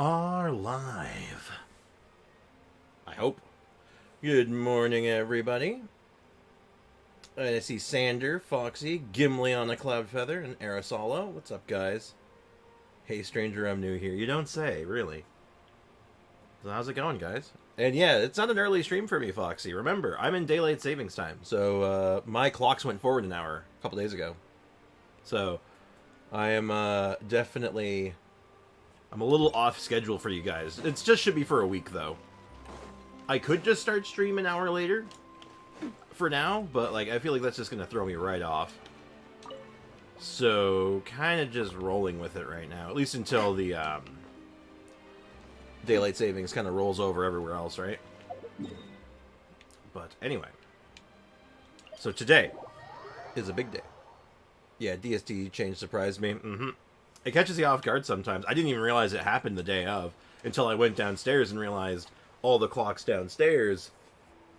are live. I hope. Good morning, everybody. I see Sander, Foxy, Gimli on a cloud feather, and Aerosolo. What's up, guys? Hey, stranger, I'm new here. You don't say, really. So how's it going, guys? And yeah, it's not an early stream for me, Foxy. Remember, I'm in daylight savings time, so my clocks went forward an hour a couple days ago. So I am definitely... I'm a little off schedule for you guys. It just should be for a week, though. I could just start stream an hour later for now, but like I feel like that's just going to throw me right off. So, kind of just rolling with it right now, at least until the daylight savings kind of rolls over everywhere else, right? But anyway. So today is a big day. Yeah, DST change surprised me. It catches you off guard sometimes. I didn't even realize it happened the day of until I went downstairs and realized all the clocks downstairs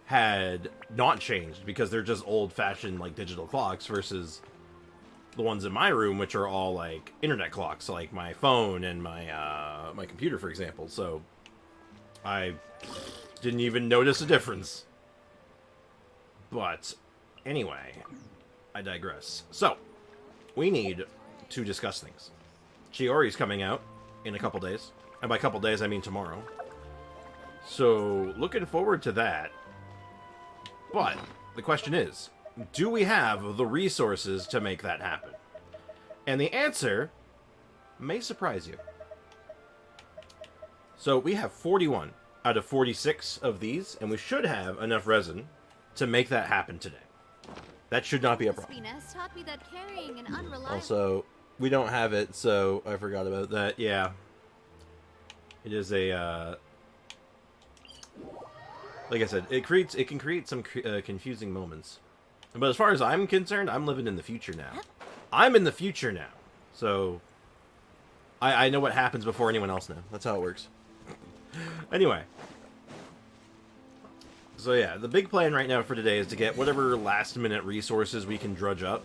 had not changed because they're just old-fashioned like digital clocks versus the ones in my room, which are all like internet clocks, like my phone and my my computer, for example. So I didn't even notice a difference. But anyway, I digress. So we need to discuss things. Chiori's coming out in a couple days. And by couple days, I mean tomorrow. So, looking forward to that. But, the question is, do we have the resources to make that happen? And the answer may surprise you. So, we have 41 out of 46 of these, and we should have enough resin to make that happen today. That should not be a problem. Also, we don't have it, so I forgot about that. Yeah. It is a, like I said, it can create some confusing moments. But as far as I'm concerned, I'm living in the future now. I'm in the future now. So, I know what happens before anyone else knows. That's how it works. Anyway. So yeah, the big plan right now for today is to get whatever last-minute resources we can drudge up.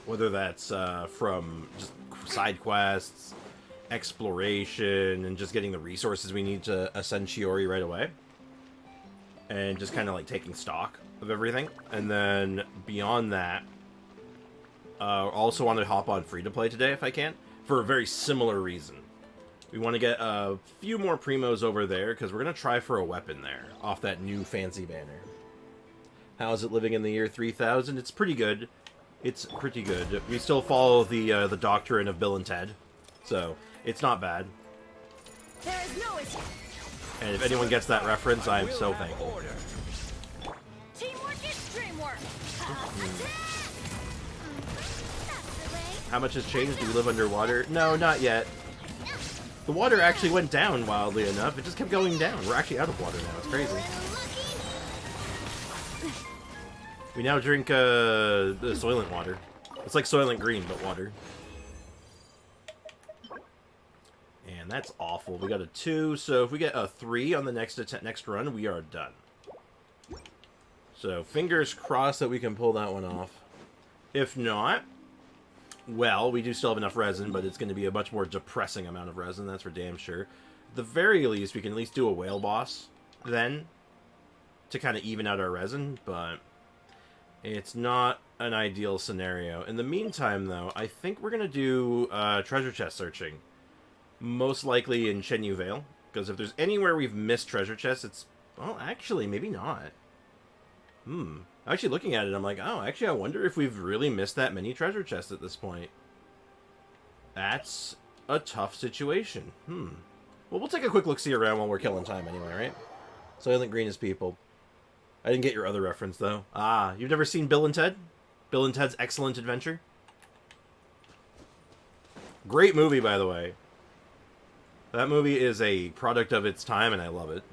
Whether that's from just side quests, exploration, and just getting the resources we need to ascend Chiori right away. And just kind of like taking stock of everything. And then beyond that, also want to hop on free-to-play today if I can, for a very similar reason. We want to get a few more primos over there, because we're going to try for a weapon there, off that new fancy banner. How is it living in the year 3000? It's pretty good. It's pretty good. We still follow the doctrine of Bill and Ted, so it's not bad. There is no escape. And if anyone gets that reference, I'm so thankful. Teamwork is dreamwork. How much has changed? Do we live underwater? No, not yet. The water actually went down, wildly enough. It just kept going down. We're actually out of water now. It's crazy. We now drink the Soylent water. It's like Soylent Green, but water. And that's awful. We got a 2, so if we get a 3 on the next run, we are done. So fingers crossed that we can pull that one off. If not, well, we do still have enough resin, but it's going to be a much more depressing amount of resin, that's for damn sure. At the very least, we can at least do a whale boss then to kind of even out our resin, but it's not an ideal scenario. In the meantime, though, I think we're going to do treasure chest searching. Most likely in Shenyu Vale, because if there's anywhere we've missed treasure chests, it's... Well, actually, maybe not. Actually, looking at it, I'm like, oh, actually, I wonder if we've really missed that many treasure chests at this point. That's a tough situation. Well, we'll take a quick look-see around while we're killing time anyway, right? Soylent Green is people. I didn't get your other reference, though. Ah, you've never seen Bill and Ted? Bill and Ted's Excellent Adventure? Great movie, by the way. That movie is a product of its time, and I love it.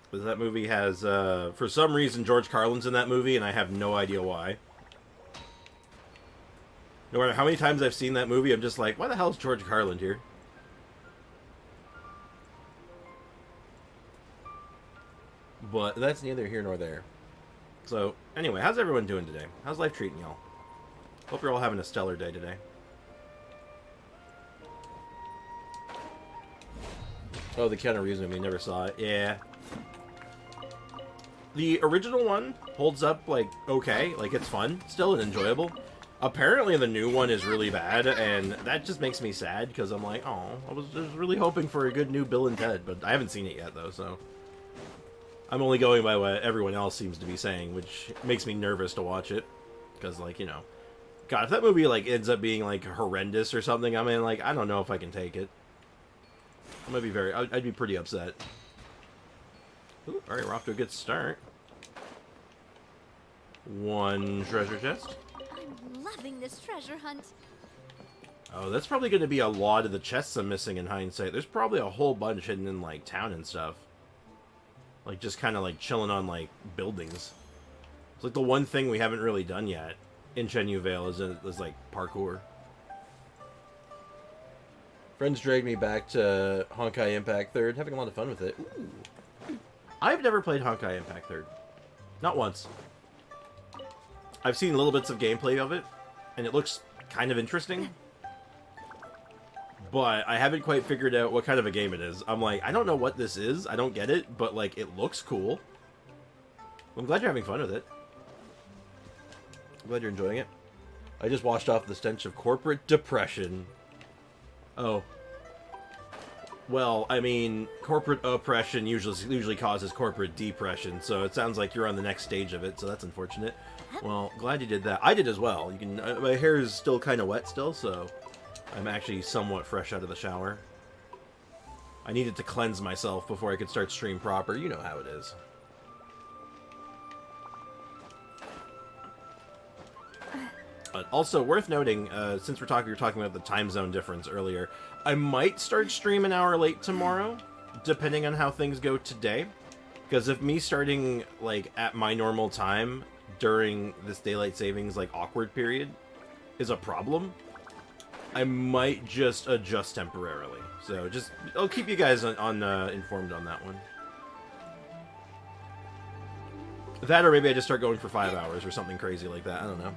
But that movie has, for some reason, George Carlin's in that movie, and I have no idea why. No matter how many times I've seen that movie, I'm just like, why the hell is George Carlin here? But that's neither here nor there. So, anyway, how's everyone doing today? How's life treating y'all? Hope you're all having a stellar day today. Oh, the Keanu Reeves movie, never saw it. Yeah. The original one holds up, like, okay. Like, it's fun. Still and enjoyable. Apparently, the new one is really bad, and that just makes me sad, because I'm like, oh, I was just really hoping for a good new Bill and Ted, but I haven't seen it yet, though, so... I'm only going by what everyone else seems to be saying, which makes me nervous to watch it. Because, like, you know... God, if that movie, like, ends up being, like, horrendous or something, I mean, like, I don't know if I can take it. I'm gonna be very... I'd be pretty upset. Ooh, alright, we're off to a good start. One treasure chest. I'm loving this treasure hunt. Oh, that's probably gonna be a lot of the chests I'm missing in hindsight. There's probably a whole bunch hidden in, like, town and stuff. Like, just kind of, like, chilling on, like, buildings. It's like the one thing we haven't really done yet in Shenyu Vale is like, parkour. Friends dragged me back to Honkai Impact 3rd, having a lot of fun with it. Ooh. I've never played Honkai Impact 3rd. Not once. I've seen little bits of gameplay of it, and it looks kind of interesting. But I haven't quite figured out what kind of a game it is. I'm like, I don't know what this is, I don't get it, but, like, it looks cool. I'm glad you're having fun with it. I'm glad you're enjoying it. I just washed off the stench of corporate depression. Oh. Well, I mean, corporate oppression usually causes corporate depression, so it sounds like you're on the next stage of it, so that's unfortunate. Well, glad you did that. I did as well. You can. My hair is still kind of wet still, so I'm actually somewhat fresh out of the shower. I needed to cleanse myself before I could start stream proper. You know how it is. Also, worth noting, since we were talking about the time zone difference earlier, I might start stream an hour late tomorrow, depending on how things go today. Because if me starting, like, at my normal time during this daylight savings, like, awkward period is a problem, I might just adjust temporarily. So, I'll keep you guys informed on that one. That, or maybe I just start going for 5 hours or something crazy like that. I don't know.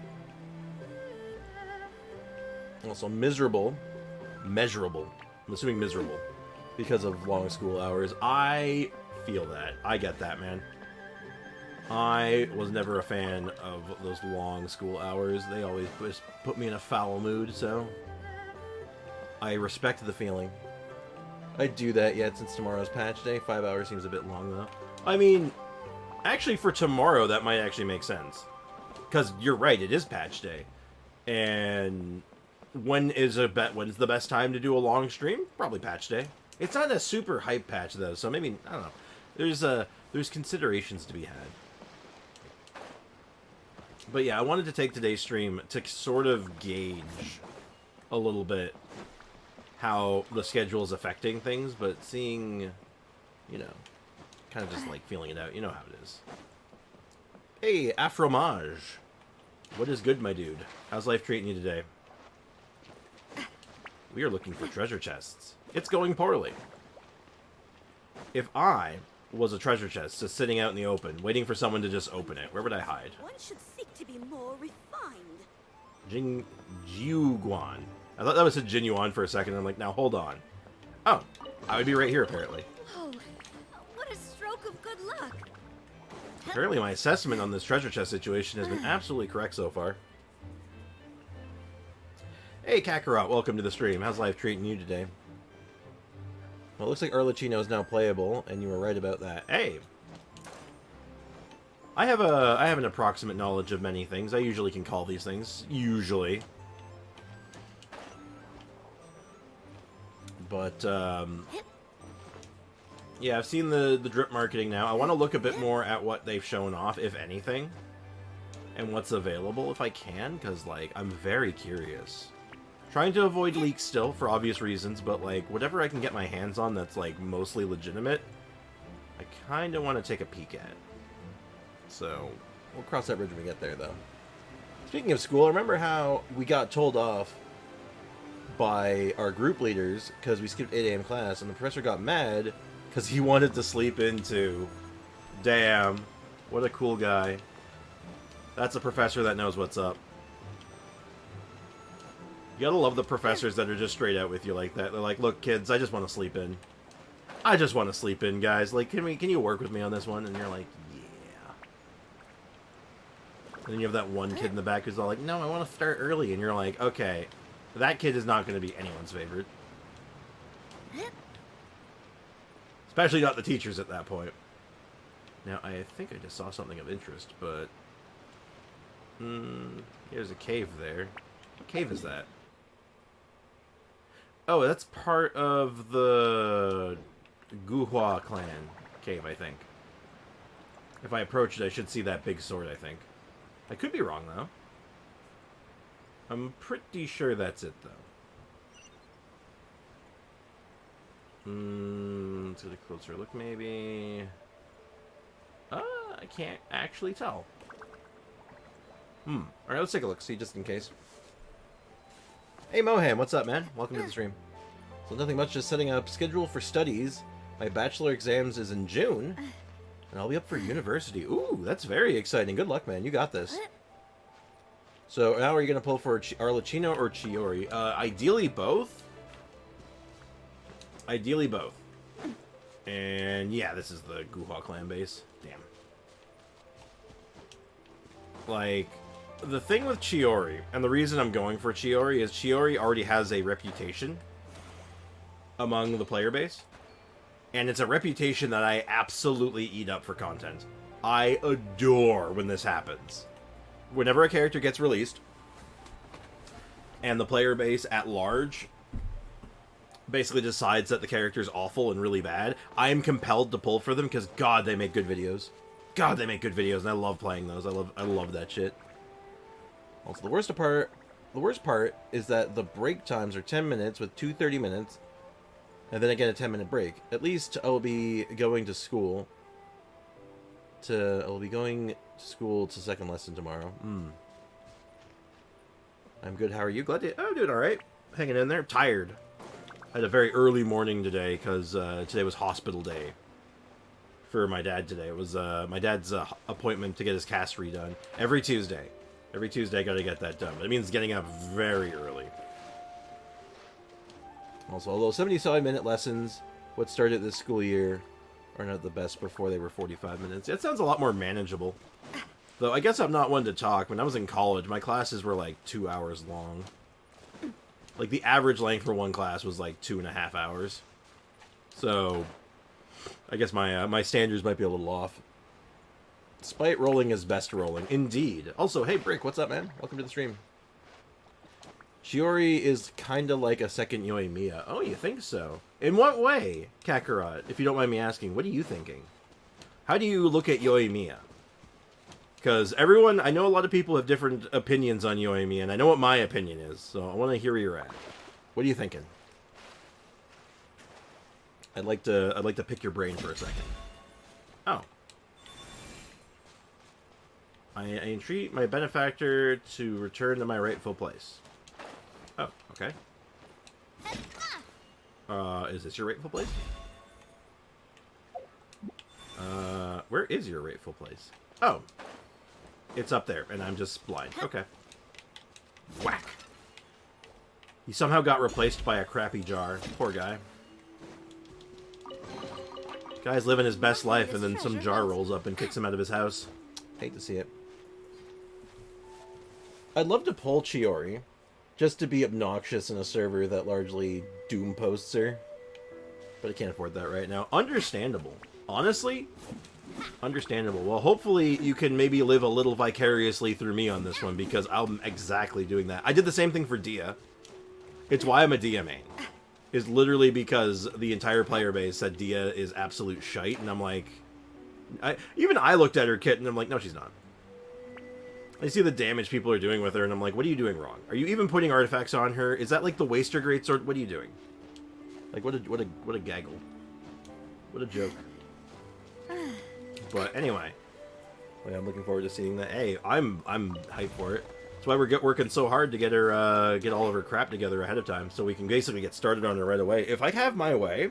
Also, measurable. I'm assuming miserable. Because of long school hours. I feel that. I get that, man. I was never a fan of those long school hours. They always just put me in a foul mood, so... I respect the feeling. I'd do that yet since tomorrow's patch day. 5 hours seems a bit long, though. I mean, actually, for tomorrow, that might actually make sense. Because you're right, it is patch day. And... when's the best time to do a long stream? Probably patch day. It's not a super hype patch though, so maybe I don't know. There's considerations to be had. But yeah, I wanted to take today's stream to sort of gauge a little bit how the schedule is affecting things, but seeing, you know, kind of just like feeling it out. You know how it is. Hey, Afromage. What is good, my dude? How's life treating you today? We are looking for treasure chests. It's going poorly. If I was a treasure chest just sitting out in the open, waiting for someone to just open it, where would I hide? One should seek to be more refined. Jiuguan. I thought that was a Jinyuan for a second. I'm like, now hold on. Oh, I would be right here apparently. Oh, what a stroke of good luck. Apparently my assessment on this treasure chest situation has been absolutely correct so far. Hey Kakarot, welcome to the stream. How's life treating you today? Well, it looks like Arlecchino is now playable, and you were right about that. Hey! I have an approximate knowledge of many things. I usually can call these things. Usually. But, yeah, I've seen the drip marketing now. I want to look a bit more at what they've shown off, if anything. And what's available, if I can, because, like, I'm very curious. Trying to avoid leaks still, for obvious reasons, but, like, whatever I can get my hands on that's, like, mostly legitimate, I kind of want to take a peek at. So, we'll cross that bridge when we get there, though. Speaking of school, remember how we got told off by our group leaders because we skipped 8 a.m. class, and the professor got mad because he wanted to sleep in, too. Damn. What a cool guy. That's a professor that knows what's up. You gotta love the professors that are just straight out with you like that. They're like, look, kids, I just want to sleep in. I just want to sleep in, guys. Like, can you work with me on this one? And you're like, yeah. And then you have that one kid in the back who's all like, no, I want to start early. And you're like, okay, that kid is not going to be anyone's favorite. Especially not the teachers at that point. Now, I think I just saw something of interest, but... There's a cave there. What cave is that? Oh, that's part of the Guhua clan cave, I think. If I approach it, I should see that big sword, I think. I could be wrong, though. I'm pretty sure that's it, though. Let's get a closer look, maybe. I can't actually tell. Alright, let's take a look, see, just in case. Hey, Mohan, what's up, man? Welcome to the stream. So nothing much, just setting up schedule for studies. My bachelor exams is in June, and I'll be up for university. Ooh, that's very exciting. Good luck, man. You got this. So now are you going to pull for Arlecchino or Chiori? Ideally both. Ideally both. And yeah, this is the Guhua clan base. Damn. Like, the thing with Chiori, and the reason I'm going for Chiori, is Chiori already has a reputation among the player base. And it's a reputation that I absolutely eat up for content. I adore when this happens. Whenever a character gets released, and the player base at large basically decides that the character is awful and really bad, I am compelled to pull for them because, God, they make good videos. God, they make good videos, and I love playing those. I love that shit. Also, the worst part is that the break times are 10 minutes with 2 30 minutes, and then again a 10-minute break. At least I will be going to school. I will be going to school to second lesson tomorrow. I'm good. How are you? Glad to. I'm doing all right. Hanging in there. Tired. I had a very early morning today because today was hospital day for my dad. Today it was my dad's appointment to get his cast redone every Tuesday. Every Tuesday, I got to get that done. But it means getting up very early. Also, although 75-minute lessons, what started this school year, are not the best before they were 45 minutes. That sounds a lot more manageable. Though, I guess I'm not one to talk. When I was in college, my classes were like 2 hours long. Like, the average length for one class was like 2.5 hours. So, I guess my standards might be a little off. Spite rolling is best rolling. Indeed. Also, hey, Brick, what's up, man? Welcome to the stream. Chiori is kind of like a second Yoimiya. Oh, you think so? In what way, Kakarot? If you don't mind me asking, what are you thinking? How do you look at Yoimiya? Because everyone, I know a lot of people have different opinions on Yoimiya, and I know what my opinion is, so I want to hear where you're at. What are you thinking? I'd like to pick your brain for a second. Oh. I entreat my benefactor to return to my rightful place. Oh, okay. Is this your rightful place? Where is your rightful place? Oh. It's up there, and I'm just blind. Okay. Whack. He somehow got replaced by a crappy jar. Poor guy. Guy's living his best life, and then some jar rolls up and kicks him out of his house. Hate to see it. I'd love to pull Chiori, just to be obnoxious in a server that largely doom posts her. But I can't afford that right now. Understandable. Honestly, understandable. Well, hopefully you can maybe live a little vicariously through me on this one, because I'm exactly doing that. I did the same thing for Dia. It's why I'm a Dia main. Is literally because the entire player base said Dia is absolute shite, and I'm like... Even I looked at her kit, and I'm like, no, she's not. I see the damage people are doing with her, and I'm like, what are you doing wrong? Are you even putting artifacts on her? Is that like the Waster Greatsword? What are you doing? Like, what a gaggle. What a joke. But anyway, I'm looking forward to seeing that. Hey, I'm hyped for it. That's why we're working so hard to get her, get all of her crap together ahead of time, so we can basically get started on her right away. If I have my way,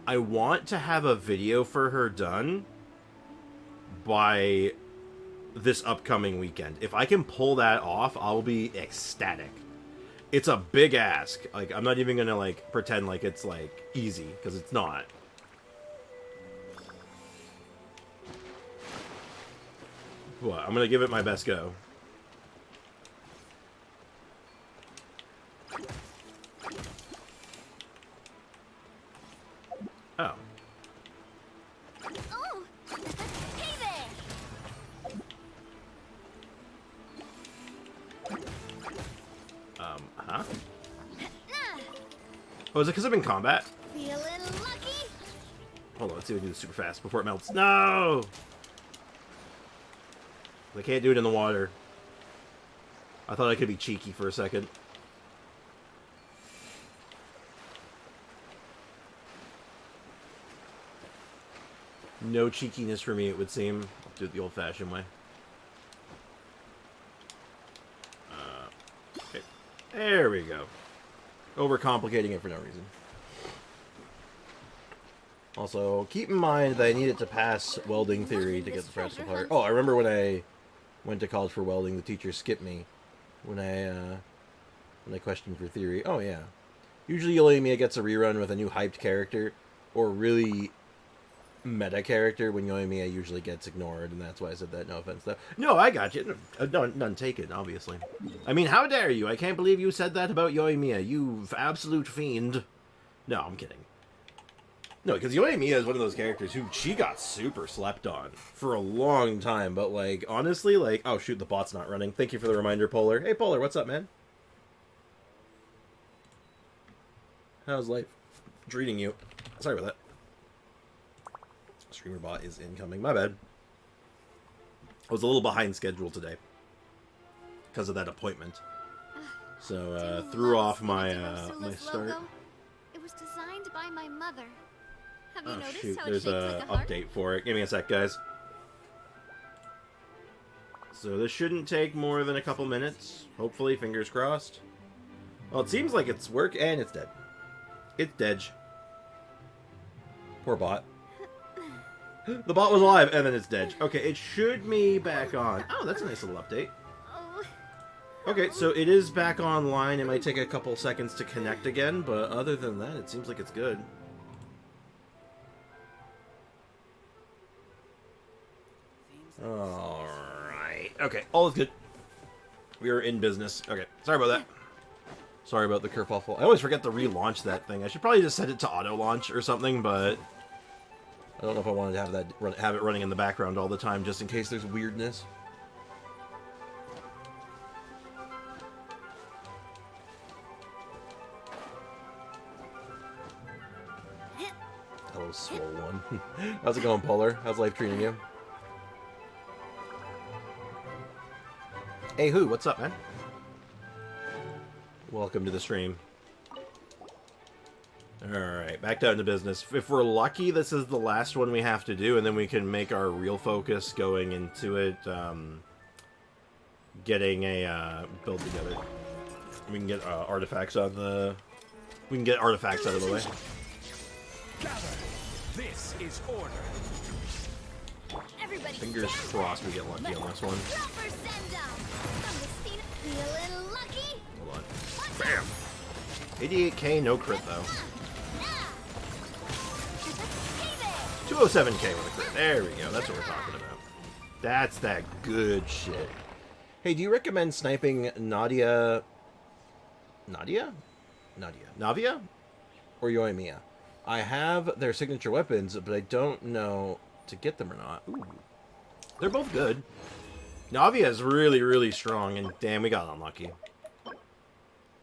I want to have a video for her done by this upcoming weekend. If I can pull that off, I'll be ecstatic. It's a big ask. Like, I'm not even gonna, like, pretend like it's, like, easy, because it's not. What? I'm gonna give it my best go. Oh. Oh, hey there. Huh? Oh, is it because I'm in combat? Feeling lucky? Hold on, let's see if we can do this super fast before it melts. No! I can't do it in the water. I thought I could be cheeky for a second. No cheekiness for me, it would seem. I'll do it the old-fashioned way. Okay. There we go. Overcomplicating it for no reason. Also, keep in mind that I needed to pass welding theory to get the practical part. Oh, I remember when I went to college for welding, the teacher skipped me when I questioned for theory. Oh, yeah. Usually Yoimiya gets a rerun with a new hyped character or really meta character when Yoimiya usually gets ignored, and that's why I said that. No offense, though. No, I got you. None taken, obviously. I mean, how dare you? I can't believe you said that about Yoimiya, you absolute fiend. No, I'm kidding. No, because Yoimiya is one of those characters who she got super slept on for a long time, but, like, honestly, like, oh, shoot, the bot's not running. Thank you for the reminder, Polar. Hey, Polar, what's up, man? How's life treating you? Sorry about that. Streamer bot is incoming. My bad. I was a little behind schedule today because of that appointment. So, threw off my my start. It was designed by my mother. Have you Oh, noticed shoot. how There's it's a shaped like a heart? update for it. Give me a sec, guys. So this shouldn't take more than a couple minutes. Hopefully, fingers crossed. Well, it seems like it's work, and it's dead. It's dead. Poor bot. The bot was alive, and then it's dead. Okay, it should be back on. Oh, that's a nice little update. Oh. Okay, so it is back online. It might take a couple seconds to connect again, but other than that, it seems like it's good. Alright. Okay, all is good. We are in business. Okay, sorry about that. Sorry about the kerfuffle. I always forget to relaunch that thing. I should probably just set it to auto-launch or something, but I don't know if I wanted to have that have it running in the background all the time, just in case there's weirdness. Hello, swole one. How's it going, Polar? How's life treating you? Hey, who? What's up, man? Welcome to the stream. Alright, back down to business. If we're lucky, this is the last one we have to do, and then we can make our real focus going into it, getting a build together. We can get artifacts on the... We can get artifacts out of the way. Gather. This is order. Everybody Fingers stand crossed we get lucky on this one. Proper send down. From the feeling lucky? Hold on. Bam! 88k, no crit, though. 207k with a crit. There we go. That's what we're talking about. That's that good shit. Hey, do you recommend sniping Navia? Or Yoimiya? I have their signature weapons, but I don't know to get them or not. Ooh. They're both good. Navia is really, really strong, and damn, we got unlucky.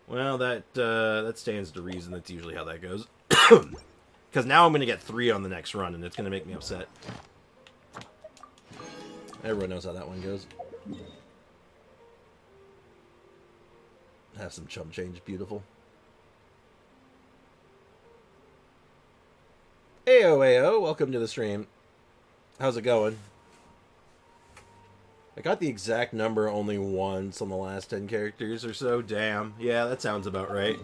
Well, that stands to reason. That's usually how that goes. Because now I'm going to get 3 on the next run, and it's going to make me upset. Everyone knows how that one goes. Have some chump change. Beautiful. Ayo, ayo. Welcome to the stream. How's it going? I got the exact number only once on the last 10 characters or so. Damn. Yeah, that sounds about right.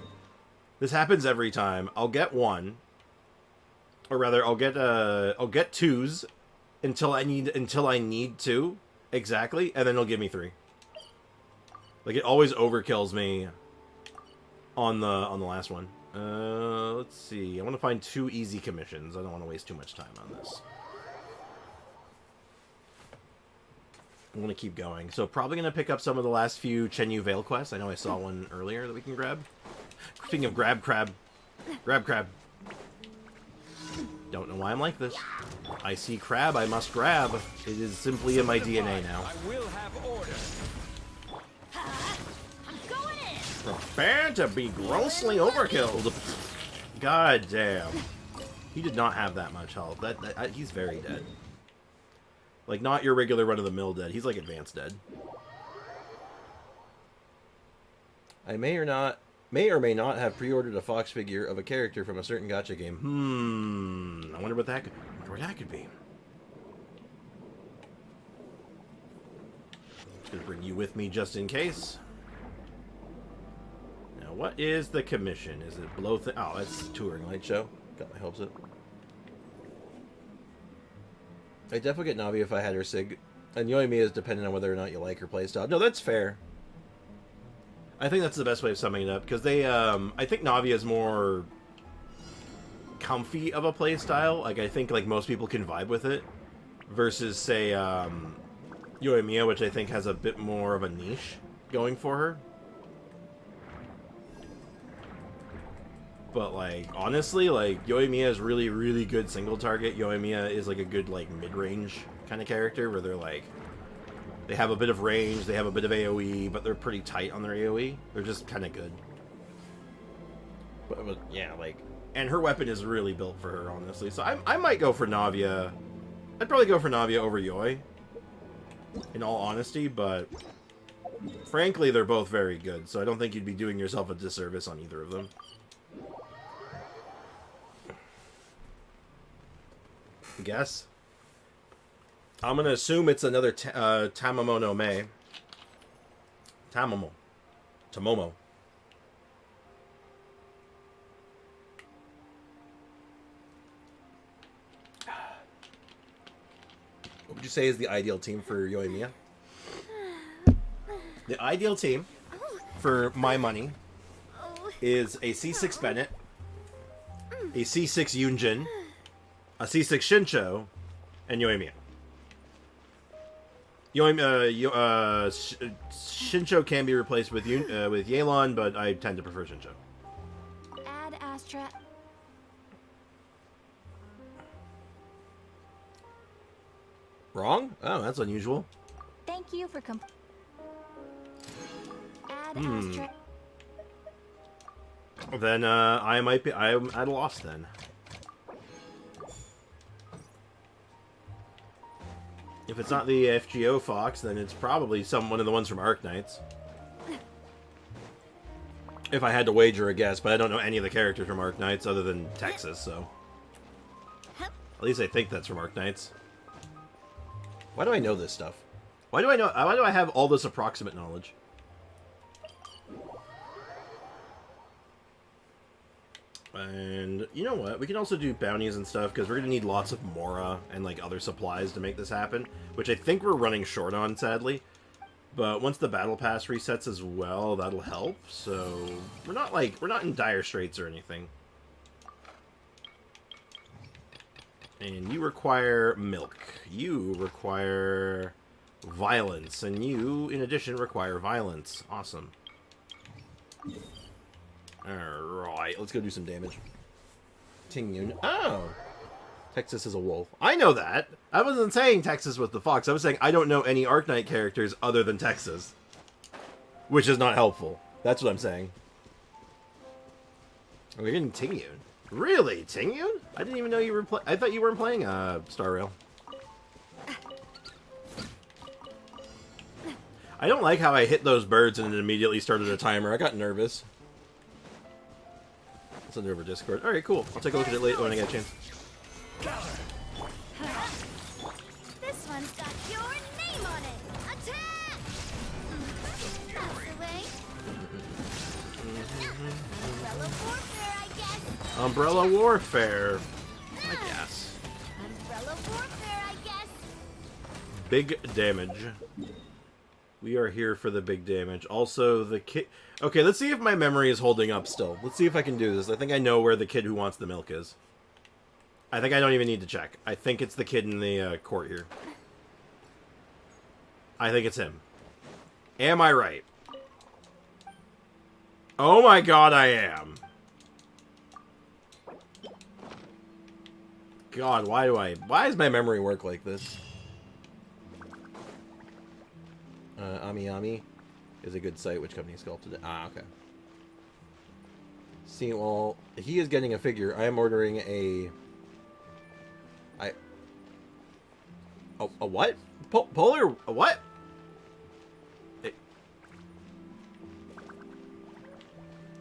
This happens every time. I'll get 1. Or rather, I'll get 2s until I need 2 exactly, and then it'll give me 3. Like, it always overkills me on the last one. Let's see. I want to find 2 easy commissions. I don't want to waste too much time on this. I'm going to keep going. So probably going to pick up some of the last few Chenyu Vale quests. I know I saw one earlier that we can grab. Speaking of grab crab. Grab crab. Don't know why I'm like this. I see crab, I must grab. It is simply in my DNA now. I will have order. I'm going in. Prepare to be grossly overkilled. God damn. He did not have that much health. He's very dead. Like, not your regular run-of-the-mill dead. He's like advanced dead. I may or may not have pre-ordered a Fox figure of a character from a certain gacha game. I wonder what that could be. Just gonna bring you with me just in case. Now, what is the commission? Is it below? Oh, it's touring light show. Got my hopes up. I definitely get Navi if I had her Sig, and Yoimiya is dependent on whether or not you like her playstyle. No, that's fair. I think that's the best way of summing it up, because they, I think Navi is more comfy of a playstyle. Like, I think, like, most people can vibe with it, versus, say, Yoimiya, which I think has a bit more of a niche going for her. But, like, honestly, like, Yoimiya is really, really good single target. Yoimiya is, like, a good, like, mid-range kind of character, where they're, like, they have a bit of range, they have a bit of AoE, but they're pretty tight on their AoE. They're just kind of good. But, yeah, like... And her weapon is really built for her, honestly. So I might go for Navia. I'd probably go for Navia over Yoi, in all honesty, but... Frankly, they're both very good, so I don't think you'd be doing yourself a disservice on either of them. Guess. I'm gonna assume it's another Tamamo no Mei. Tamomo. What would you say is the ideal team for Yoimiya? The ideal team, for my money, is a C6 Bennett, a C6 Yunjin, a C6 Shincho, and Yoimiya. Shincho can be replaced with Yelan, but I tend to prefer Shincho. Add Astra. Wrong? Oh, that's unusual. Thank you for Add Astra. Then I'm at a loss then. If it's not the FGO Fox, then it's probably one of the ones from Arknights. If I had to wager a guess, but I don't know any of the characters from Arknights other than Texas, so... At least I think that's from Arknights. Why do I know this stuff? Why do I have all this approximate knowledge? And you know what? We can also do bounties and stuff, because we're going to need lots of Mora and like other supplies to make this happen, which I think we're running short on, sadly. But once the battle pass resets as well, that'll help. So we're not in dire straits or anything. And you require milk. You require violence, and you, in addition, require violence. Awesome. Alright, let's go do some damage. Tingyun. Oh! Texas is a wolf. I know that! I wasn't saying Texas was the fox. I was saying I don't know any Arknight characters other than Texas. Which is not helpful. That's what I'm saying. Oh, we're getting Tingyun. Really? Tingyun? I didn't even know you were I thought you weren't playing Star Rail. I don't like how I hit those birds and it immediately started a timer. I got nervous. Send it over Discord. Alright, cool. I'll take a look at it later when I get a chance. This one's got your name on it. Attack! That's the way. Umbrella warfare, I guess. Umbrella warfare. I guess. Umbrella warfare, I guess. Big damage. We are here for the big damage. Also, the kid... Okay, let's see if my memory is holding up still. Let's see if I can do this. I think I know where the kid who wants the milk is. I think I don't even need to check. I think it's the kid in the court here. I think it's him. Am I right? Oh my god, I am. God, why does my memory work like this? Ami is a good site. Which company sculpted it? Ah, okay. See, well, he is getting a figure. I am ordering a... A what? Polar... A what?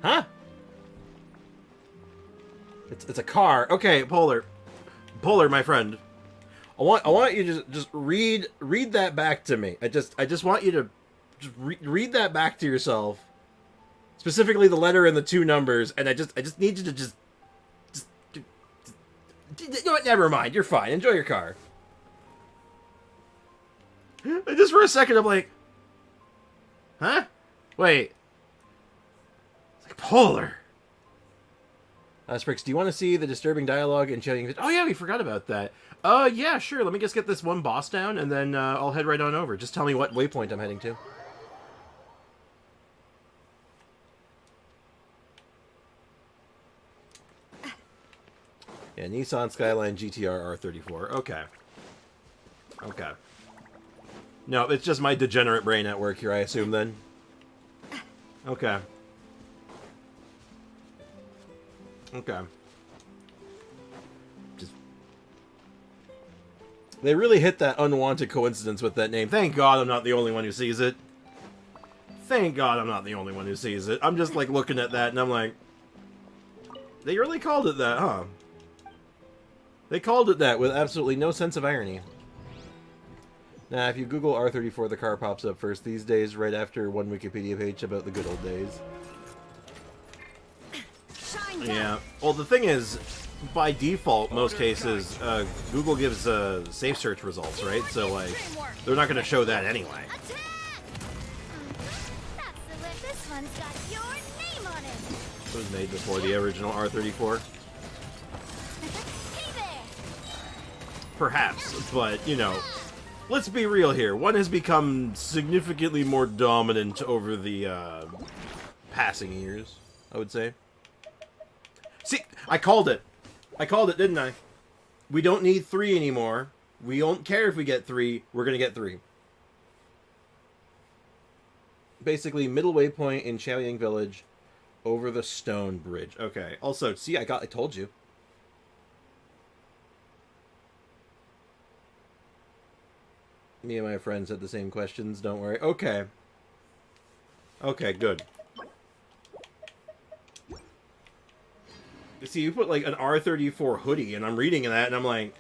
Huh? It's a car. Okay, Polar, my friend. I want you to just read that back to me. I just want you to just read that back to yourself. Specifically the letter and the two numbers, and I just need you to just you know what, never mind. You're fine. Enjoy your car. And just for a second I'm like, huh? Wait. It's like Polar. Sprix, do you want to see the disturbing dialogue and shouting? Oh yeah, we forgot about that. Yeah, sure. Let me just get this one boss down, and then I'll head right on over. Just tell me what waypoint I'm heading to. Yeah, Nissan Skyline GTR R34. Okay. Okay. No, it's just my degenerate brain at work here, I assume, then. Okay. Okay. Just... They really hit that unwanted coincidence with that name. Thank God I'm not the only one who sees it. Thank God I'm not the only one who sees it. I'm just, like, looking at that, and I'm like... They really called it that, huh? They called it that with absolutely no sense of irony. Now, if you Google R34, the car pops up first these days, right after one Wikipedia page about the good old days. Yeah. Well, the thing is, by default, most cases, Google gives safe search results, right? So, like, they're not going to show that anyway. This one's got your name on it. It was made before the original R34. Hey there. Perhaps, but, you know, let's be real here. One has become significantly more dominant over the passing years, I would say. See, I called it. I called it, didn't I? We don't need 3 anymore. We don't care if we get 3. We're going to get 3. Basically, middle waypoint in Chaoyang Village over the stone bridge. Okay. Also, see, I told you. Me and my friends had the same questions, don't worry. Okay. Okay, good. See, you put, like, an R34 hoodie, and I'm reading that, and I'm like,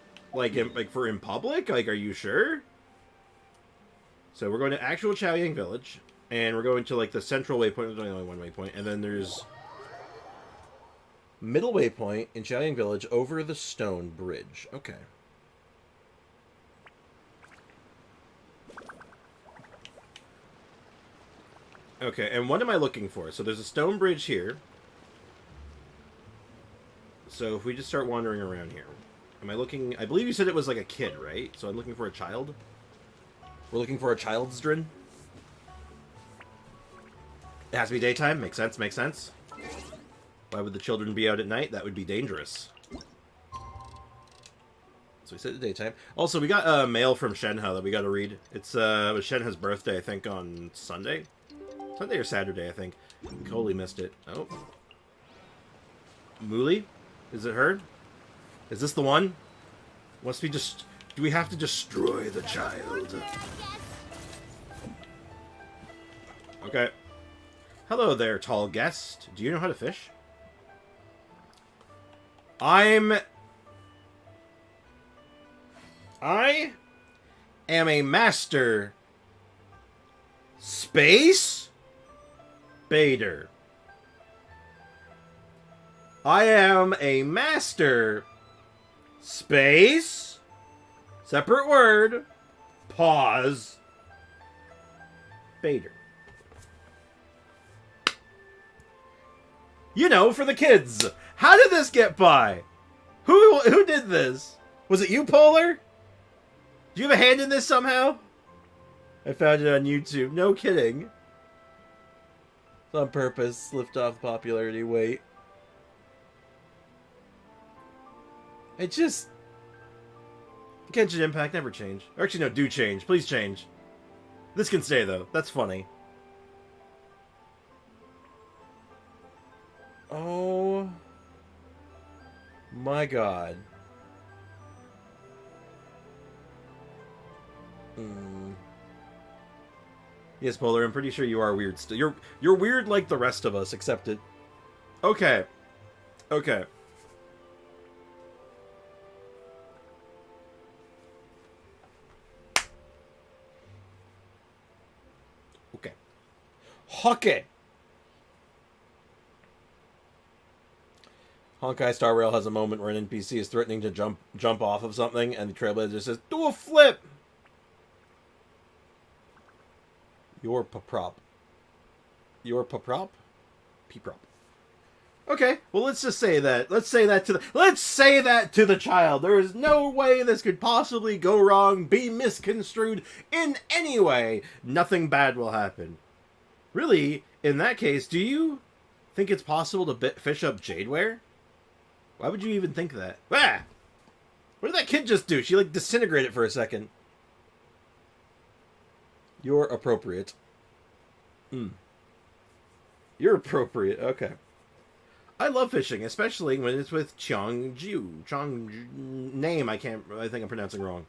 for in public? Like, are you sure? So we're going to actual Chaoyang Village, and we're going to, like, the central waypoint. There's only one waypoint, and then there's middle waypoint in Chaoyang Village over the stone bridge. Okay. Okay, and what am I looking for? So there's a stone bridge here. So if we just start wandering around here. Am I looking... I believe you said it was like a kid, right? So I'm looking for a child? We're looking for a child's-drin? It has to be daytime? Makes sense, makes sense. Why would the children be out at night? That would be dangerous. So we said the daytime. Also, we got a mail from Shenhe that we got to read. It's it was Shenhe's birthday, I think, on Sunday? Sunday or Saturday, I think. Totally missed it. Oh. Muli? Is it her? Is this the one? Must we just... Do we have to destroy the child? Okay. Hello there, tall guest. Do you know how to fish? I am a master space baiter. I am a master space, separate word, pause, Bader. You know, for the kids. How did this get by? Who did this? Was it you, Polar? Do you have a hand in this somehow? I found it on YouTube. No kidding. It's on purpose. Lift off popularity. Wait. It just... Genshin Impact never change. Or actually, no, do change. Please change. This can stay, though. That's funny. Oh... my god. Yes, Polar, I'm pretty sure you are weird still. You're weird like the rest of us, except it... Okay. Okay. Okay. Hockey! Honkai Star Rail has a moment where an NPC is threatening to jump off of something, and the Trailblazer says, "Do a flip!" Your paprop. Your paprop? Peeprop. Okay, well let's just say that. Let's say that to the child. There is no way this could possibly go wrong, be misconstrued in any way. Nothing bad will happen. Really, in that case, do you think it's possible to fish up Jadeware? Why would you even think that? Ah! What did that kid just do? She, like, disintegrated for a second. You're appropriate. You're appropriate. Okay. I love fishing, especially when it's with name I think I'm pronouncing wrong.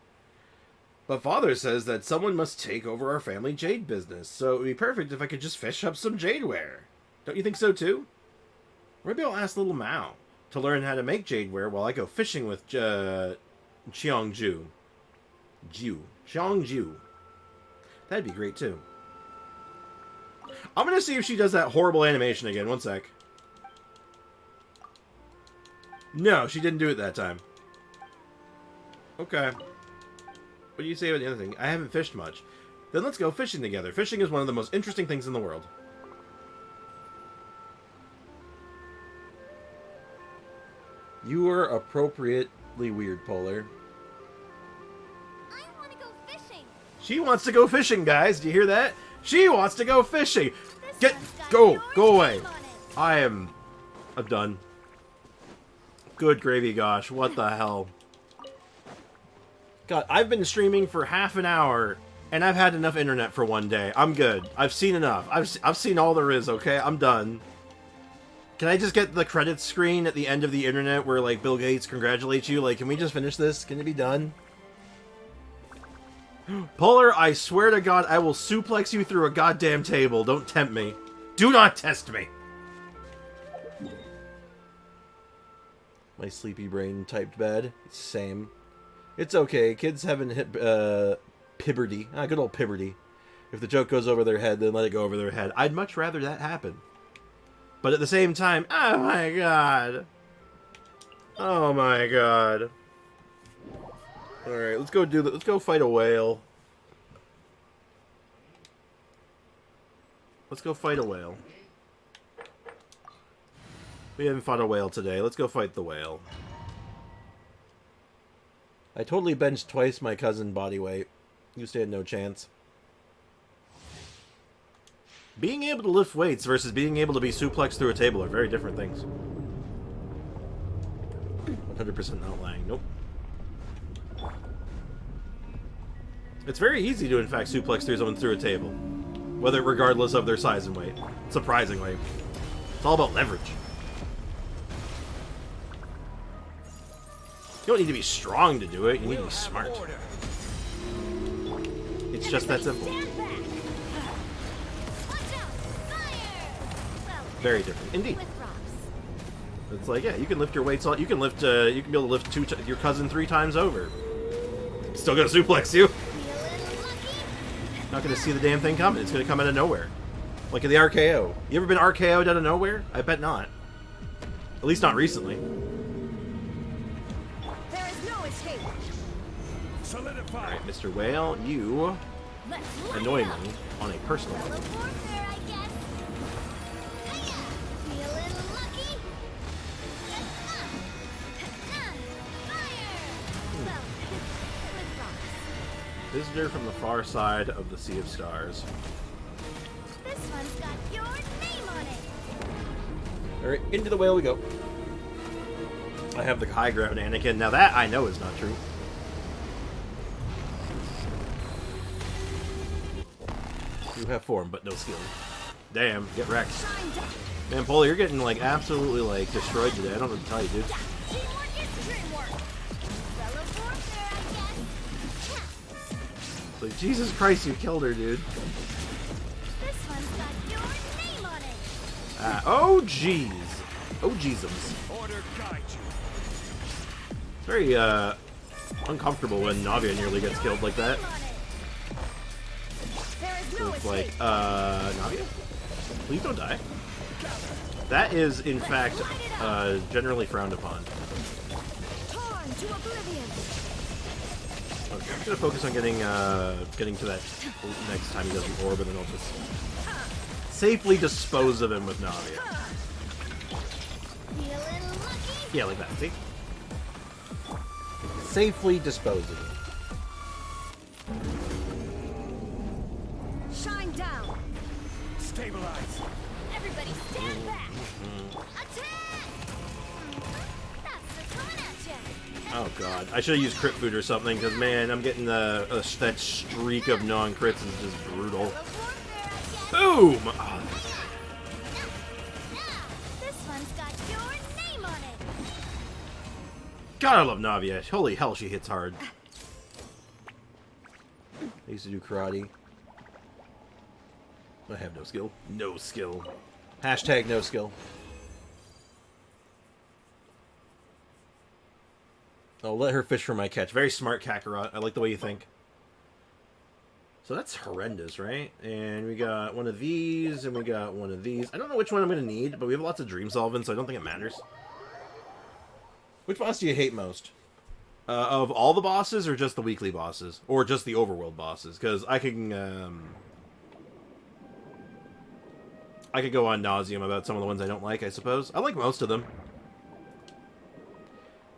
But Father says that someone must take over our family jade business, so it would be perfect if I could just fish up some jadeware. Don't you think so too? Maybe I'll ask little Mao to learn how to make jadeware while I go fishing with Xiangju. Xiangju. That'd be great too. I'm gonna see if she does that horrible animation again. One sec. No, she didn't do it that time. Okay. What do you say about the other thing? I haven't fished much. Then let's go fishing together. Fishing is one of the most interesting things in the world. You are appropriately weird, Polar. I want to go fishing. She wants to go fishing, guys. Do you hear that? She wants to go fishing. Go away. I'm done. Good gravy, gosh. What the hell? God, I've been streaming for half an hour, and I've had enough internet for one day. I'm good. I've seen enough. I've seen all there is, okay? I'm done. Can I just get the credits screen at the end of the internet where, like, Bill Gates congratulates you? Like, can we just finish this? Can it be done? Polar, I swear to God, I will suplex you through a goddamn table. Don't tempt me. Do not test me. My sleepy brain typed bad. Same. It's okay. Kids haven't hit puberty. Good old puberty. If the joke goes over their head, then let it go over their head. I'd much rather that happen. But at the same time, oh my god. Oh my god. Alright, let's go do that. Let's go fight a whale. Let's go fight a whale. We haven't fought a whale today. Let's go fight the whale. I totally benched twice my cousin body weight. You stand no chance. Being able to lift weights versus being able to be suplexed through a table are very different things. 100% not lying. Nope. It's very easy to, in fact, suplex through someone through a table. Whether regardless of their size and weight. Surprisingly. It's all about leverage. You don't need to be strong to do it, you need to be smart. It's just that simple. Very different, indeed. It's like, yeah, you can lift your weights. You can lift. You can be able to lift your cousin 3 times over. Still gonna suplex you. Not gonna see the damn thing coming. It's gonna come out of nowhere, like in the RKO. You ever been RKO'd out of nowhere? I bet not. At least not recently. There is no escape. Solidify. All right, Mr. Whale, you annoyingly, on a personal Fellow level. warfare, I guess. Hiya! Feeling lucky? Fire! Well, with rocks. Visitor from the far side of the Sea of Stars. This one's got your name on it. Alright, into the whale we go. I have the high ground, Anakin. Now that I know is not true. You have form, but no skill. Damn, get wrecked. Shine down. Man, Polar, you're getting, like, absolutely, like, destroyed today. I don't know what to tell you, dude. Teamwork is dreamwork. Fellow warfare, I guess. It's like, Jesus Christ, you killed her, dude. This one's got your name on it. Oh, jeez. Oh, jeezums. Order guide you. It's very, uncomfortable when Navia nearly gets killed like that. Name on it. There is So no it's like, escape. Navia? Please don't die. That is, in fact, generally frowned upon. Torn to oblivion. Okay, I'm gonna focus on getting to that next time he does the orb, and then I'll just safely dispose of him with Navia. Feeling lucky? Yeah, like that, see? Safely dispose of him. Shine down. Stabilize. Everybody stand back. Attack! That's it coming at ya. Oh god, I should have used crit food or something, because man, I'm getting that streak of non-crits is just brutal. Fellow warfare, I guess. Boom! Oh, This one's got your name on it. God, I love Navia. Holy hell, she hits hard. I used to do karate. I have no skill. No skill. Hashtag no skill. I'll let her fish for my catch. Very smart, Kakarot. I like the way you think. So that's horrendous, right? And we got one of these, and we got one of these. I don't know which one I'm going to need, but we have lots of dream solvents, so I don't think it matters. Which boss do you hate most? Of all the bosses, or just the weekly bosses? Or just the overworld bosses? Because I could go on nauseam about some of the ones I don't like, I suppose. I like most of them.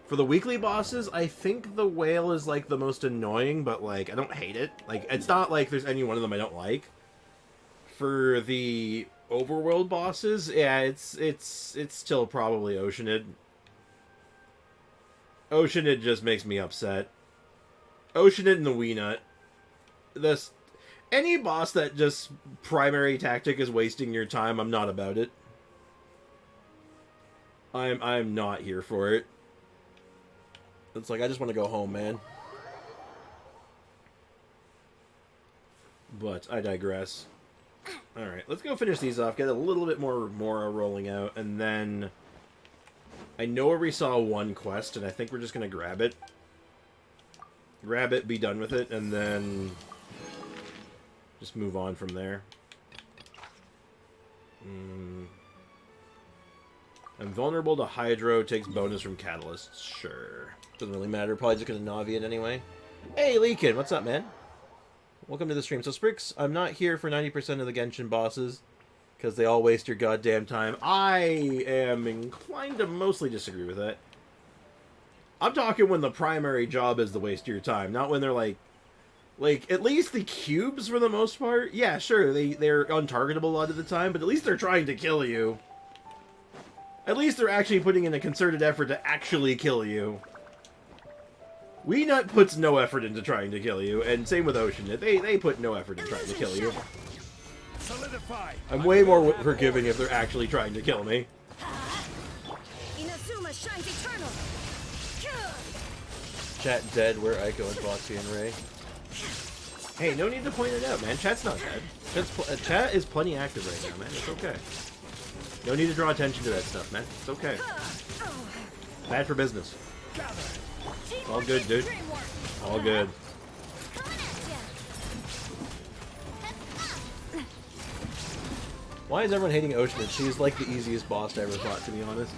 For the weekly bosses, I think the whale is, like, the most annoying, but, like, I don't hate it. Like, it's not like there's any one of them I don't like. For the overworld bosses, yeah, it's still probably Oceanid. Oceanid just makes me upset. Oceanid and the Weenut. Any boss that just primary tactic is wasting your time, I'm not about it. I'm not here for it. It's like, I just want to go home, man. But I digress. Alright, let's go finish these off, get a little bit more Mora rolling out, and then I know where we saw one quest, and I think we're just going to grab it. Grab it, be done with it, and then just move on from there. I'm vulnerable to Hydro, takes bonus from Catalyst. Sure. Doesn't really matter, probably just going to Navi it anyway. Hey, Leakin, what's up, man? Welcome to the stream. So, Sprix, I'm not here for 90% of the Genshin bosses, because they all waste your goddamn time. I am inclined to mostly disagree with that. I'm talking when the primary job is to waste your time, not when they're like, at least the cubes for the most part. Yeah, sure, they're untargetable a lot of the time, but at least they're trying to kill you. At least they're actually putting in a concerted effort to actually kill you. Weenut puts no effort into trying to kill you, and same with Ocean. They put no effort in trying to kill you. Solidify. I'm way more forgiving if they're actually trying to kill me. Inazuma shines eternal. Chat dead where Aiko and Foxy and Ray. Hey, no need to point it out, man. Chat's not dead. Chat is plenty active right now, man. It's okay. No need to draw attention to that stuff, man. It's okay. Bad for business. All good, dude. All good. Why is everyone hating Ocean? She's like the easiest boss to ever fought, to be honest.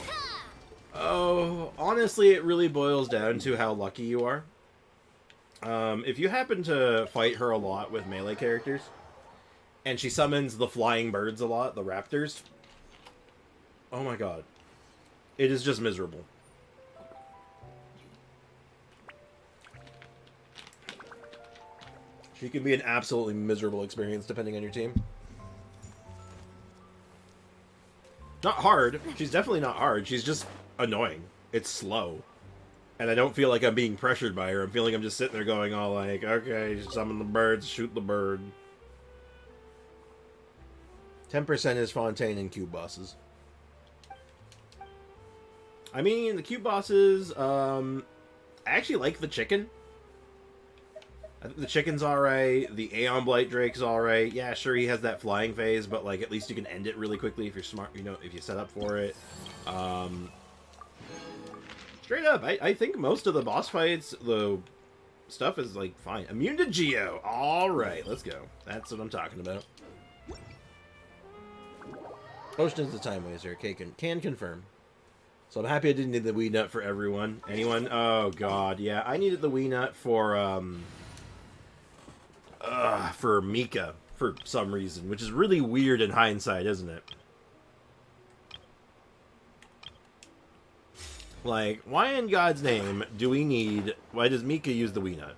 Oh, honestly, it really boils down to how lucky you are. If you happen to fight her a lot with melee characters, and she summons the flying birds a lot, the raptors, oh my god. It is just miserable. She can be an absolutely miserable experience depending on your team. Not hard. She's definitely not hard. She's just annoying. It's slow. And I don't feel like I'm being pressured by her. I'm feeling I'm just sitting there going all like, okay, summon the birds, shoot the bird. 10% is Fontaine and cube bosses. I mean, the cube bosses, I actually like the chicken. I think the chicken's alright. The Aeon Blight Drake's alright. Yeah, sure, he has that flying phase, but like at least you can end it really quickly if you're smart, you know, if you set up for it. Straight up, I think most of the boss fights, the stuff is like fine. Immune to Geo. Alright, let's go. That's what I'm talking about. Ocean's the time waster. Can confirm. So I'm happy I didn't need the Wii Nut for everyone. Anyone? Oh god, yeah. I needed the Wii Nut for Mika for some reason, which is really weird in hindsight, isn't it? Like, why in God's name do we need... Why does Mika use the Wii Nut?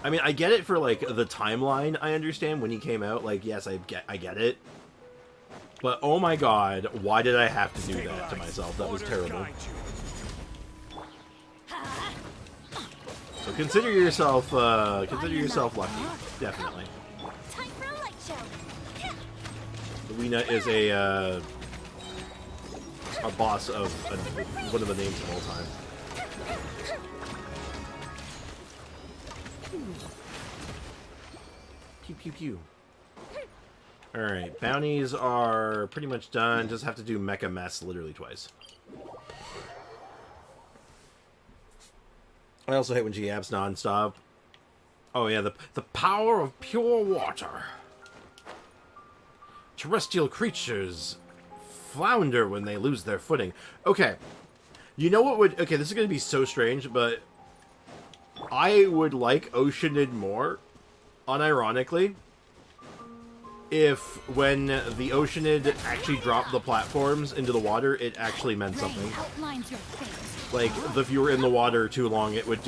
I mean, I get it for, like, the timeline, I understand, when he came out. Like, yes, I get it. But, oh my god, why did I have to do that to myself? That was terrible. So consider yourself lucky. Definitely. Time for a light show. The Wii Nut is a boss of one of the names of all time. Pew pew pew. Alright, bounties are pretty much done. Just have to do Mecha Mess literally twice. I also hate when she yaps nonstop. Oh yeah, the power of pure water. Terrestrial creatures flounder when they lose their footing. Okay, you know what would... Okay, this is going to be so strange, but I would like Oceanid more, unironically, if when the Oceanid actually dropped the platforms into the water, it actually meant something. Like, if you were in the water too long, it would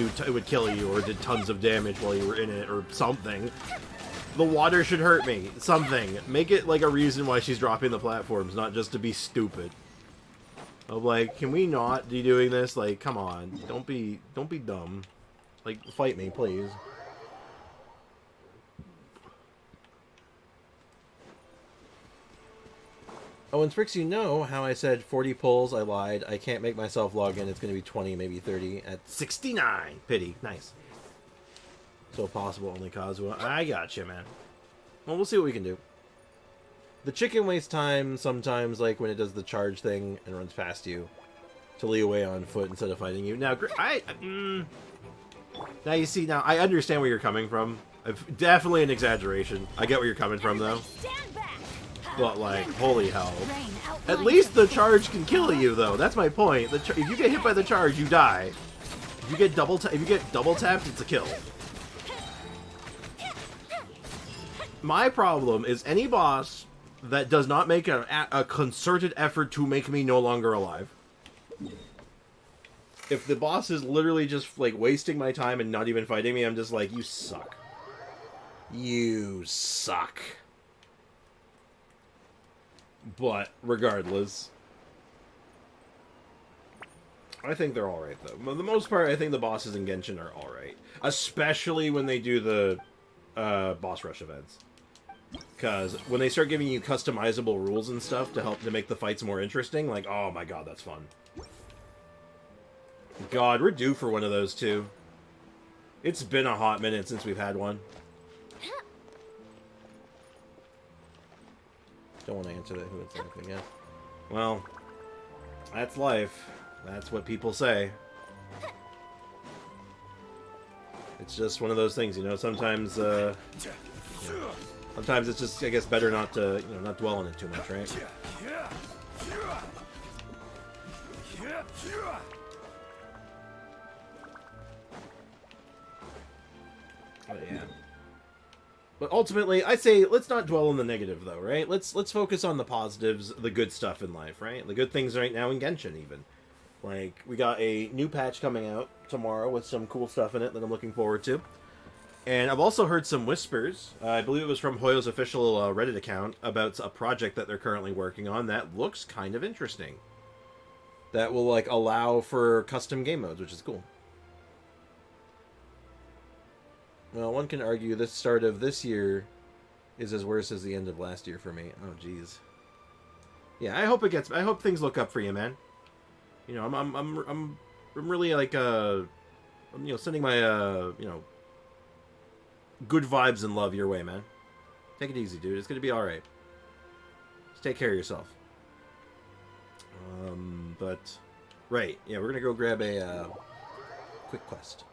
kill you, or did tons of damage while you were in it, or something. The water should hurt me. Something. Make it like a reason why she's dropping the platforms, not just to be stupid. Of like, can we not be doing this? Like, come on. Don't be dumb. Like, fight me, please. Oh, and Sprix, you know how I said 40 pulls, I lied. I can't make myself log in. It's going to be 20, maybe 30 at 69. Pity. Nice. So possible only Kazuha. I gotcha, man. Well, we'll see what we can do. The chicken wastes time sometimes, like when it does the charge thing and runs past you to lead away on foot instead of fighting you. Now, now you see, now I understand where you're coming from. Definitely an exaggeration. I get where you're coming from, though. But, like, holy hell. At least the charge can kill you, though. That's my point. If you get hit by the charge, you die. If you get double tapped, it's a kill. My problem is any boss that does not make a concerted effort to make me no longer alive. If the boss is literally just, like, wasting my time and not even fighting me, I'm just like, you suck. You suck. But, regardless, I think they're alright, though. For the most part, I think the bosses in Genshin are alright. Especially when they do the boss rush events. Because when they start giving you customizable rules and stuff to help to make the fights more interesting, like, oh my god, that's fun. God, we're due for one of those, too. It's been a hot minute since we've had one. Don't want to answer that who it's anything yet. Well, that's life. That's what people say. It's just one of those things, you know. Sometimes, sometimes it's just, I guess, better not to, you know, not dwell on it too much, right? But yeah. But ultimately, I say let's not dwell on the negative, though, right? Let's focus on the positives, the good stuff in life, right? The good things right now in Genshin, even. Like, we got a new patch coming out tomorrow with some cool stuff in it that I'm looking forward to. And I've also heard some whispers, I believe it was from Hoyo's official Reddit account, about a project that they're currently working on that looks kind of interesting. That will, like, allow for custom game modes, which is cool. Well, one can argue the start of this year is as worse as the end of last year for me. Oh, jeez. Yeah, I hope things look up for you, man. You know, I'm really like sending my good vibes and love your way, man. Take it easy, dude. It's gonna be all right. Just take care of yourself. But right, yeah, we're gonna go grab a quick quest.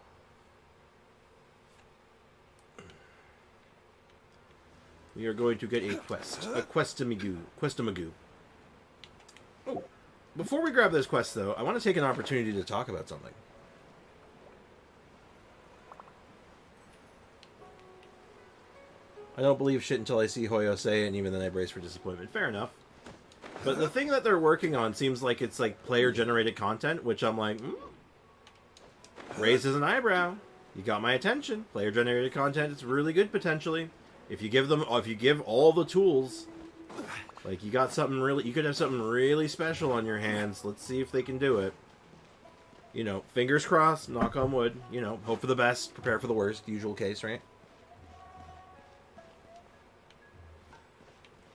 We are going to get a quest. A Questamagoo. Oh, before we grab this quest, though, I want to take an opportunity to talk about something. I don't believe shit until I see Hoyo say it, and even then I brace for disappointment. Fair enough. But the thing that they're working on seems like it's like player-generated content, which I'm like, raises an eyebrow. You got my attention. Player-generated content is really good potentially. If you give all the tools, like you got something really, you could have something really special on your hands. Let's see if they can do it. You know, fingers crossed, knock on wood. You know, hope for the best, prepare for the worst. Usual case, right?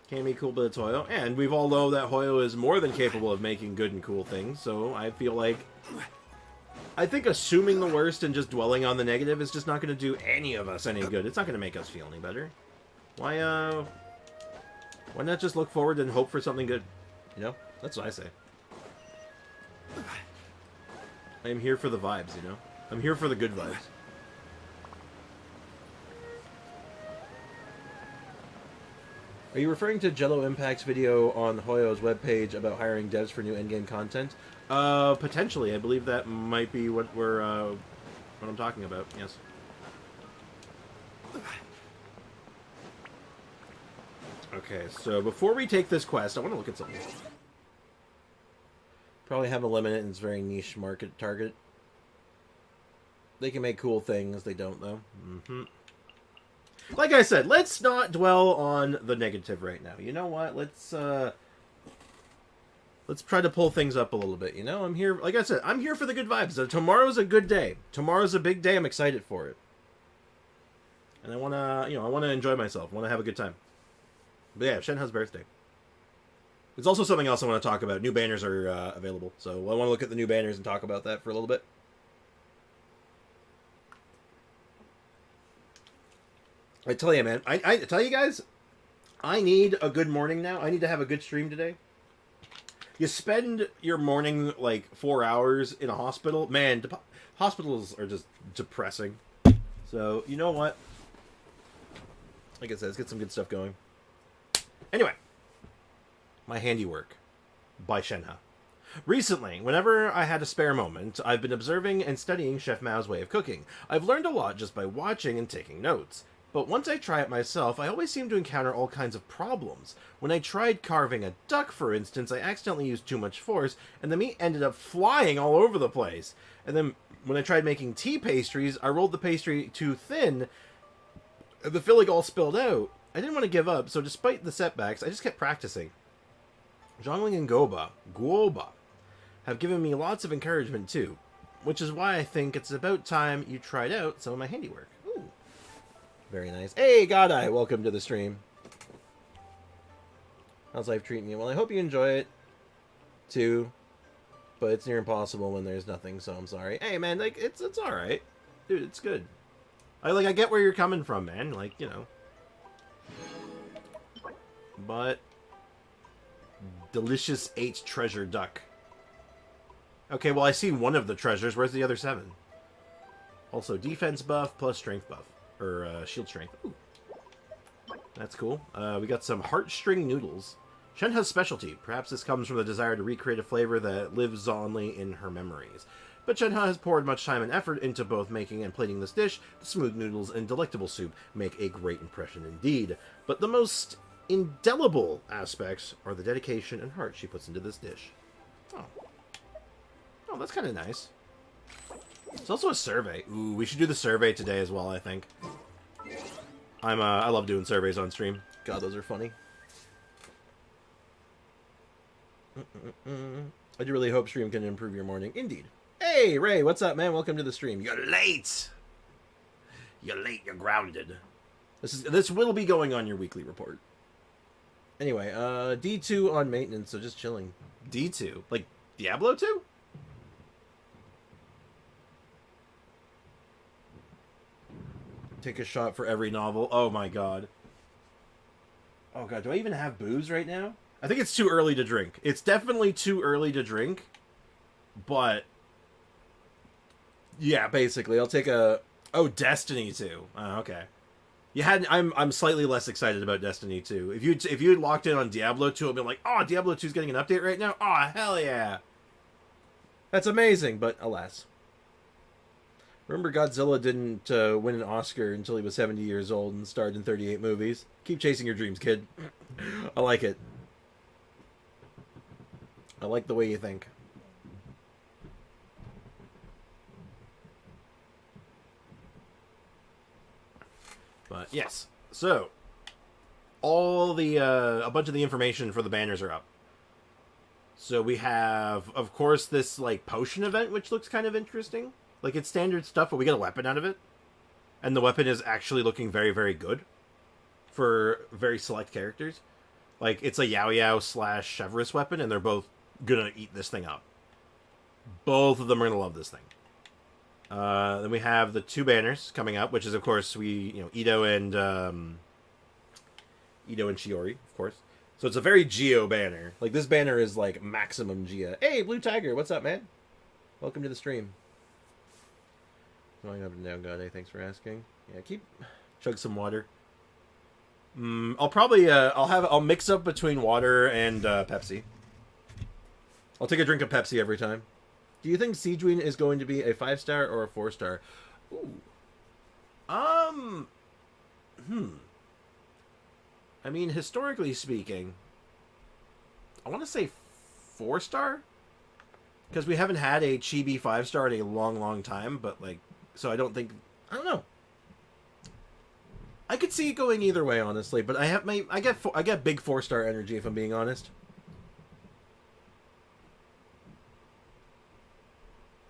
Can be cool, but it's Hoyo. And we've all know that Hoyo is more than capable of making good and cool things, so I feel like... I think assuming the worst and just dwelling on the negative is just not going to do any of us any good. It's not going to make us feel any better. Why not just look forward and hope for something good? You know? That's what I say. I am here for the vibes, you know? I'm here for the good vibes. Are you referring to Jello Impact's video on Hoyo's webpage about hiring devs for new endgame content? Potentially. I believe that might be what I'm talking about. Yes. Okay, so before we take this quest, I want to look at something. Probably have a limit and it's very niche market target. They can make cool things. They don't, though. Like I said, let's not dwell on the negative right now. You know what? Let's try to pull things up a little bit, you know? I'm here, like I said, I'm here for the good vibes. Tomorrow's a good day. Tomorrow's a big day. I'm excited for it. And I want to enjoy myself. I want to have a good time. But yeah, Shenhe's birthday. There's also something else I want to talk about. New banners are available. So I want to look at the new banners and talk about that for a little bit. I tell you, man. I tell you guys, I need a good morning now. I need to have a good stream today. You spend your morning, like, 4 hours in a hospital. Man, hospitals are just depressing. So, you know what? Like I said, let's get some good stuff going. Anyway. My Handiwork by Shenhe. Recently, whenever I had a spare moment, I've been observing and studying Chef Mao's way of cooking. I've learned a lot just by watching and taking notes. But once I try it myself, I always seem to encounter all kinds of problems. When I tried carving a duck, for instance, I accidentally used too much force, and the meat ended up flying all over the place. And then, when I tried making tea pastries, I rolled the pastry too thin, and the filling all spilled out. I didn't want to give up, so despite the setbacks, I just kept practicing. Zhongling and Guoba, have given me lots of encouragement too, which is why I think it's about time you tried out some of my handiwork. Ooh. Very nice. Hey, Godeye, welcome to the stream. How's life treating you? Well, I hope you enjoy it, too. But it's near impossible when there's nothing, so I'm sorry. Hey, man, like, it's alright. Dude, it's good. I get where you're coming from, man. Like, you know. But... delicious 8 treasure duck. Okay, well, I see one of the treasures. Where's the other 7? Also, defense buff plus strength buff. Or, shield strength. Ooh. That's cool. We got some heartstring noodles. Shenhe's specialty. Perhaps this comes from the desire to recreate a flavor that lives only in her memories. but Shenhe has poured much time and effort into both making and plating this dish. The smooth noodles and delectable soup make a great impression indeed. But the most indelible aspects are the dedication and heart she puts into this dish. Oh, that's kind of nice. It's also a survey. Ooh, we should do the survey today as well, I think. I love doing surveys on stream. God, those are funny. I do really hope stream can improve your morning. Indeed. Hey, Ray, what's up, man? Welcome to the stream. You're late. You're late. You're grounded. This will be going on your weekly report. Anyway, D2 on maintenance, so just chilling. D2? Like Diablo 2? Take a shot for every novel. Oh my god. Oh god, do I even have booze right now? I think it's too early to drink. It's definitely too early to drink. But yeah, basically, I'll take a... Oh, Destiny 2. Okay. You had... I'm slightly less excited about Destiny 2. If you had locked in on Diablo 2, I'd be like, oh, Diablo 2's getting an update right now? Oh, hell yeah. That's amazing, but alas. Remember Godzilla didn't win an Oscar until he was 70 years old and starred in 38 movies? Keep chasing your dreams, kid. I like it. I like the way you think. But yes, so all the a bunch of the information for the banners are up. So we have, of course, this like potion event, which looks kind of interesting. Like it's standard stuff, but we get a weapon out of it, and the weapon is actually looking very, very good for very select characters. Like it's a Yao Yao / Chevreuse weapon, and they're both gonna eat this thing up. Both of them are gonna love this thing. Then we have the two banners coming up, which is of course Ito and Chiori, of course. So it's a very Geo banner. Like this banner is like maximum Geo. Hey, Blue Tiger, what's up, man? Welcome to the stream. Going up and down, God, thanks for asking. Yeah, chug some water. I'll probably I'll mix up between water and Pepsi. I'll take a drink of Pepsi every time. Do you think Siegeween is going to be a 5-star or a 4-star? Ooh. I mean, historically speaking, I want to say 4-star, because we haven't had a Chibi 5-star in a long, long time. But like, so I don't know. I could see it going either way, honestly. But I get big 4-star energy if I'm being honest.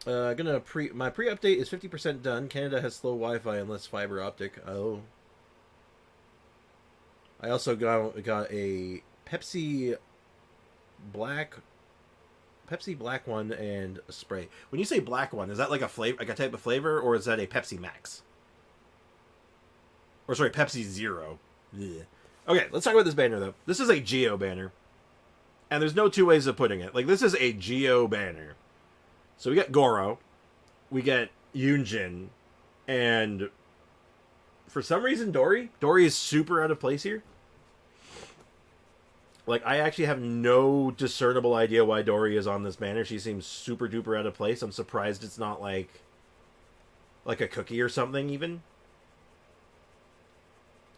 My pre-update is 50% done. Canada has slow Wi-Fi unless fiber optic. Oh. I also got a Pepsi black one and a spray. When you say black one, is that like a flavor, like a type of flavor, or is that a Pepsi Max? Or sorry, Pepsi Zero. Ugh. Okay, let's talk about this banner though. This is a Geo banner, and there's no two ways of putting it. Like this is a Geo banner. So we get Goro, we get Yunjin, and for some reason Dori is super out of place here. Like, I actually have no discernible idea why Dori is on this banner. She seems super duper out of place. I'm surprised it's not like a cookie or something even.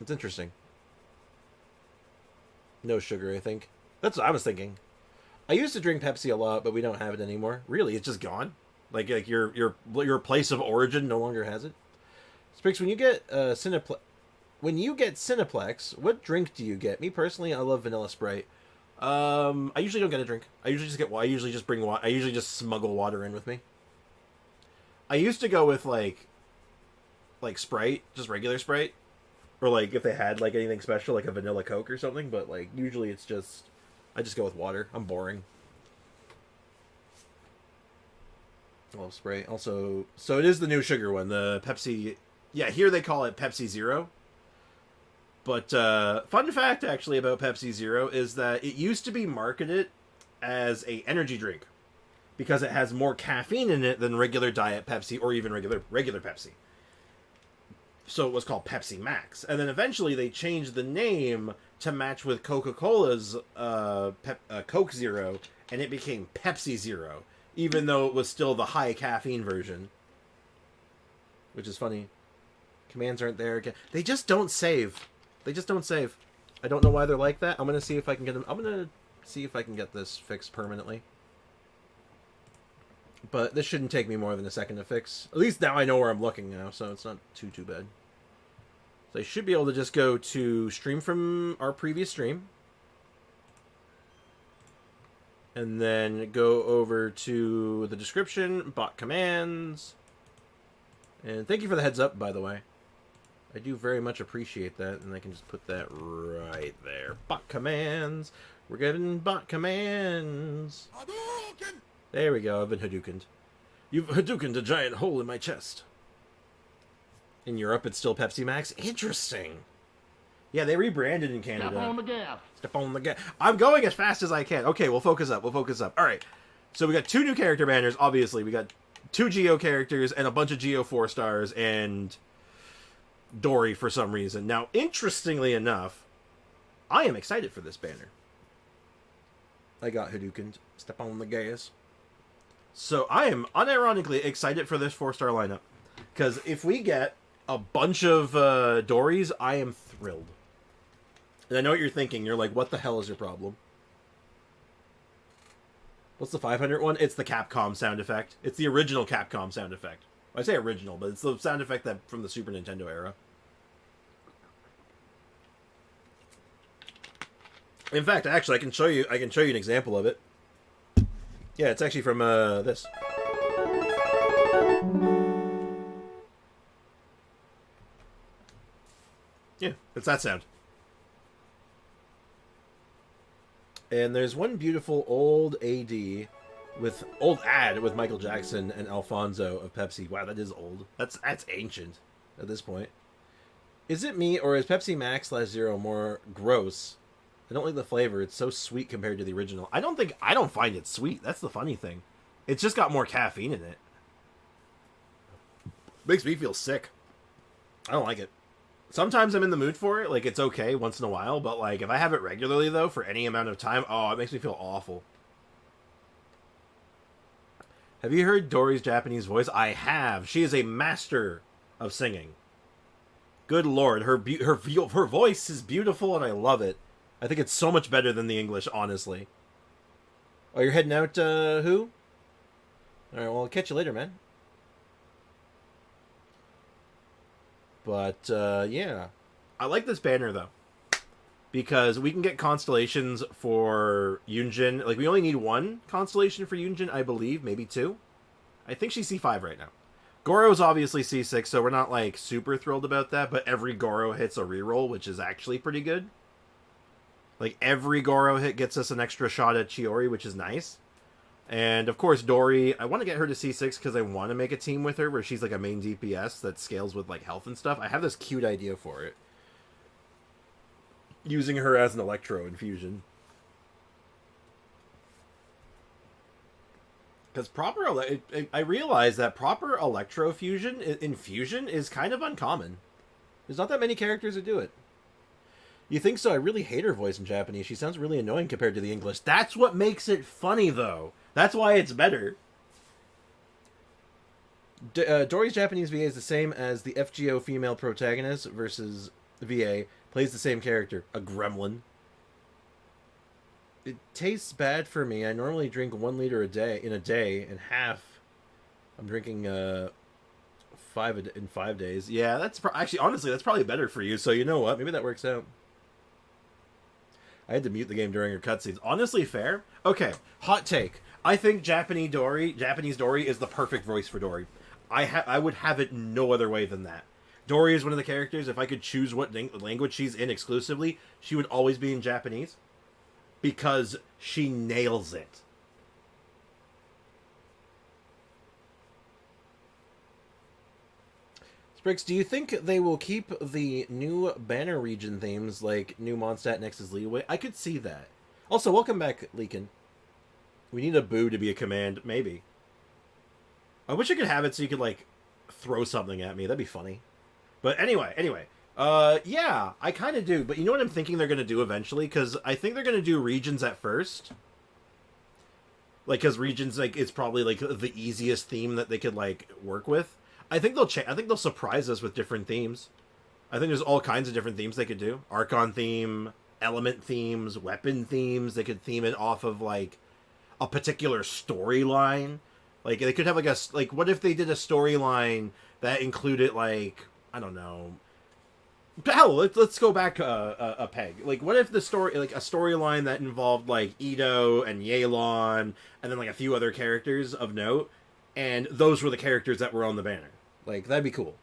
It's interesting. No sugar, I think. That's what I was thinking. I used to drink Pepsi a lot, but we don't have it anymore. Really, it's just gone. Like your place of origin no longer has it. Sprix, when you get Cineplex, what drink do you get? Me personally, I love vanilla Sprite. I usually don't get a drink. I usually just bring water. I usually just smuggle water in with me. I used to go with like Sprite, just regular Sprite, or like if they had like anything special, like a vanilla Coke or something. But like usually it's just. I just go with water. I'm boring. I love Sprite. Also, so it is the new sugar one, the Pepsi. Yeah, here they call it Pepsi Zero. But fun fact, actually, about Pepsi Zero is that it used to be marketed as a energy drink because it has more caffeine in it than regular Diet Pepsi or even regular Pepsi. So it was called Pepsi Max. And then eventually they changed the name to match with Coca-Cola's Coke Zero, and it became Pepsi Zero. even though it was still the high caffeine version. Which is funny. Commands aren't there again. They just don't save. They just don't save. I don't know why they're like that. I'm gonna see if I can get them. I'm gonna see if I can get this fixed permanently. But this shouldn't take me more than a second to fix. At least now I know where I'm looking now, so it's not too bad. So I should be able to just go to stream from our previous stream. And then go over to the description, bot commands. And thank you for the heads up, by the way. I do very much appreciate that, and I can just put that right there. Bot commands. We're getting bot commands. Hadoken! There we go, I've been Hadoukened. You've Hadoukened a giant hole in my chest. In Europe, it's still Pepsi Max. Interesting. Yeah, they rebranded in Canada. Step on the gas. Step on the gas. I'm going as fast as I can. Okay, we'll focus up. We'll focus up. All right. So we got 2 new character banners, obviously. We got 2 Geo characters and a bunch of Geo 4-stars and Dory for some reason. Now, interestingly enough, I am excited for this banner. I got Hadoukened. Step on the gas. So I am unironically excited for this 4-star lineup. Because if we get a bunch of Dories, I am thrilled. And I know what you're thinking. You're like, what the hell is your problem? What's the 500 one? It's the Capcom sound effect. It's the original Capcom sound effect. I say original, but it's the sound effect that from the Super Nintendo era. In fact, actually, I can show you an example of it. Yeah, it's actually from this. Yeah, it's that sound. And there's one beautiful old ad with Michael Jackson and Alfonso of Pepsi. Wow, that is old. That's ancient at this point. Is it me, or is Pepsi Max /Zero more gross? I don't like the flavor. It's so sweet compared to the original. I don't find it sweet. That's the funny thing. It's just got more caffeine in it. Makes me feel sick. I don't like it. Sometimes I'm in the mood for it. Like, it's okay once in a while. But, like, if I have it regularly, though, for any amount of time, oh, it makes me feel awful. Have you heard Dory's Japanese voice? I have. She is a master of singing. Good lord. Her voice is beautiful, and I love it. I think it's so much better than the English, honestly. Oh, you're heading out, who? Alright, well, I'll catch you later, man. But, yeah. I like this banner, though. Because we can get constellations for Yunjin. Like, we only need 1 constellation for Yunjin, I believe. Maybe 2. I think she's C5 right now. Goro's obviously C6, so we're not, like, super thrilled about that. But every Goro hits a reroll, which is actually pretty good. Like, every Goro hit gets us an extra shot at Chiori, which is nice. And, of course, Dory, I want to get her to C6 because I want to make a team with her where she's, like, a main DPS that scales with, like, health and stuff. I have this cute idea for it. Using her as an Electro infusion. Because I realize that proper Electro infusion is kind of uncommon. There's not that many characters that do it. You think so? I really hate her voice in Japanese. She sounds really annoying compared to the English. That's what makes it funny, though. That's why it's better. Dory's Japanese VA is the same as the FGO female protagonist versus VA. Plays the same character. A gremlin. It tastes bad for me. I normally drink 1 liter in a day, and half I'm drinking 5 in 5 days. Yeah, that's actually, honestly, that's probably better for you. So you know what? Maybe that works out. I had to mute the game during her cutscenes. Honestly, fair. Okay, hot take. I think Japanese Dory is the perfect voice for Dory. I would have it no other way than that. Dory is one of the characters, if I could choose what language she's in exclusively, she would always be in Japanese. Because she nails it. Sprix, do you think they will keep the new banner region themes like new Mondstadt Nexus Leeway? I could see that. Also, welcome back, Leakin. We need a boo to be a command, maybe. I wish I could have it so you could, like, throw something at me. That'd be funny. But anyway. Yeah, I kind of do. But you know what I'm thinking they're going to do eventually? Because I think they're going to do regions at first. Like, because regions, like, it's probably like the easiest theme that they could like work with. I think I think they'll surprise us with different themes. I think there's all kinds of different themes they could do. Archon theme, element themes, weapon themes. They could theme it off of like a particular storyline. Like they could have like like what if they did a storyline that included like, I don't know. Hell, let's go back a peg. Like, what if the story, like a storyline that involved like Ito and Yelan, and then like a few other characters of note, and those were the characters that were on the banner. Like, that'd be cool.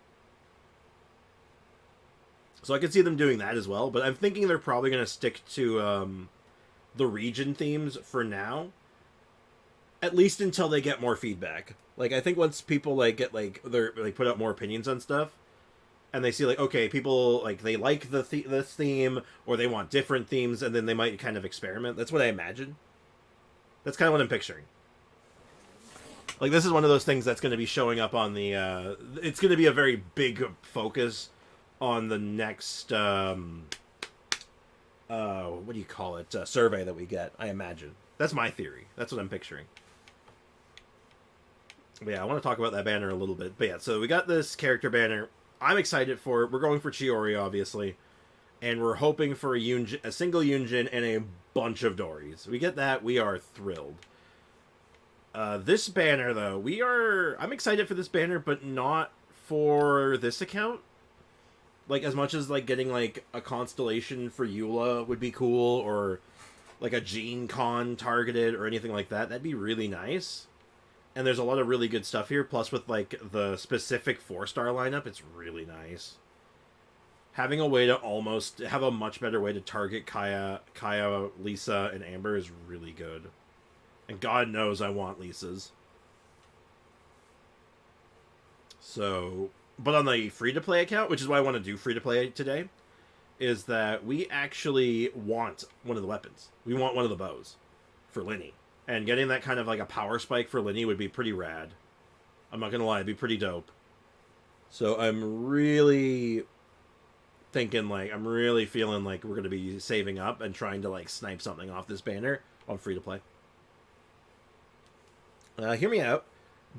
So I could see them doing that as well, but I'm thinking they're probably going to stick to the region themes for now, at least until they get more feedback. Like, I think once people like get like put out more opinions on stuff, and they see like, okay, people like they like this theme, or they want different themes, and then they might kind of experiment. That's what I imagine. That's kind of what I'm picturing. Like, this is one of those things that's going to be showing up on the it's going to be a very big focus on the next what do you call it, survey that we get, I imagine. That's my theory. That's what I'm picturing. But yeah, I want to talk about that banner a little bit. But yeah, so we got this character banner. I'm excited for it. We're going for Chiori, obviously. And we're hoping for a single Yunjin and a bunch of Dories. We get that, we are thrilled. This banner, though, I'm excited for this banner, but not for this account. Like, as much as, like, getting, like, a constellation for Eula would be cool, or, like, a Gene Con targeted, or anything like that. That'd be really nice. And there's a lot of really good stuff here, plus with, like, the specific 4-star lineup, it's really nice. Having a way to almost have a much better way to target Kaya, Lisa, and Amber is really good. And God knows I want Lisa's. So, but on the free-to-play account, which is why I want to do free-to-play today, is that we actually want one of the weapons. We want one of the bows for Linny. And getting that kind of like a power spike for Linny would be pretty rad. I'm not going to lie, it'd be pretty dope. So I'm really thinking, like, I'm really feeling like we're going to be saving up and trying to, like, snipe something off this banner on free-to-play. Hear me out.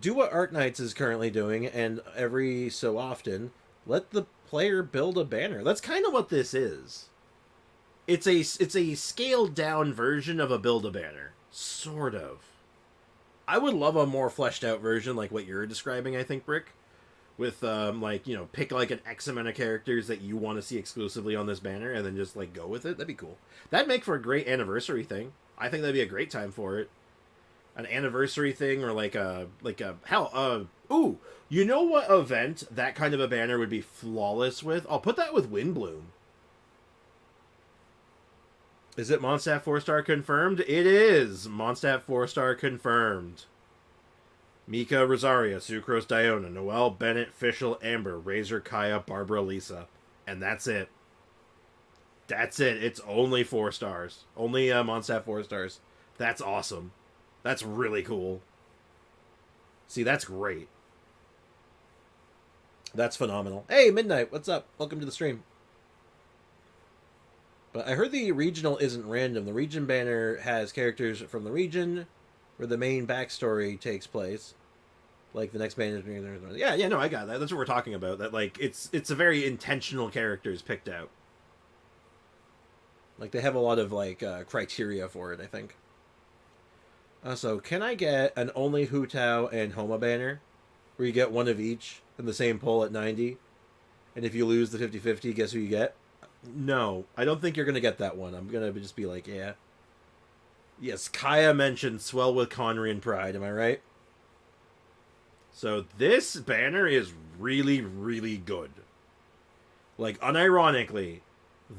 Do what Arknights is currently doing, and every so often, let the player build a banner. That's kind of what this is. It's a scaled-down version of a Build-A-Banner. Sort of. I would love a more fleshed-out version like what you're describing, I think, Brick. With, like, you know, pick, like, an X amount of characters that you want to see exclusively on this banner, and then just, like, go with it. That'd be cool. That'd make for a great anniversary thing. I think that'd be a great time for it. An anniversary thing, or ooh, you know what event that kind of a banner would be flawless with? I'll put that with Windbloom. Is it Mondstadt 4-star confirmed? It is Mondstadt 4-star confirmed. Mika, Rosaria, Sucrose, Diona, Noelle, Bennett, Fischl, Amber, Razor, Kaya, Barbara, Lisa. And that's it. That's it. It's only 4 stars. Only Mondstadt 4 stars. That's awesome. That's really cool. See, that's great. That's phenomenal. Hey, Midnight, what's up? Welcome to the stream. But I heard the regional isn't random. The region banner has characters from the region where the main backstory takes place. Like the next banner. Yeah, no, I got that. That's what we're talking about. That, like, it's a very intentional characters picked out. Like, they have a lot of, like, criteria for it, I think. So, can I get an only Hu Tao and Homa banner? Where you get one of each in the same poll at 90? And if you lose the 50-50, guess who you get? No, I don't think you're going to get that one. I'm going to just be like, yeah. Yes, Kaya mentioned swell with Conry and Pride, am I right? So, this banner is really, really good. Like, unironically,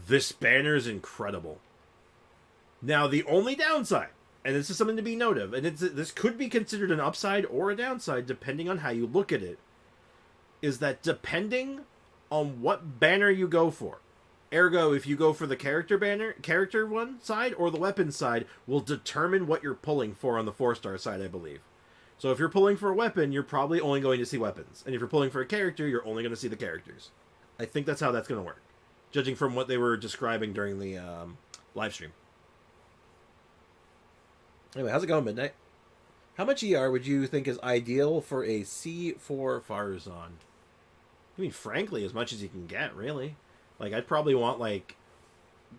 this banner is incredible. Now, the only downside, and this is something to be noted of, and this could be considered an upside or a downside depending on how you look at it, is that depending on what banner you go for, ergo, if you go for the character one side or the weapon side, will determine what you're pulling for on the 4-star side, I believe. So if you're pulling for a weapon, you're probably only going to see weapons. And if you're pulling for a character, you're only going to see the characters. I think that's how that's going to work, judging from what they were describing during the live stream. Anyway, how's it going, Midnight? How much ER would you think is ideal for a C4 Farzan? I mean, frankly, as much as you can get, really. Like, I'd probably want, like,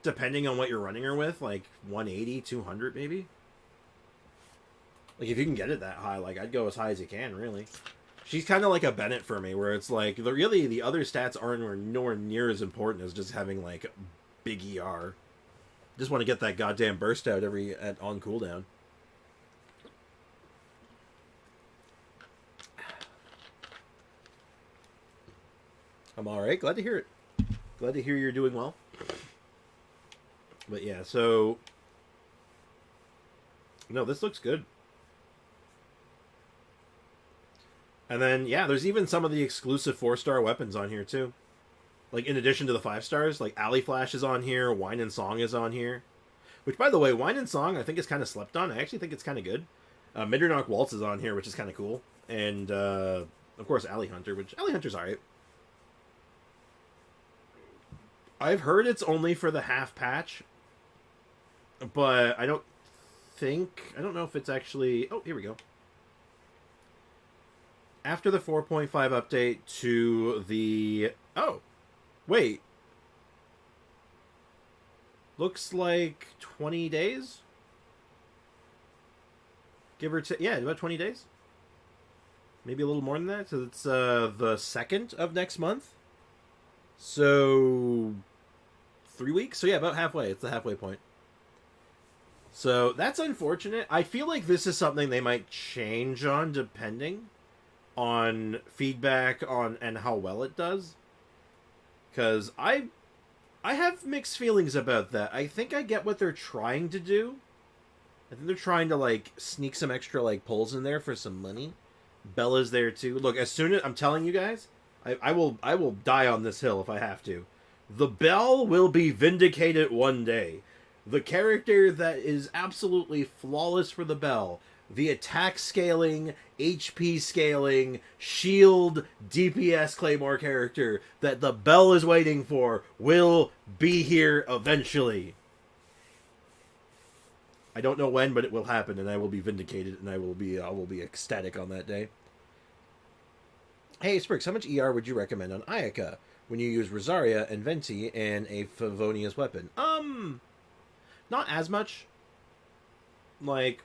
depending on what you're running her with, like, 180, 200 maybe? Like, if you can get it that high, like, I'd go as high as you can, really. She's kind of like a Bennett for me, where it's like, the other stats aren't nowhere near as important as just having, like, big ER. Just want to get that goddamn burst out on cooldown. I'm alright. Glad to hear it. Glad to hear you're doing well. But yeah, so... No, this looks good. And then, yeah, there's even some of the exclusive 4-star weapons on here, too. Like, in addition to the 5 stars, like, Alley Flash is on here, Wine and Song is on here. Which, by the way, Wine and Song, I think is kind of slept on. I actually think it's kind of good. Middernock Waltz is on here, which is kind of cool. And, of course, Alley Hunter, which, Alley Hunter's alright. I've heard it's only for the half patch. But I don't know if it's actually... Oh, here we go. After the 4.5 update to the... Oh, wait. Looks like 20 days? Give or take. Yeah, about 20 days. Maybe a little more than that. So it's the 2nd of next month. So 3 weeks? So yeah, about halfway. It's the halfway point. So that's unfortunate. I feel like this is something they might change on depending on feedback on and how well it does, because I have mixed feelings about that. I think I get what they're trying to do. I think they're trying to like sneak some extra like pulls in there for some money. Bella's there too. Look, as soon as I'm telling you guys, I will die on this hill if I have to. The Bell will be vindicated one day. The character that is absolutely flawless for the Bell, the attack scaling, HP scaling, shield, DPS Claymore character that the Bell is waiting for will be here eventually. I don't know when, but it will happen, and I will be vindicated, and I will be ecstatic on that day. Hey, Spriggs, how much ER would you recommend on Ayaka when you use Rosaria and Venti and a Favonia's weapon? Not as much. Like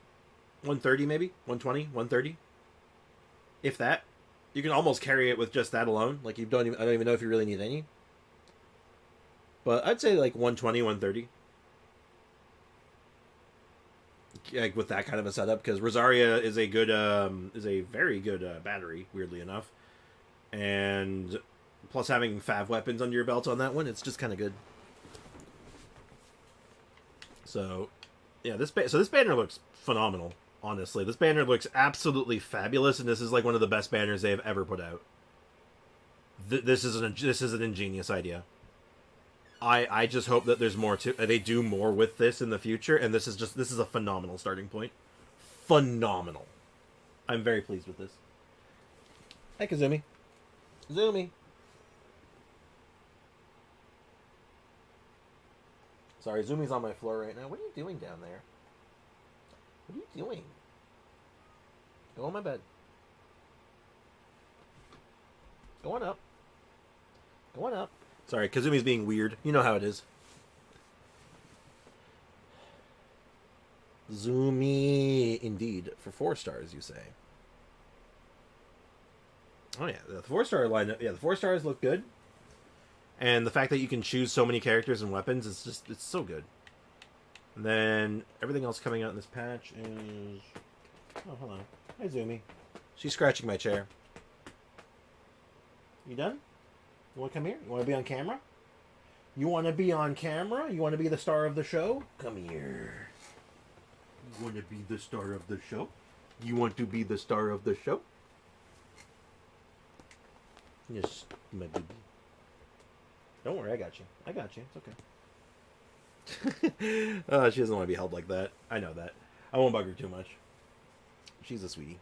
130 maybe? 120? 130? If that. You can almost carry it with just that alone. Like I don't even know if you really need any. But I'd say like 120, 130. Like with that kind of a setup, because Rosaria is a very good battery, weirdly enough. And plus having Fav weapons under your belt on that one, it's just kind of good. So, yeah, this banner looks phenomenal. Honestly, this banner looks absolutely fabulous, and this is like one of the best banners they have ever put out. This is an ingenious idea. I just hope that there's more to. They do more with this in the future, and this is a phenomenal starting point. Phenomenal. I'm very pleased with this. Hi, Kazumi. Zoomy. Sorry, Zumi's on my floor right now. What are you doing down there? What are you doing? Go on my bed. Go on up. Go on up. Sorry, Kazumi's being weird. You know how it is. Zoomy, indeed. For 4 stars, you say. Oh yeah, the 4-star lineup. Yeah, the 4 stars look good. And the fact that you can choose so many characters and weapons, it's so good. And then everything else coming out in this patch is... Oh, hello. Hi, Zoomy. She's scratching my chair. You done? You want to come here? You want to be on camera? You want to be on camera? You want to be the star of the show? Come here. You want to be the star of the show? You want to be the star of the show? Yes, my baby. Don't worry, I got you. I got you. It's okay. She doesn't want to be held like that. I know that. I won't bug her too much. She's a sweetie.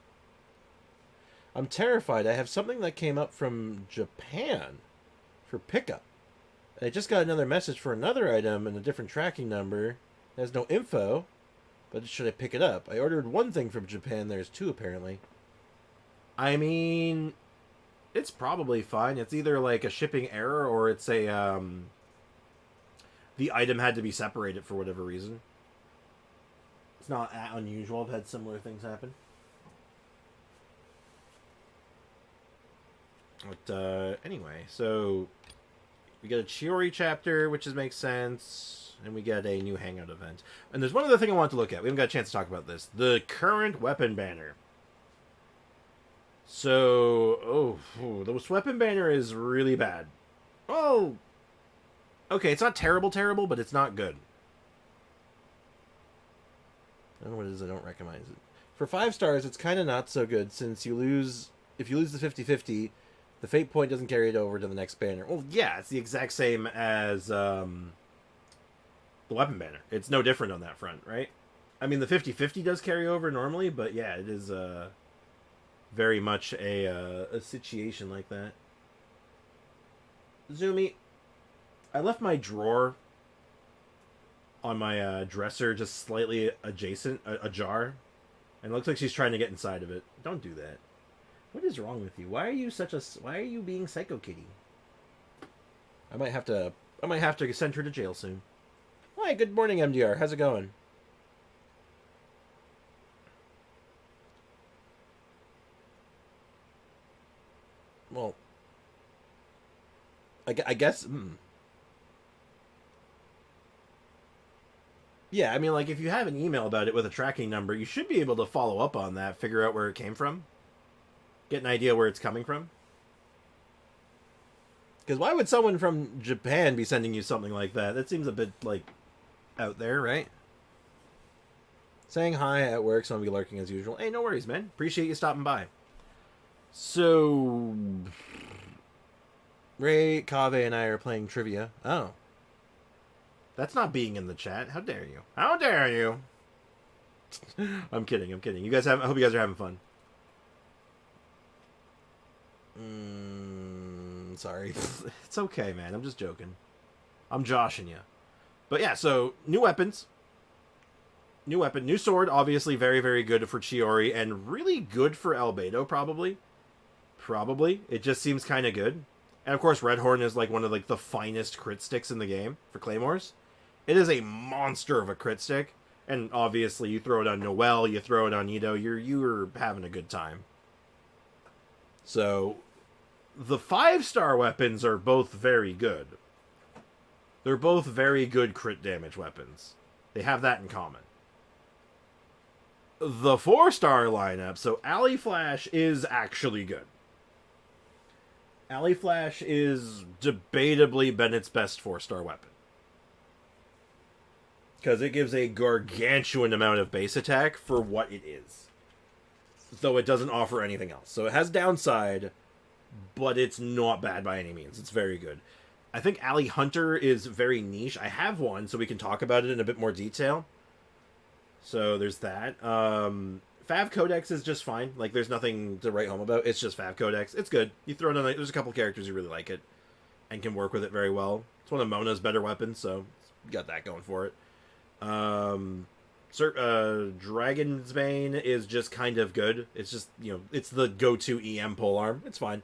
I'm terrified. I have something that came up from Japan for pickup. I just got another message for another item and a different tracking number. It has no info, But should I pick it up? I ordered one thing from Japan. There's two, apparently. I mean, it's probably fine. It's either like a shipping error or it's a, the item had to be separated for whatever reason. It's not that unusual. I've had similar things happen. But, anyway, so we get a Chiori chapter, which makes sense, and we get a new Hangout event. And there's one other thing I want to look at. We haven't got a chance to talk about this. The current weapon banner. So, the weapon banner is really bad. Oh, okay, it's not terrible, but it's not good. I don't know what it is, I don't recognize it. For 5 stars, it's kind of not so good, since if you lose the 50-50, the fate point doesn't carry it over to the next banner. Well, yeah, it's the exact same as the weapon banner. It's no different on that front, right? I mean, the 50-50 does carry over normally, but yeah, it is very much a situation like that. Zoomy, I left my drawer on my dresser just slightly adjacent, ajar, and it looks like she's trying to get inside of it. Don't do that. What is wrong with you? Why are you being Psycho Kitty? I might have to send her to jail soon. Hi, good morning, MDR. How's it going? Well, I guess. Yeah, I mean, like, if you have an email about it with a tracking number, you should be able to follow up on that, figure out where it came from. Get an idea where it's coming from. Because why would someone from Japan be sending you something like that? That seems a bit, like, out there, right? Saying hi at work, so I'll be lurking as usual. Hey, no worries, man. Appreciate you stopping by. So, Ray, Kaveh, and I are playing trivia. Oh. That's not being in the chat. How dare you? How dare you? I'm kidding. I hope you guys are having fun. Sorry. It's okay, man. I'm just joking. I'm joshing you. But yeah, so new weapons. New weapon. New sword. Obviously very, very good for Chiori. And really good for Albedo, probably. It just seems kind of good. And of course, Redhorn is like one of like the finest crit sticks in the game for claymores. It is a monster of a crit stick. And obviously, you throw it on Noelle, you throw it on Ito, you're having a good time. So, the 5-star weapons are both very good. They're both very good crit damage weapons. They have that in common. The 4-star lineup, so Alley Flash is actually good. Alley Flash is debatably Bennett's best 4-star weapon. Because it gives a gargantuan amount of base attack for what it is. Though it doesn't offer anything else. So it has downside, but it's not bad by any means. It's very good. I think Alley Hunter is very niche. I have one, so we can talk about it in a bit more detail. So there's that. Fav Codex is just fine. Like, there's nothing to write home about. It's just Fav Codex. It's good. You throw it on, there's a couple characters who really like it and can work with it very well. It's one of Mona's better weapons, so you got that going for it. Dragon's Bane is just kind of good. It's just, it's the go-to EM polearm. It's fine.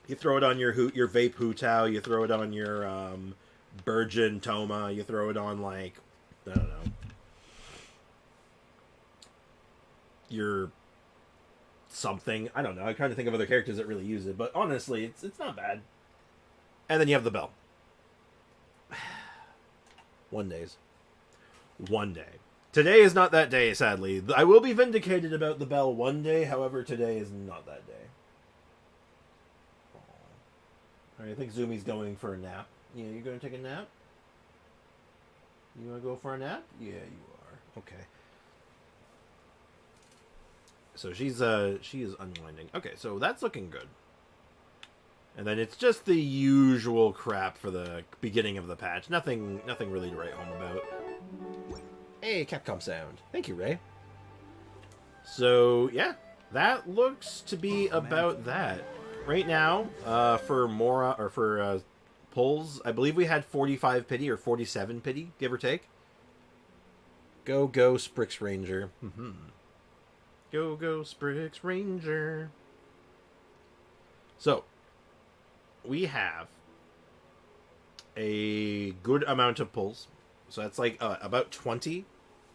You throw it on your Vape Hu Tao, you throw it on your Burgeon Toma, you throw it on, like, I don't know, your something. I don't know. I'm trying to think of other characters that really use it, but honestly, it's not bad. And then you have the bell. One day. Today is not that day, sadly. I will be vindicated about the bell one day, however, today is not that day. Alright, I think Zumi's going for a nap. Yeah, you're going to take a nap? You want to go for a nap? Yeah, you are. Okay. So she is unwinding. Okay, so that's looking good. And then it's just the usual crap for the beginning of the patch. Nothing really to write home about. Hey, Capcom sound. Thank you, Ray. So, yeah. That looks to be about that. Right now, for Mora, or for pulls. I believe we had 45 pity or 47 pity, give or take. Go, Sprix Ranger. Go, Sprix Ranger. So, we have a good amount of pulls. So that's like about 20.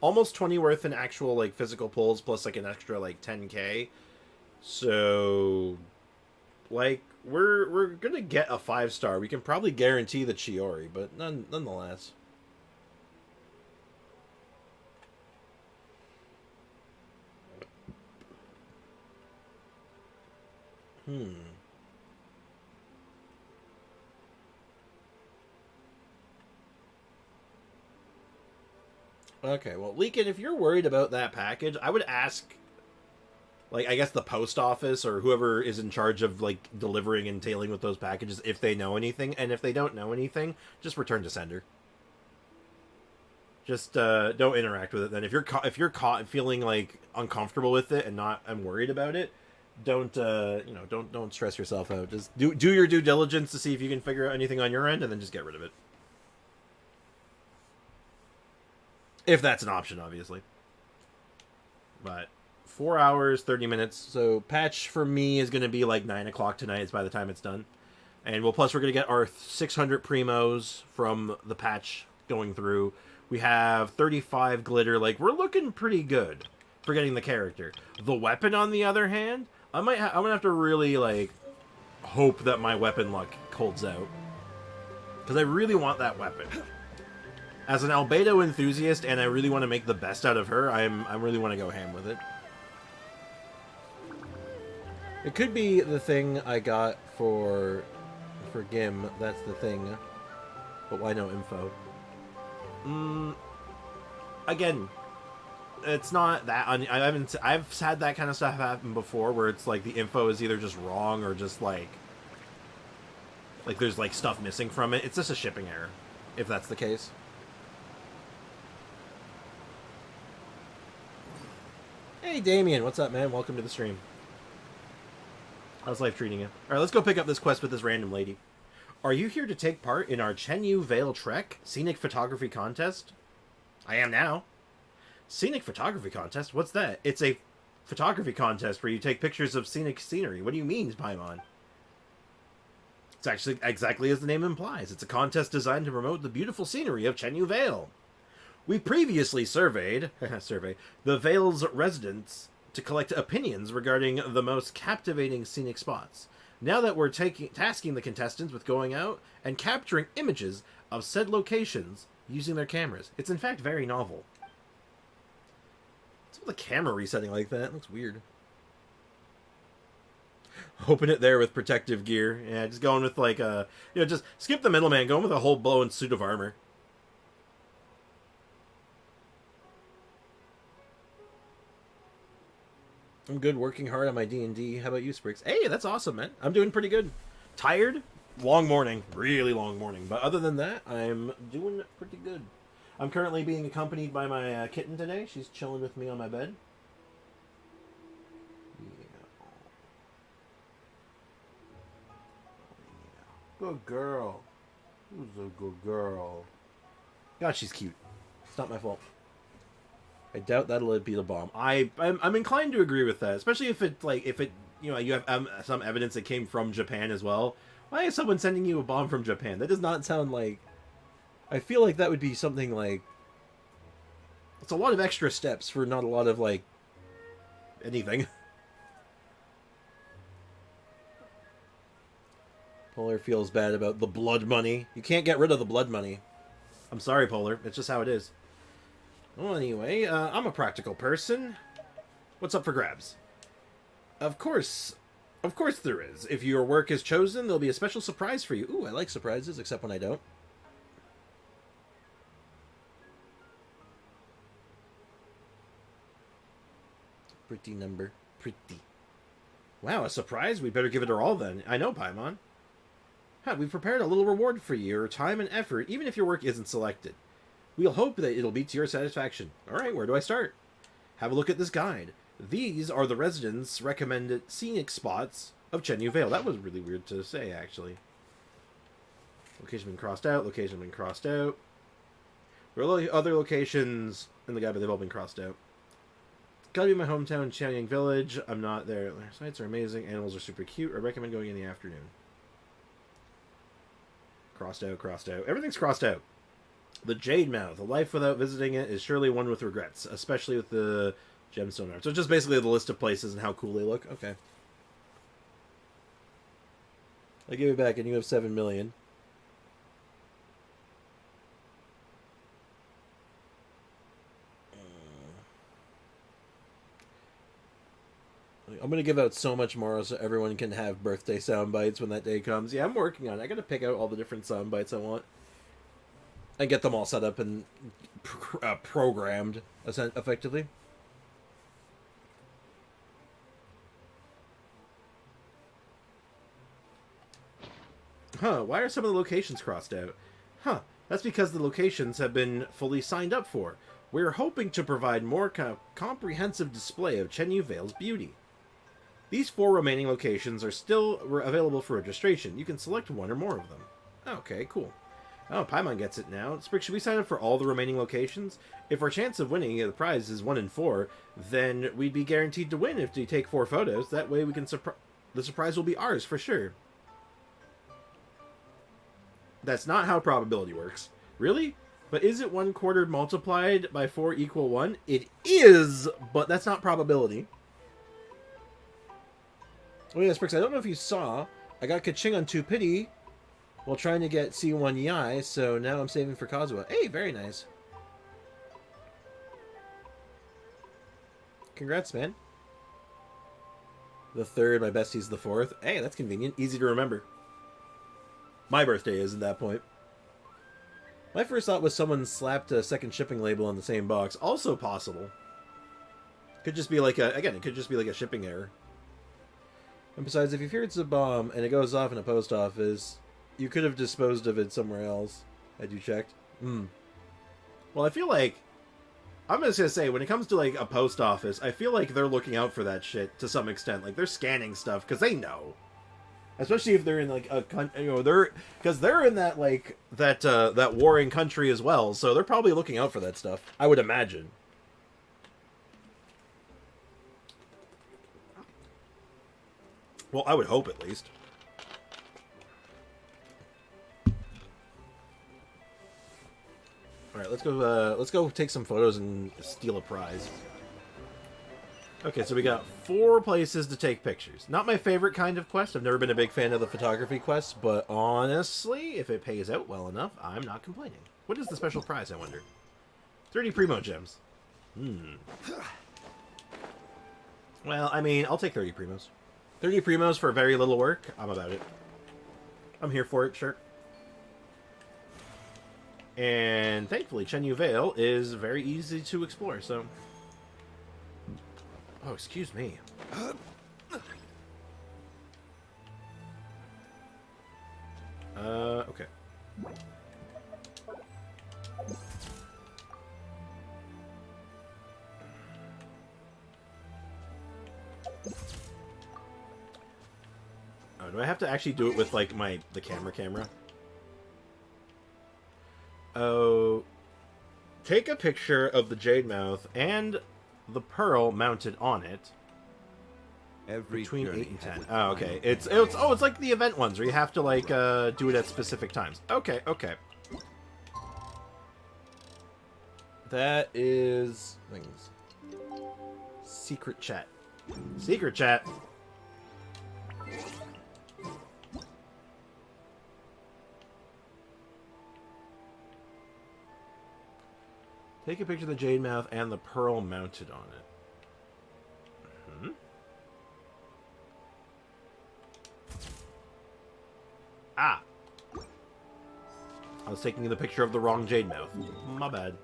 Almost 20 worth in actual like physical pulls plus like an extra like 10k. So like we're gonna get a 5-star. We can probably guarantee the Chiori, but nonetheless. Okay, well, Leakin, if you're worried about that package, I would ask, like, I guess the post office or whoever is in charge of, like, delivering and tailing with those packages if they know anything. And if they don't know anything, just return to sender. Just don't interact with it then. If you're caught feeling, like, uncomfortable with it and worried about it, don't don't stress yourself out. Just do your due diligence to see if you can figure out anything on your end, and then just get rid of it. If that's an option, obviously. But 4 hours, 30 minutes. So patch for me is going to be like 9 o'clock tonight. It's by the time it's done. And we're going to get our 600 primos from the patch going through. We have 35 glitter. Like, we're looking pretty good for getting the character. The weapon, on the other hand, I'm going to have to really, like, hope that my weapon luck holds out. Because I really want that weapon. As an Albedo enthusiast, and I really want to make the best out of her, I really want to go ham with it. It could be the thing I got for Gim. That's the thing. But why no info? Again, it's not that. I've had that kind of stuff happen before, where it's like the info is either just wrong or just like there's like stuff missing from it. It's just a shipping error, if that's the case. Hey, Damien, what's up, man? Welcome to the stream. How's life treating you? All right, let's go pick up this quest with this random lady. Are you here to take part in our Chenyu Vale Trek Scenic Photography Contest? I am now. Scenic Photography Contest? What's that? It's a photography contest where you take pictures of scenic scenery. What do you mean, Paimon? It's actually exactly as the name implies. It's a contest designed to promote the beautiful scenery of Chenyu Vale. We previously surveyed the Vale's residents to collect opinions regarding the most captivating scenic spots. Now that we're tasking the contestants with going out and capturing images of said locations using their cameras. It's in fact very novel. What's with the camera resetting like that? It looks weird. Open it there with protective gear. Yeah, just going with like just skip the middleman, going with a whole blown suit of armor. I'm good, working hard on my D&D. How about you, Spriggs? Hey, that's awesome, man. I'm doing pretty good. Tired? Long morning. Really long morning. But other than that, I'm doing pretty good. I'm currently being accompanied by my kitten today. She's chilling with me on my bed. Yeah. Good girl. Who's a good girl? God, she's cute. It's not my fault. I doubt that'll be the bomb. I'm inclined to agree with that, especially if you have some evidence that came from Japan as well. Why is someone sending you a bomb from Japan? That does not sound like. I feel like that would be something like. It's a lot of extra steps for not a lot of like anything. Polar feels bad about the blood money. You can't get rid of the blood money. I'm sorry, Polar. It's just how it is. Well, anyway, I'm a practical person. What's up for grabs? Of course there is. If your work is chosen, there'll be a special surprise for you. Ooh, I like surprises, except when I don't. Pretty number. Pretty. Wow, a surprise? We better give it our all then. I know, Paimon. We've prepared a little reward for your time and effort, even if your work isn't selected. We'll hope that it'll be to your satisfaction. Alright, where do I start? Have a look at this guide. These are the residents' recommended scenic spots of Chenyu Vale. That was really weird to say, actually. Location been crossed out. Location been crossed out. There are other locations in the guide, but they've all been crossed out. Gotta be my hometown, Chianyang Village. I'm not there. Their sites are amazing. Animals are super cute. I recommend going in the afternoon. Crossed out, crossed out. Everything's crossed out. The Jade Mouth. A life without visiting it is surely one with regrets, especially with the gemstone art. So just basically the list of places and how cool they look. Okay. I give it back, and you have 7 million. I'm going to give out so much more so everyone can have birthday sound bites when that day comes. Yeah, I'm working on it. I got to pick out all the different sound bites I want. And get them all set up and programmed, effectively. Huh, why are some of the locations crossed out? Huh, that's because the locations have been fully signed up for. We're hoping to provide more comprehensive display of Chenyu Vale's beauty. These 4 remaining locations are still available for registration. You can select one or more of them. Okay, cool. Oh, Paimon gets it now. Sprick, should we sign up for all the remaining locations? If our chance of winning the prize is 1 in 4, then we'd be guaranteed to win if we take 4 photos. That way we can the surprise will be ours for sure. That's not how probability works. Really? But is it 1/4 multiplied by 4 equal 1? It is, but that's not probability. Oh yeah, Sprix, I don't know if you saw, I got Kaching on 2 pity while trying to get C1 Yai, so now I'm saving for Kazuha. Hey, very nice. Congrats, man. The 3rd, my bestie's the 4th. Hey, that's convenient. Easy to remember. My birthday is at that point. My first thought was someone slapped a second shipping label on the same box. Also possible. Could just be like a, again, it could just be like a shipping error. And besides, if you fear it's a bomb and it goes off in a post office, you could have disposed of it somewhere else. Had you checked? Well, I feel like, I'm just gonna say, when it comes to like a post office, I feel like they're looking out for that shit to some extent. Like they're scanning stuff because they know, especially if they're in like a country, you know, they're in that like that warring country as well. So they're probably looking out for that stuff. I would imagine. Well, I would hope at least. All right, let's go take some photos and steal a prize. Okay, so we got 4 places to take pictures. Not my favorite kind of quest. I've never been a big fan of the photography quests, but honestly, if it pays out well enough, I'm not complaining. What is the special prize, I wonder? 30 Primo Gems. Well, I mean, I'll take 30 Primos. 30 Primos for very little work. I'm about it. I'm here for it, sure. And thankfully, Chenyu Vale is very easy to explore, so... Oh, excuse me. Okay. Oh, do I have to actually do it with, like, the camera? Oh... Take a picture of the Jade Mouth and the pearl mounted on it. Between 8 and 10. Oh, okay. It's like the event ones where you have to like do it at specific times. Okay. That is things. Secret chat. Secret chat. Take a picture of the Jade Mouth and the pearl mounted on it. Ah! I was taking the picture of the wrong Jade Mouth. My bad.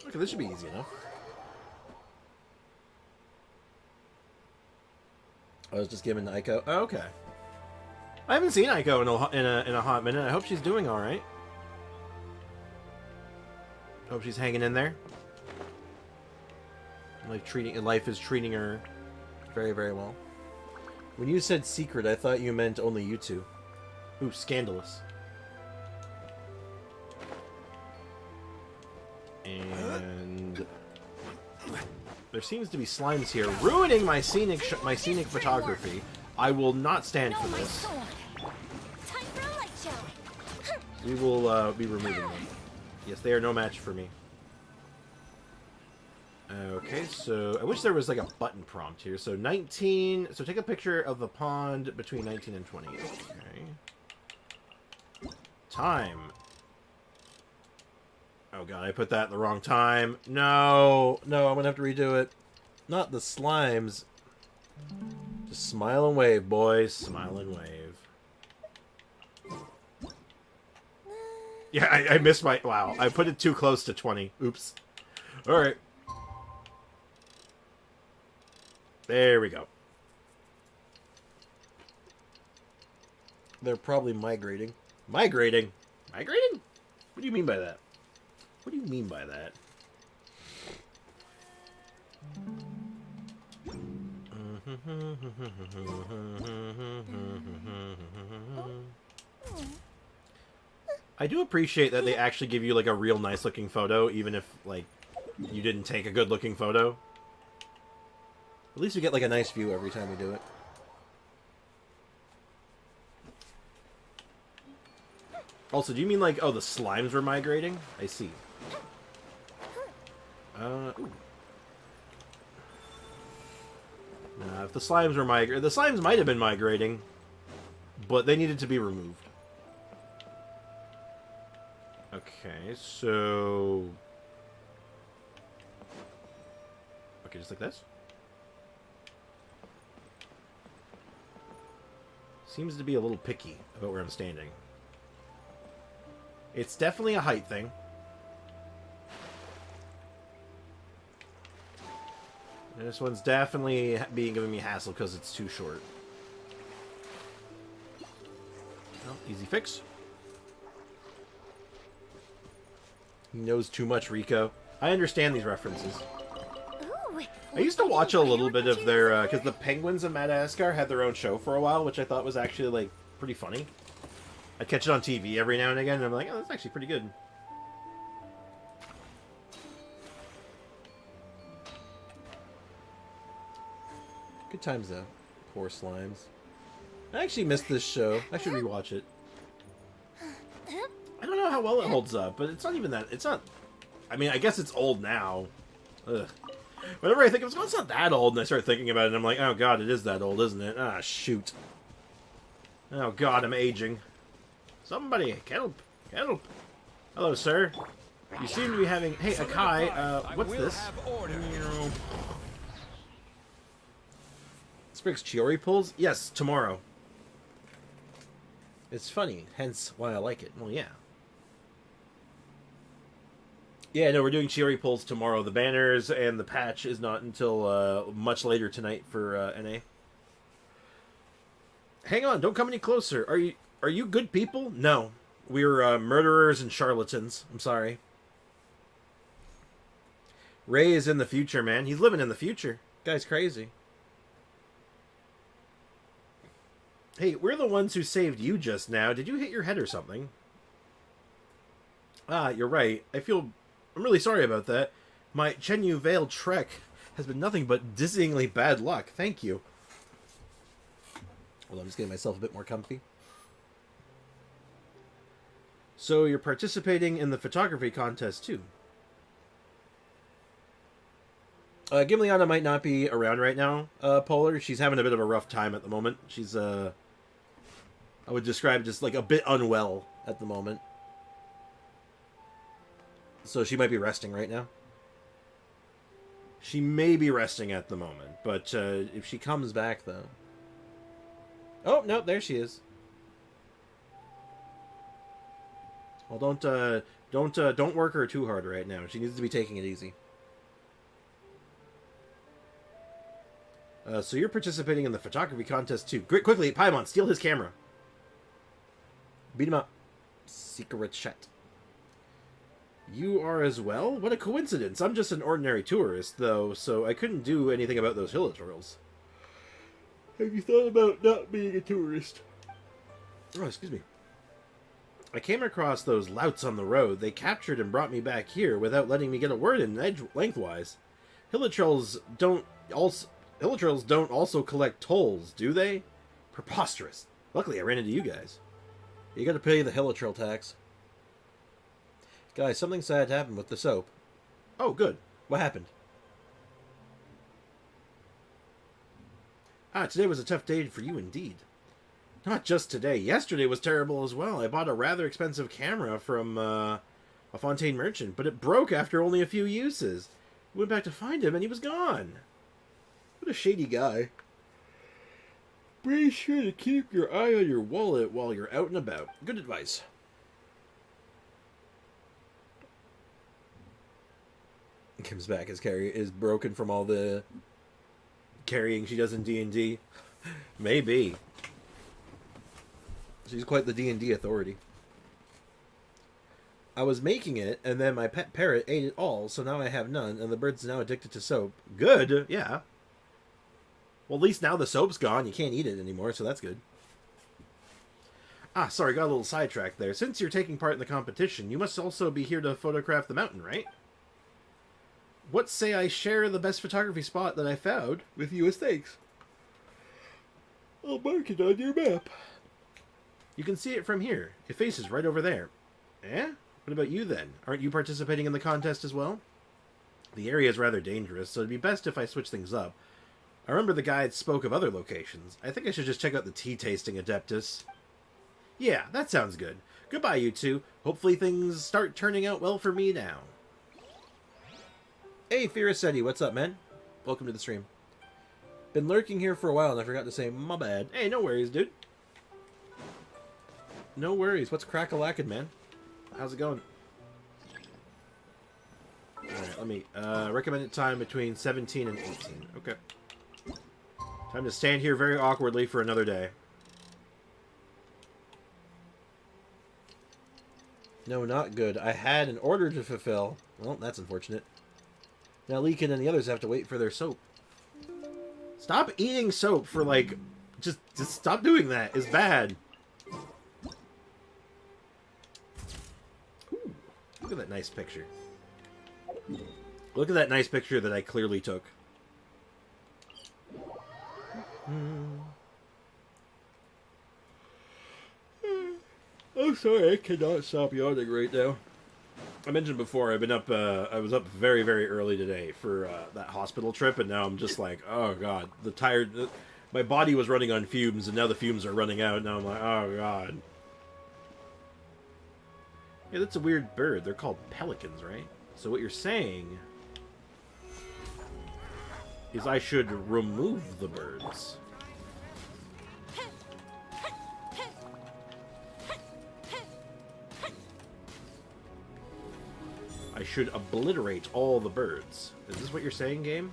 Okay, this should be easy enough. I was just giving Aiko. Oh, okay. I haven't seen Aiko in a hot minute. I hope she's doing all right. Hope she's hanging in there. Life is treating her very, very well. When you said secret, I thought you meant only you two. Ooh, scandalous. And there seems to be slimes here, ruining my scenic photography. I will not stand for this. Time for a light show. We will be removing them. Yes, they are no match for me. Okay, so I wish there was like a button prompt here. So 19. So take a picture of the pond between 19 and 20. Okay. Time. Oh god, I put that in the wrong time. No, no, I'm gonna have to redo it. Not the slimes. Just smile and wave, boys. Smile and wave. Yeah, I missed my... Wow, I put it too close to 20. Oops. Alright. There we go. They're probably migrating. Migrating? Migrating? What do you mean by that? What do you mean by that? I do appreciate that they actually give you like a real nice looking photo, even if like you didn't take a good looking photo. At least we get like a nice view every time we do it. Also, do you mean like, oh, the slimes were migrating? I see. Ooh. Nah, if the slimes were migrating... The slimes might have been migrating, but they needed to be removed. Okay, so... Okay, just like this? Seems to be a little picky about where I'm standing. It's definitely a height thing. And this one's definitely giving me hassle because it's too short. Well, easy fix. He knows too much, Rico. I understand these references. Ooh, I used to watch a little bit of their... because the Penguins of Madagascar had their own show for a while, which I thought was actually, like, pretty funny. I'd catch it on TV every now and again, and I'm like, oh, that's actually pretty good. Good times, though. Poor slimes. I actually missed this show. I should rewatch it. I don't know how well it holds up, but it's not even that... It's not... I mean, I guess it's old now. Ugh. Whenever I think of it, it's not that old, and I start thinking about it, and I'm like, oh god, it is that old, isn't it? Ah, shoot. Oh god, I'm aging. Somebody, help! Help! Hello, sir. You seem to be having... Hey, Akai, what's this? Sprig's Chiori pulls? Yes, tomorrow. It's funny, hence why I like it. Well, yeah. Yeah, no, we're doing Chiori pulls tomorrow. The banners and the patch is not until much later tonight for NA. Hang on, don't come any closer. Are you good people? No. We're murderers and charlatans. I'm sorry. Ray is in the future, man. He's living in the future. Guy's crazy. Hey, we're the ones who saved you just now. Did you hit your head or something? Ah, you're right. I'm really sorry about that. My Chenyu Vale trek has been nothing but dizzyingly bad luck. Thank you. Well, I'm just getting myself a bit more comfy. So you're participating in the photography contest, too. Gimliana might not be around right now, Polar. She's having a bit of a rough time at the moment. She's, I would describe just, like, a bit unwell at the moment. So she might be resting right now. She may be resting at the moment, but if she comes back, though... Oh, no, there she is. Well, don't work her too hard right now. She needs to be taking it easy. So you're participating in the photography contest too. Quickly, Paimon, steal his camera. Beat him up. Secret chat. You are as well? What a coincidence. I'm just an ordinary tourist, though, so I couldn't do anything about those hill tutorials. Have you thought about not being a tourist? Oh, excuse me. I came across those louts on the road. They captured and brought me back here without letting me get a word in edge lengthwise. Hilichurls don't also collect tolls, do they? Preposterous. Luckily, I ran into you guys. You gotta pay the Hilichurl tax. Guys, something sad happened with the soap. Oh, good. What happened? Today was a tough day for you indeed. Not just today. Yesterday was terrible as well. I bought a rather expensive camera from a Fontaine merchant, but it broke after only a few uses. Went back to find him, and he was gone. What a shady guy. Be sure to keep your eye on your wallet while you're out and about. Good advice. Comes back. His carry is broken from all the carrying she does in D&D. Maybe. She's quite the D&D authority. I was making it, and then my pet parrot ate it all, so now I have none, and the bird's now addicted to soap. Good, yeah. Well, at least now the soap's gone. You can't eat it anymore, so that's good. Sorry, got a little sidetracked there. Since you're taking part in the competition, you must also be here to photograph the mountain, right? What say I share the best photography spot that I found with you as thanks? I'll mark it on your map. You can see it from here. It faces right over there. Eh? What about you then? Aren't you participating in the contest as well? The area is rather dangerous, so it'd be best if I switch things up. I remember the guide spoke of other locations. I think I should just check out the tea tasting Adeptus. Yeah, that sounds good. Goodbye, you two. Hopefully things start turning out well for me now. Hey, Firasetti, what's up, man? Welcome to the stream. Been lurking here for a while, and I forgot to say, my bad. Hey, no worries, dude. No worries. What's crack-a-lackin', man? How's it going? Alright, let me... recommended time between 17 and 18. Okay. Time to stand here very awkwardly for another day. No, not good. I had an order to fulfill. Well, that's unfortunate. Now Leakin and the others have to wait for their soap. Stop eating soap for, like... Just stop doing that. It's bad. Ooh, look at that nice picture. Look at that nice picture that I clearly took. I'm sorry, I cannot stop yawning right now. I mentioned before, I've been up, I was up very, very early today for that hospital trip, and now I'm just like, oh god, my body was running on fumes, and now the fumes are running out, and now I'm like, oh god. Yeah, that's a weird bird. They're called pelicans, right? So what you're saying is I should remove the birds. I should obliterate all the birds. Is this what you're saying, game?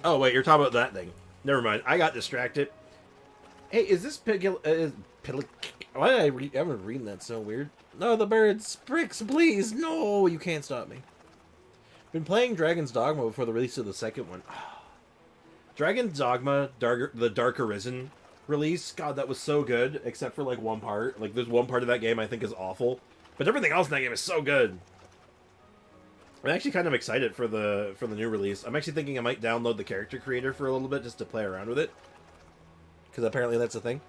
Oh, wait, you're talking about that thing. Never mind. I got distracted. Hey, is this why did I read? I'm reading that so weird. No, the birds. Bricks, please. No, you can't stop me. Been playing Dragon's Dogma before the release of the second one. Dragon's Dogma, the Dark Arisen release. God, that was so good, except for like one part. Like, there's one part of that game I think is awful, but everything else in that game is so good. I'm actually kind of excited for the new release. I'm actually thinking I might download the character creator for a little bit just to play around with it, because apparently that's a thing.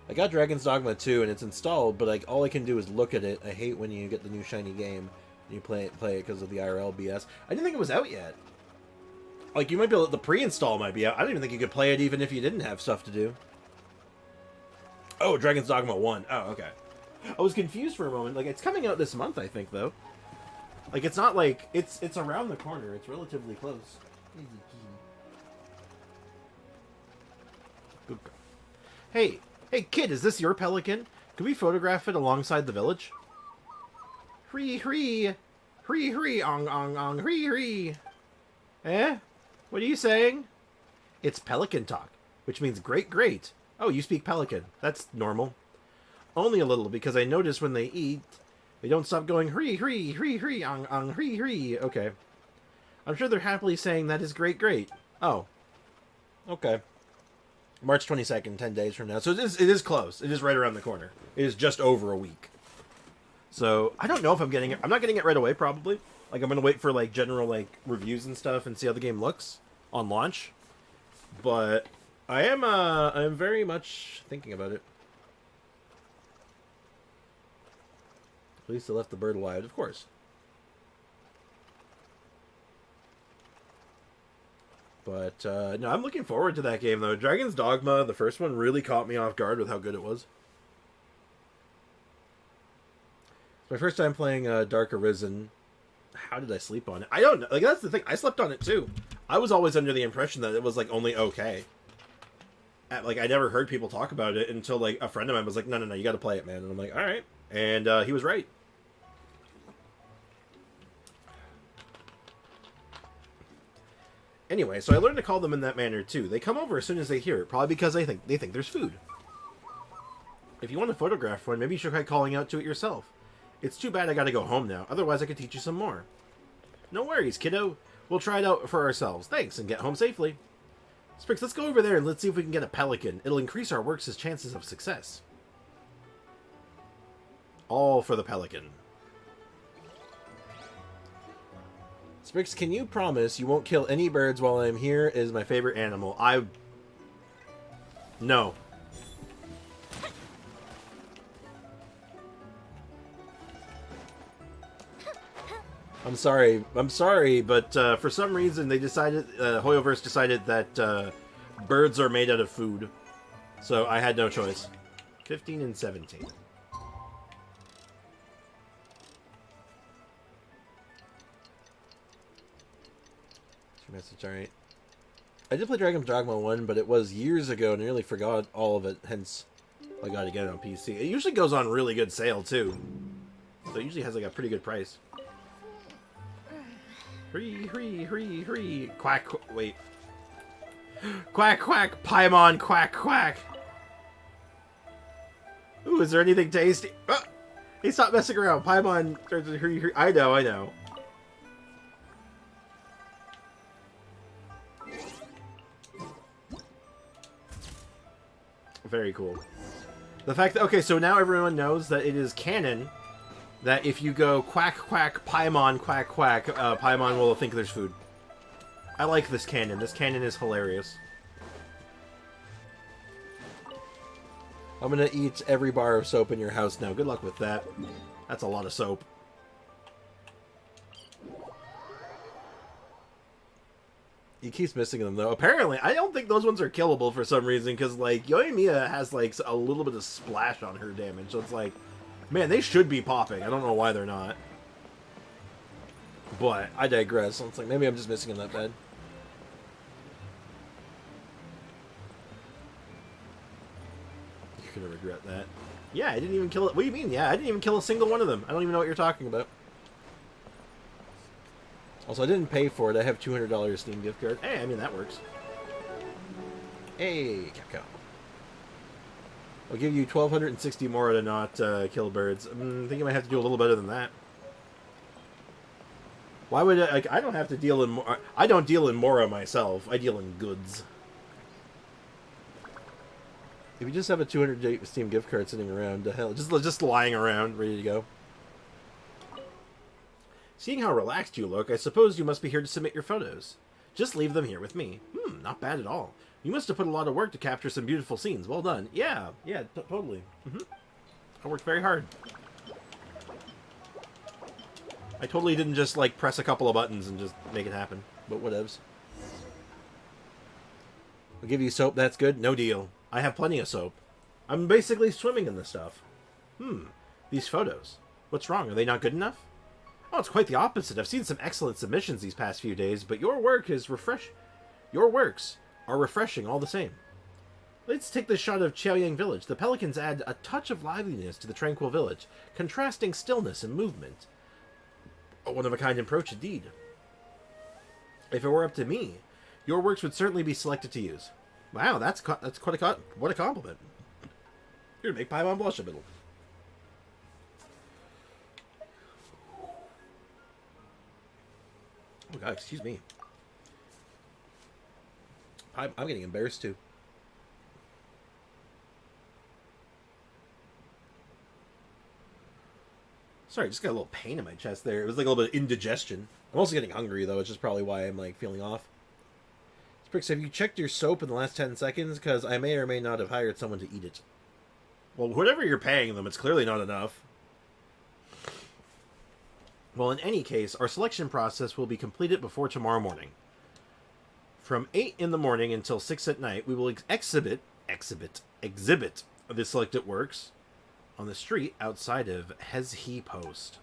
I got Dragon's Dogma 2 and it's installed, but like all I can do is look at it. I hate when you get the new shiny game and you play it because of the IRL BS. I didn't think it was out yet. Like, you might be able to, the pre-install might be out. I don't even think you could play it even if you didn't have stuff to do. Oh, Dragon's Dogma 1. Oh, okay. I was confused for a moment. Like, it's coming out this month, I think, though. Like, it's not like... It's around the corner. It's relatively close. Hey, kid, is this your pelican? Could we photograph it alongside the village? Hree, hree. Hree, hree, ong, ong, ong, hree, hree. Eh? What are you saying? It's pelican talk, which means great, great. Oh, you speak pelican. That's normal. Only a little, because I notice when they eat, They don't stop going, "Hree, hree, hree, hree, ang, hree, hree." Okay. I'm sure they're happily saying that is great, great. Oh. Okay. March 22nd, 10 days from now. So it is close. It is right around the corner. It is just over a week. So I don't know if I'm getting it. I'm not getting it right away, probably. Like, I'm going to wait for, like, general, like, reviews and stuff and see how the game looks on launch. But I'm very much thinking about it. At least I left the bird alive, of course. But, no, I'm looking forward to that game, though. Dragon's Dogma, the first one, really caught me off guard with how good it was. It's my first time playing Dark Arisen. How did I sleep on it? I don't know. Like, that's the thing. I slept on it, too. I was always under the impression that it was, like, only okay. Like, I never heard people talk about it until, like, a friend of mine was like, no, you gotta play it, man. And I'm like, alright. And, he was right. Anyway, so I learned to call them in that manner, too. They come over as soon as they hear it, probably because they think there's food. If you want to photograph one, maybe you should try calling out to it yourself. It's too bad I gotta go home now, otherwise I could teach you some more. No worries, kiddo. We'll try it out for ourselves. Thanks, and get home safely. Sprix, let's go over there and let's see if we can get a pelican. It'll increase our works' chances of success. All for the pelican. Sprix, can you promise you won't kill any birds while I'm here? It is my favorite animal. No. I'm sorry, but for some reason they decided, Hoyoverse decided that birds are made out of food. So I had no choice. 15 and 17. Message, alright. I did play Dragon's Dogma 1, but it was years ago and I nearly forgot all of it, hence I got to get it on PC. It usually goes on really good sale, too. So it usually has like a pretty good price. Hree, hree, hree, hree. Quack, wait. Quack, quack, Paimon, quack, quack. Ooh, is there anything tasty? Ah! Hey, stop messing around. Paimon, I know. Very cool. The fact that, okay, so now everyone knows that it is canon that if you go quack, quack, Paimon, quack, quack, Paimon will think there's food. I like this canon. This canon is hilarious. I'm gonna eat every bar of soap in your house now. Good luck with that. That's a lot of soap. He keeps missing them, though. Apparently, I don't think those ones are killable for some reason, because, like, Yoimiya has, like, a little bit of splash on her damage, so it's like, man, they should be popping. I don't know why they're not. But, I digress. So it's like, maybe I'm just missing them that bad. You're gonna regret that. Yeah, I didn't even kill it. What do you mean? Yeah, I didn't even kill a single one of them. I don't even know what you're talking about. Also, I didn't pay for it. I have $200 Steam gift card. Hey, I mean, that works. Hey, Capcom. I'll give you 1,260 Mora to not kill birds. I think I might have to do a little better than that. Why would I... Like, I don't have to deal in... I don't deal in Mora myself. I deal in goods. If you just have a 200 Steam gift card sitting around, hell, just lying around, ready to go. Seeing how relaxed you look, I suppose you must be here to submit your photos. Just leave them here with me. Not bad at all. You must have put a lot of work to capture some beautiful scenes. Well done. Yeah, totally. I worked very hard. I totally didn't just, like, press a couple of buttons and just make it happen. But whatevs. I'll give you soap, that's good. No deal. I have plenty of soap. I'm basically swimming in this stuff. These photos. What's wrong? Are they not good enough? Oh, it's quite the opposite. I've seen some excellent submissions these past few days, but your works are refreshing all the same. Let's take this shot of Chiaoyang Village. The pelicans add a touch of liveliness to the tranquil village, contrasting stillness and movement. A one-of-a-kind approach indeed. If it were up to me, your works would certainly be selected to use. Wow, that's quite what a compliment. You're gonna make Paimon blush a little. Oh god, excuse me. I'm getting embarrassed too. Sorry, I just got a little pain in my chest there. It was like a little bit of indigestion. I'm also getting hungry though, which is probably why I'm like feeling off. Sprix, have you checked your soap in the last 10 seconds? Because I may or may not have hired someone to eat it. Well, whatever you're paying them, it's clearly not enough. Well, in any case, our selection process will be completed before tomorrow morning. From 8 in the morning until 6 at night, we will exhibit the selected works on the street outside of Hezhi Post.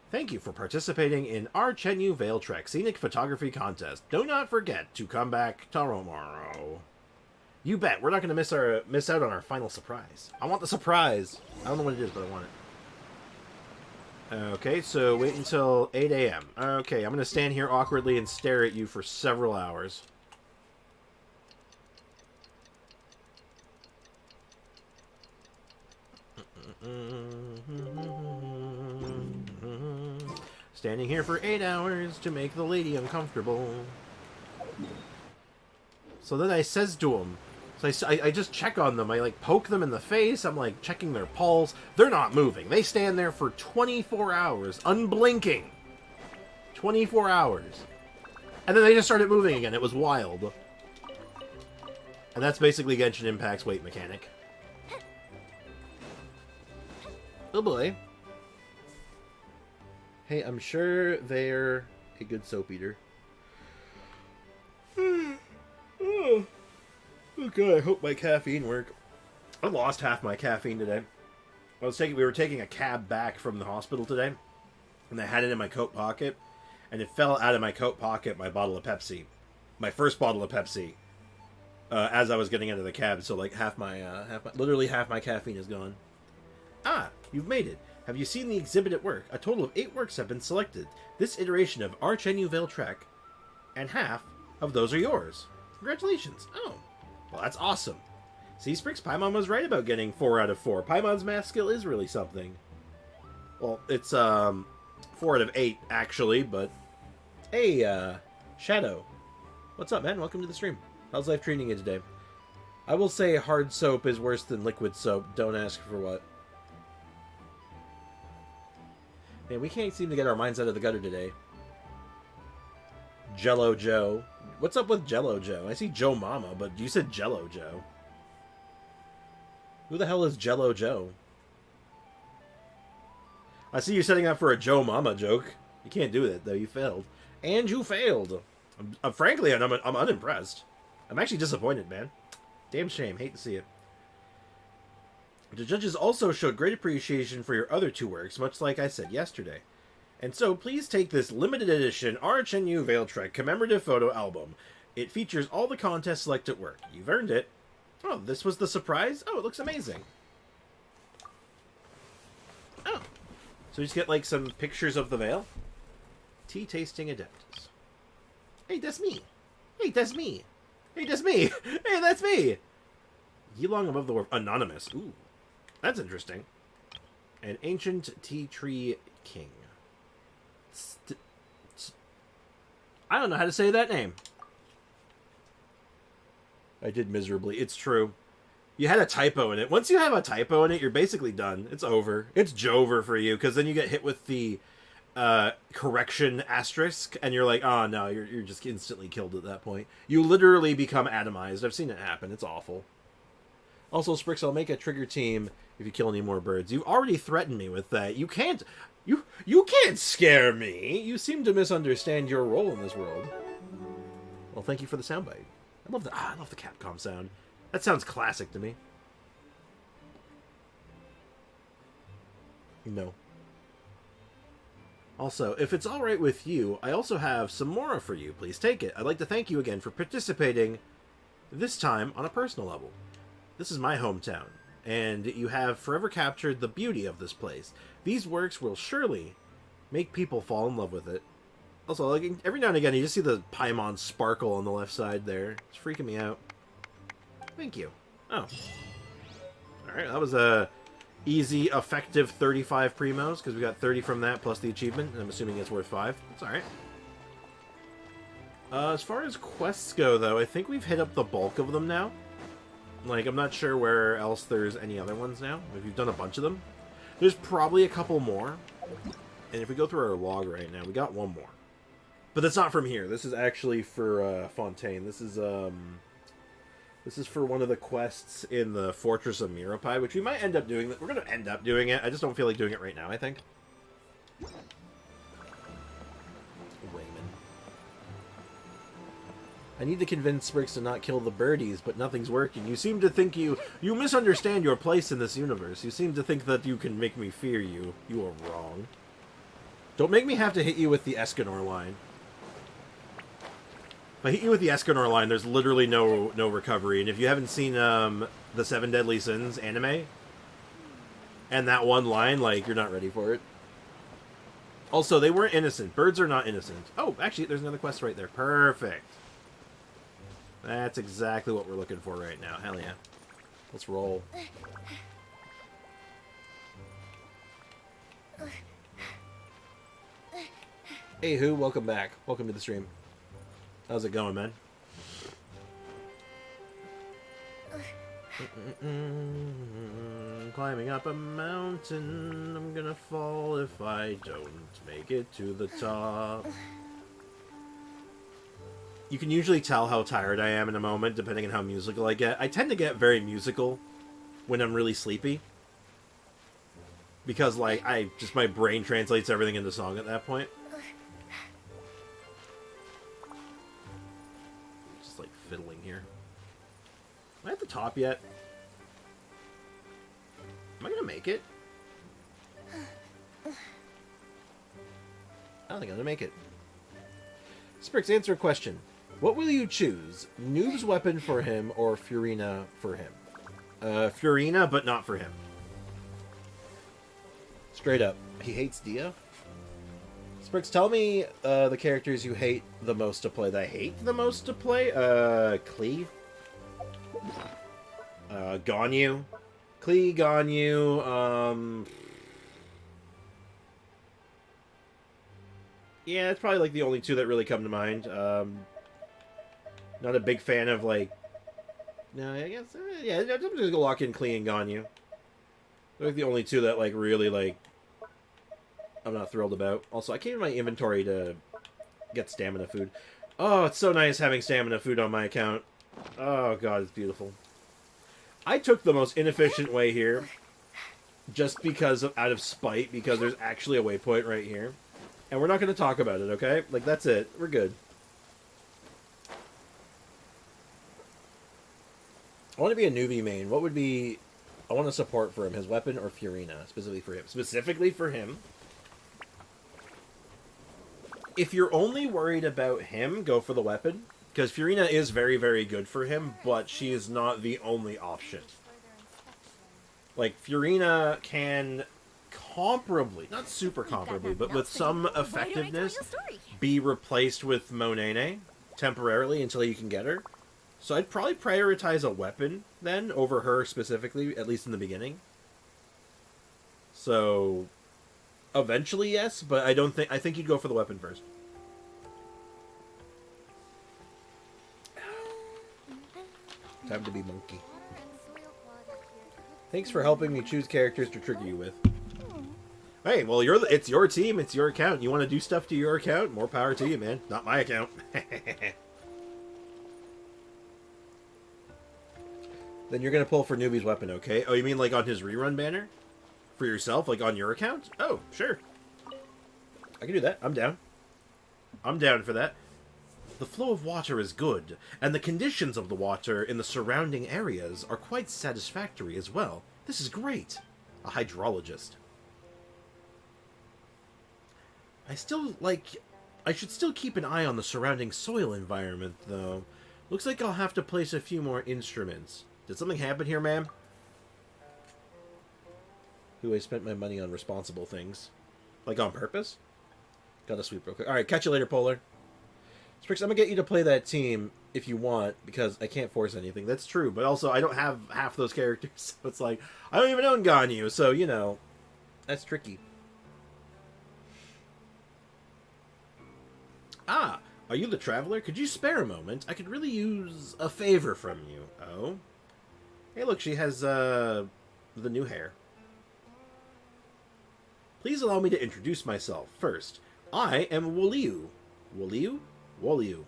Thank you for participating in our Chenyu Vale Trek Scenic Photography Contest. Do not forget to come back tomorrow. You bet. We're not going to miss out on our final surprise. I want the surprise. I don't know what it is, but I want it. Okay, so wait until 8 a.m. Okay, I'm going to stand here awkwardly and stare at you for several hours. Standing here for 8 hours to make the lady uncomfortable. So then I says to him, so I just check on them. I like poke them in the face. I'm like checking their pulse. They're not moving. They stand there for 24 hours, unblinking. 24 hours. And then they just started moving again. It was wild. And that's basically Genshin Impact's weight mechanic. Oh boy. Hey, I'm sure they're a good soap eater. Oh god, I hope my caffeine worked. I lost half my caffeine today. We were taking a cab back from the hospital today, and I had it in my coat pocket, and it fell out of my coat pocket, my bottle of Pepsi. My first bottle of Pepsi. As I was getting into the cab, so like literally half my caffeine is gone. Ah, you've made it. Have you seen the exhibit at work? A total of 8 works have been selected. This iteration of our Chenyu Vale Trek, and half of those are yours. Congratulations. Oh, well that's awesome. See, Sprix, Paimon was right about getting 4 out of 4. Paimon's math skill is really something. Well, it's 4 out of 8 actually, but hey, Shadow, what's up, man? Welcome to the stream. How's life treating you today? I will say hard soap is worse than liquid soap. Don't ask for what. Man, we can't seem to get our minds out of the gutter today. Jello Joe. What's up with Jello Joe? I see Joe Mama, but you said Jello Joe. Who the hell is Jello Joe? I see you setting up for a Joe Mama joke. You can't do that, though. You failed. And you failed. Frankly, I'm unimpressed. I'm actually disappointed, man. Damn shame. Hate to see it. The judges also showed great appreciation for your other 2 works, much like I said yesterday. And so, please take this limited edition Chenyu Vale Trek commemorative photo album. It features all the contest selected work. You've earned it. Oh, this was the surprise? Oh, it looks amazing. Oh. So you just get, like, some pictures of the Vale? Tea tasting adeptus. Hey, that's me. Hey, that's me. Hey, that's me. Hey, that's me. Yilong above the word anonymous. Ooh. That's interesting. An ancient tea tree king. I don't know how to say that name. I did miserably. It's true. You had a typo in it. Once you have a typo in it, you're basically done. It's over. It's Jover for you, because then you get hit with the correction asterisk, and you're like, oh no, you're just instantly killed at that point. You literally become atomized. I've seen it happen. It's awful. Also, Sprix, I'll make a trigger team if you kill any more birds. You've already threatened me with that. You can't scare me. You seem to misunderstand your role in this world. Well, thank you for the soundbite. I love the Capcom sound. That sounds classic to me. No. Also, if it's alright with you, I also have some Mora for you. Please take it. I'd like to thank you again for participating, this time on a personal level. This is my hometown, and you have forever captured the beauty of this place. These works will surely make people fall in love with it. Also, like, every now and again, you just see the Paimon sparkle on the left side there. It's freaking me out. Thank you. Oh. Alright, that was Easy, effective 35 primos, because we got 30 from that plus the achievement, and I'm assuming it's worth 5. That's alright. As far as quests go, though, I think we've hit up the bulk of them now. Like, I'm not sure where else there's any other ones now. We've done a bunch of them. There's probably a couple more. And if we go through our log right now, we got one more. But that's not from here. This is actually for Fontaine. This is for one of the quests in the Fortress of Mirapai, which we might end up doing. We're going to end up doing it. I just don't feel like doing it right now, I think. Raymond. I need to convince Sprix to not kill the birdies, but nothing's working. You seem to think you misunderstand your place in this universe. You seem to think that you can make me fear you. You are wrong. Don't make me have to hit you with the Escanor line. If I hit you with the Escanor line, there's literally no recovery. And if you haven't seen the Seven Deadly Sins anime, and that one line, like, you're not ready for it. Also, they weren't innocent. Birds are not innocent. Oh, actually, there's another quest right there. Perfect. That's exactly what we're looking for right now. Hell yeah. Let's roll. Hey, who? Welcome back. Welcome to the stream. How's it going, man? Climbing up a mountain. I'm gonna fall if I don't make it to the top. You can usually tell how tired I am in a moment, depending on how musical I get. I tend to get very musical when I'm really sleepy. Because, like, my brain translates everything into song at that point. Just, like, fiddling here. Am I at the top yet? Am I gonna make it? I don't think I'm gonna make it. Sprix, answer a question. What will you choose? Noob's weapon for him or Furina for him? Furina, but not for him. Straight up. He hates Dia? Sprix, tell me the characters you hate the most to play. That I hate the most to play? Klee? Ganyu? Klee, Ganyu, yeah, it's probably, like, the only two that really come to mind. Not a big fan of, like... No, I guess... yeah, I'm just gonna lock in Klee and Ganyu. They're, like, the only two that, like, really, like... I'm not thrilled about. Also, I came in my inventory to get stamina food. Oh, it's so nice having stamina food on my account. Oh, God, it's beautiful. I took the most inefficient way here. Just because of... out of spite, because there's actually a waypoint right here. And we're not going to talk about it, okay? Like, that's it. We're good. I want to be a Nuvi main. What would be... I want to support for him. His weapon or Furina? Specifically for him. Specifically for him. If you're only worried about him, go for the weapon. Because Furina is very, very good for him, but she is not the only option. Like, Furina can... comparably, not super comparably, but with some effectiveness, be replaced with Monene temporarily until you can get her. So I'd probably prioritize a weapon then over her specifically, at least in the beginning. So eventually, yes, but I think you'd go for the weapon first. Time to be monkey. Thanks for helping me choose characters to trigger you with. Hey, well, it's your team, it's your account. You want to do stuff to your account? More power to you, man. Not my account. Then you're going to pull for Newbie's weapon, okay? Oh, you mean like on his rerun banner? For yourself? Like on your account? Oh, sure. I can do that. I'm down. I'm down for that. The flow of water is good, and the conditions of the water in the surrounding areas are quite satisfactory as well. This is great. A hydrologist. I should still keep an eye on the surrounding soil environment, though. Looks like I'll have to place a few more instruments. Did something happen here, ma'am? Ooh, I spent my money on responsible things. Like, on purpose? Gotta sweep real quick. Alright, catch you later, Polar. Sprix, I'm gonna get you to play that team. if you want, because I can't force anything. That's true, but also I don't have half those characters, so it's like, I don't even own Ganyu, so, you know, that's tricky. Ah, are you the traveler? Could you spare a moment? I could really use a favor from you. Oh? Hey, look, she has, the new hair. Please allow me to introduce myself. First, I am Woliu. Woliu? Woliu.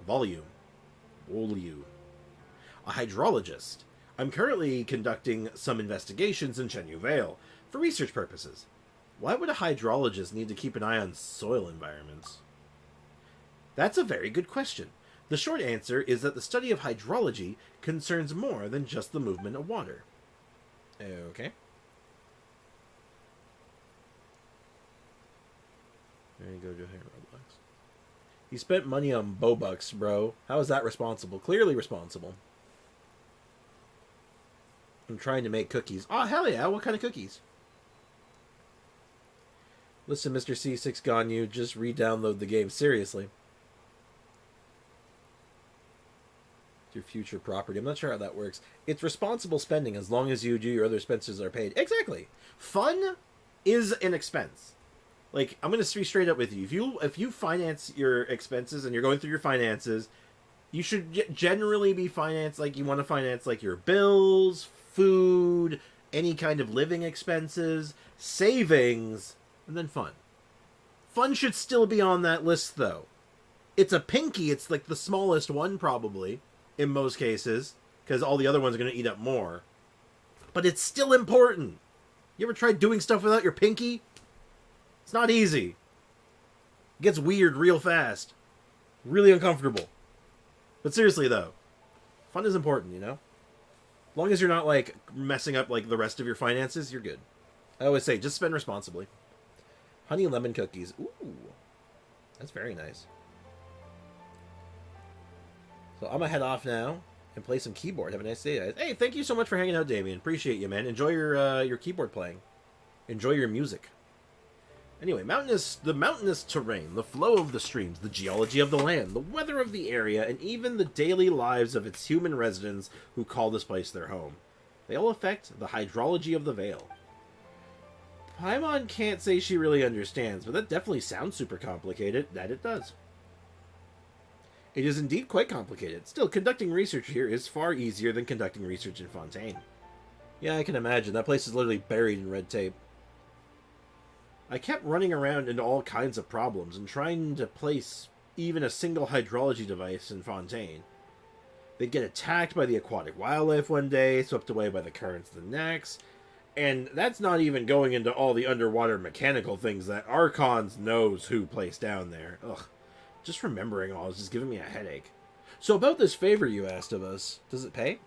Volume. Woliu. A hydrologist. I'm currently conducting some investigations in Chenyu Vale for research purposes. Why would a hydrologist need to keep an eye on soil environments? That's a very good question. The short answer is that the study of hydrology concerns more than just the movement of water. Okay. There you go, Roblox. He spent money on Bobucks, bro. How is that responsible? Clearly responsible. I'm trying to make cookies. Oh, hell yeah. What kind of cookies? Listen, Mr. C6 Ganyu, just re-download the game. Seriously. Your future property. I'm not sure how that works. It's responsible spending as long as you do your other expenses are paid. Exactly. Fun is an expense. Like, I'm going to be straight up with you. If you finance your expenses and you're going through your finances, you should generally be financed like you want to finance like your bills, food, any kind of living expenses, savings, and then fun. Fun should still be on that list, though. It's a pinky. It's like the smallest one, probably, in most cases, because all the other ones are going to eat up more. But it's still important. You ever tried doing stuff without your pinky? It's not easy. It gets weird real fast. Really uncomfortable. But seriously, though, fun is important, you know? As long as you're not, like, messing up, like, the rest of your finances, you're good. I always say, just spend responsibly. Honey lemon cookies. Ooh. That's very nice. So I'm going to head off now and play some keyboard. Have a nice day, guys. Hey, thank you so much for hanging out, Damien. Appreciate you, man. Enjoy your keyboard playing. Enjoy your music. Anyway, the mountainous terrain, the flow of the streams, the geology of the land, the weather of the area, and even the daily lives of its human residents who call this place their home. They all affect the hydrology of the Vale. Paimon can't say she really understands, but that definitely sounds super complicated. That it does. It is indeed quite complicated. Still, conducting research here is far easier than conducting research in Fontaine. Yeah, I can imagine. That place is literally buried in red tape. I kept running around into all kinds of problems and trying to place even a single hydrology device in Fontaine. They'd get attacked by the aquatic wildlife one day, swept away by the currents the next, and that's not even going into all the underwater mechanical things that Archons knows who placed down there. Ugh, just remembering all is just giving me a headache. So about this favor you asked of us, does it pay?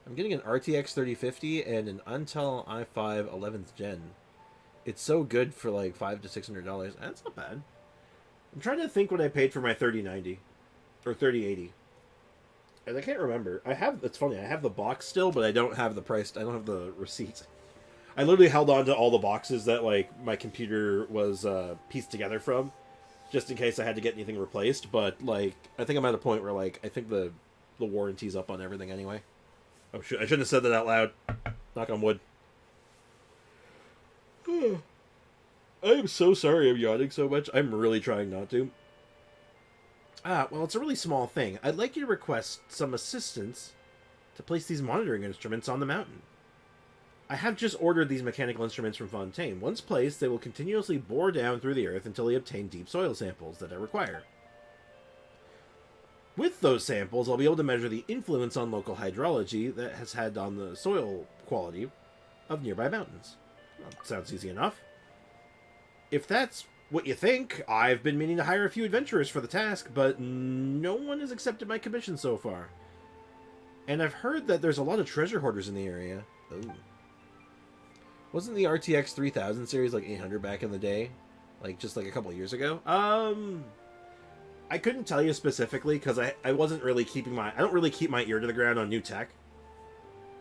I'm getting an RTX 3050 and an Intel i5 11th gen. It's so good for like $500 to $600. That's not bad. I'm trying to think what I paid for my 3090 or 3080. And I can't remember. It's funny, I have the box still, but I don't have the price. I don't have the receipt. I literally held on to all the boxes that like my computer was pieced together from, just in case I had to get anything replaced. But like, I think I'm at a point where like I think the warranty's up on everything anyway. Oh, I shouldn't have said that out loud. Knock on wood. I am so sorry I'm yawning so much. I'm really trying not to. Well, it's a really small thing. I'd like you to request some assistance to place these monitoring instruments on the mountain. I have just ordered these mechanical instruments from Fontaine. Once placed, they will continuously bore down through the earth until they obtain deep soil samples that I require. With those samples, I'll be able to measure the influence on local hydrology that has had on the soil quality of nearby mountains. Well, sounds easy enough. If that's what you think, I've been meaning to hire a few adventurers for the task, but no one has accepted my commission so far. And I've heard that there's a lot of treasure hoarders in the area. Ooh. Wasn't the RTX 3000 series like 800 back in the day? Like, just like a couple of years ago? I couldn't tell you specifically because I wasn't really I don't really keep my ear to the ground on new tech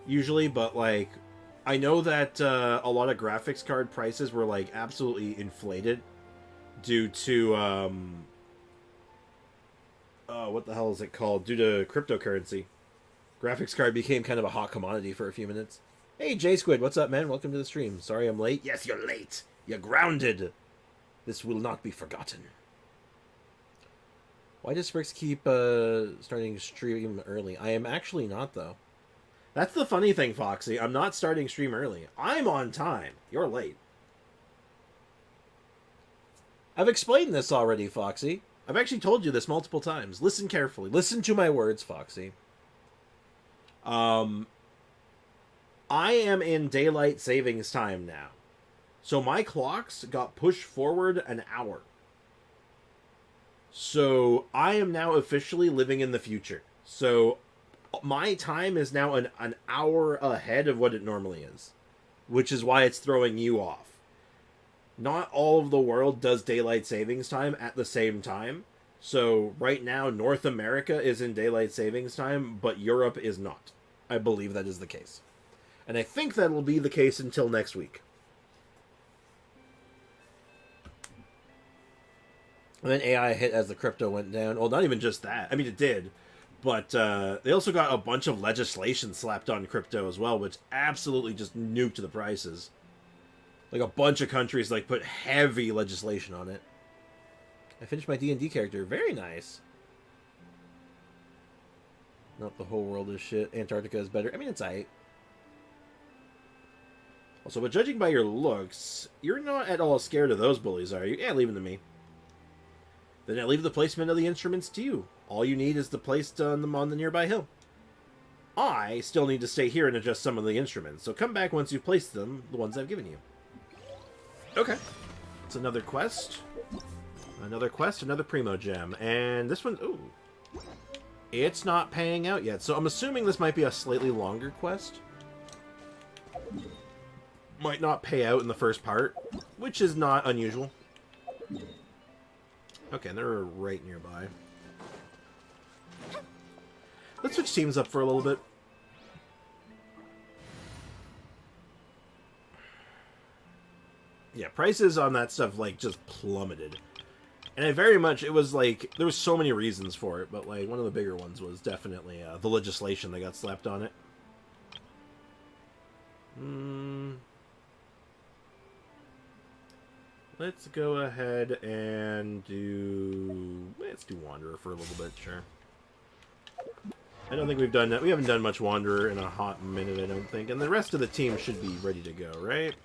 usually, but like I know that a lot of graphics card prices were like absolutely inflated due to what the hell is it called? Due to cryptocurrency. Graphics card became kind of a hot commodity for a few minutes. Hey, J Squid, what's up, man? Welcome to the stream. Sorry I'm late. Yes, you're late. You're grounded. This will not be forgotten. Why does Sprix keep starting stream early? I am actually not, though. That's the funny thing, Foxy. I'm not starting stream early. I'm on time. You're late. I've explained this already, Foxy. I've actually told you this multiple times. Listen carefully. Listen to my words, Foxy. I am in daylight savings time now. So my clocks got pushed forward an hour. So I am now officially living in the future. So my time is now an hour ahead of what it normally is. Which is why it's throwing you off. Not all of the world does daylight savings time at the same time. So right now, North America is in daylight savings time, but Europe is not. I believe that is the case. And I think that will be the case until next week. And then AI hit as the crypto went down. Well, not even just that. I mean, it did. But they also got a bunch of legislation slapped on crypto as well, which absolutely just nuked the prices. Like, a bunch of countries, like, put heavy legislation on it. I finished my D&D character. Very nice. Not the whole world is shit. Antarctica is better. I mean, it's aight. Also, but judging by your looks, you're not at all scared of those bullies, are you? Yeah, leave them to me. Then I leave the placement of the instruments to you. All you need is to place them on the nearby hill. I still need to stay here and adjust some of the instruments, so come back once you've placed them, the ones I've given you. Okay. It's another quest. Another quest, another Primo Gem. And this one, ooh. It's not paying out yet, so I'm assuming this might be a slightly longer quest. Might not pay out in the first part, which is not unusual. Okay, they're right nearby. Let's switch teams up for a little bit. Yeah, prices on that stuff, like, just plummeted. And it was, like, there was so many reasons for it, but, like, one of the bigger ones was definitely the legislation that got slapped on it. Let's go ahead and let's do Wanderer for a little bit, sure. I don't think we've done that. We haven't done much Wanderer in a hot minute, I don't think. And the rest of the team should be ready to go, right?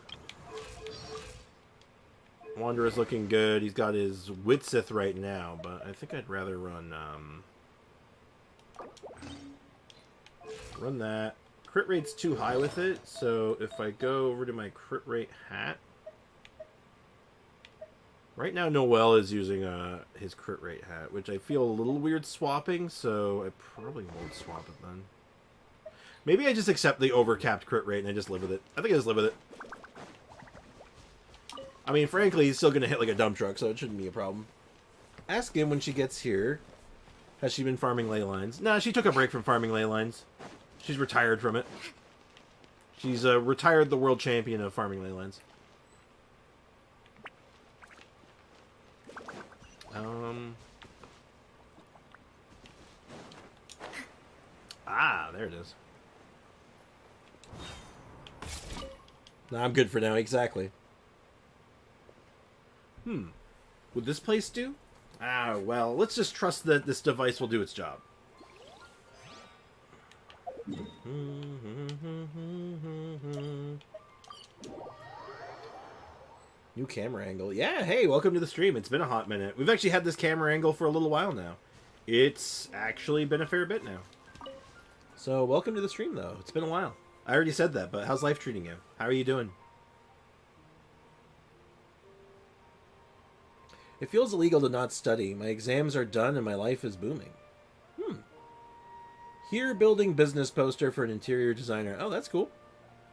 Wanderer's looking good. He's got his Witsith right now, but I think I'd rather run that. Crit rate's too high with it, so if I go over to my crit rate hat, right now Noel is using his crit rate hat, which I feel a little weird swapping, so I probably won't swap it then. Maybe I just accept the overcapped crit rate and I just live with it. I think I just live with it. I mean, frankly, he's still going to hit like a dump truck, so it shouldn't be a problem. Ask him when she gets here. Has she been farming ley lines? No, she took a break from farming ley lines. She's retired from it. She's retired the world champion of farming ley lines. Ah, there it is. No, I'm good for now, exactly. Would this place do? Ah, well, let's just trust that this device will do its job. New camera angle. Yeah, hey, welcome to the stream. It's been a hot minute. We've actually had this camera angle for a little while now. It's actually been a fair bit now. So, welcome to the stream, though. It's been a while. I already said that, but how's life treating you? How are you doing? It feels illegal to not study. My exams are done and my life is booming. Here, building business poster for an interior designer. Oh, that's cool.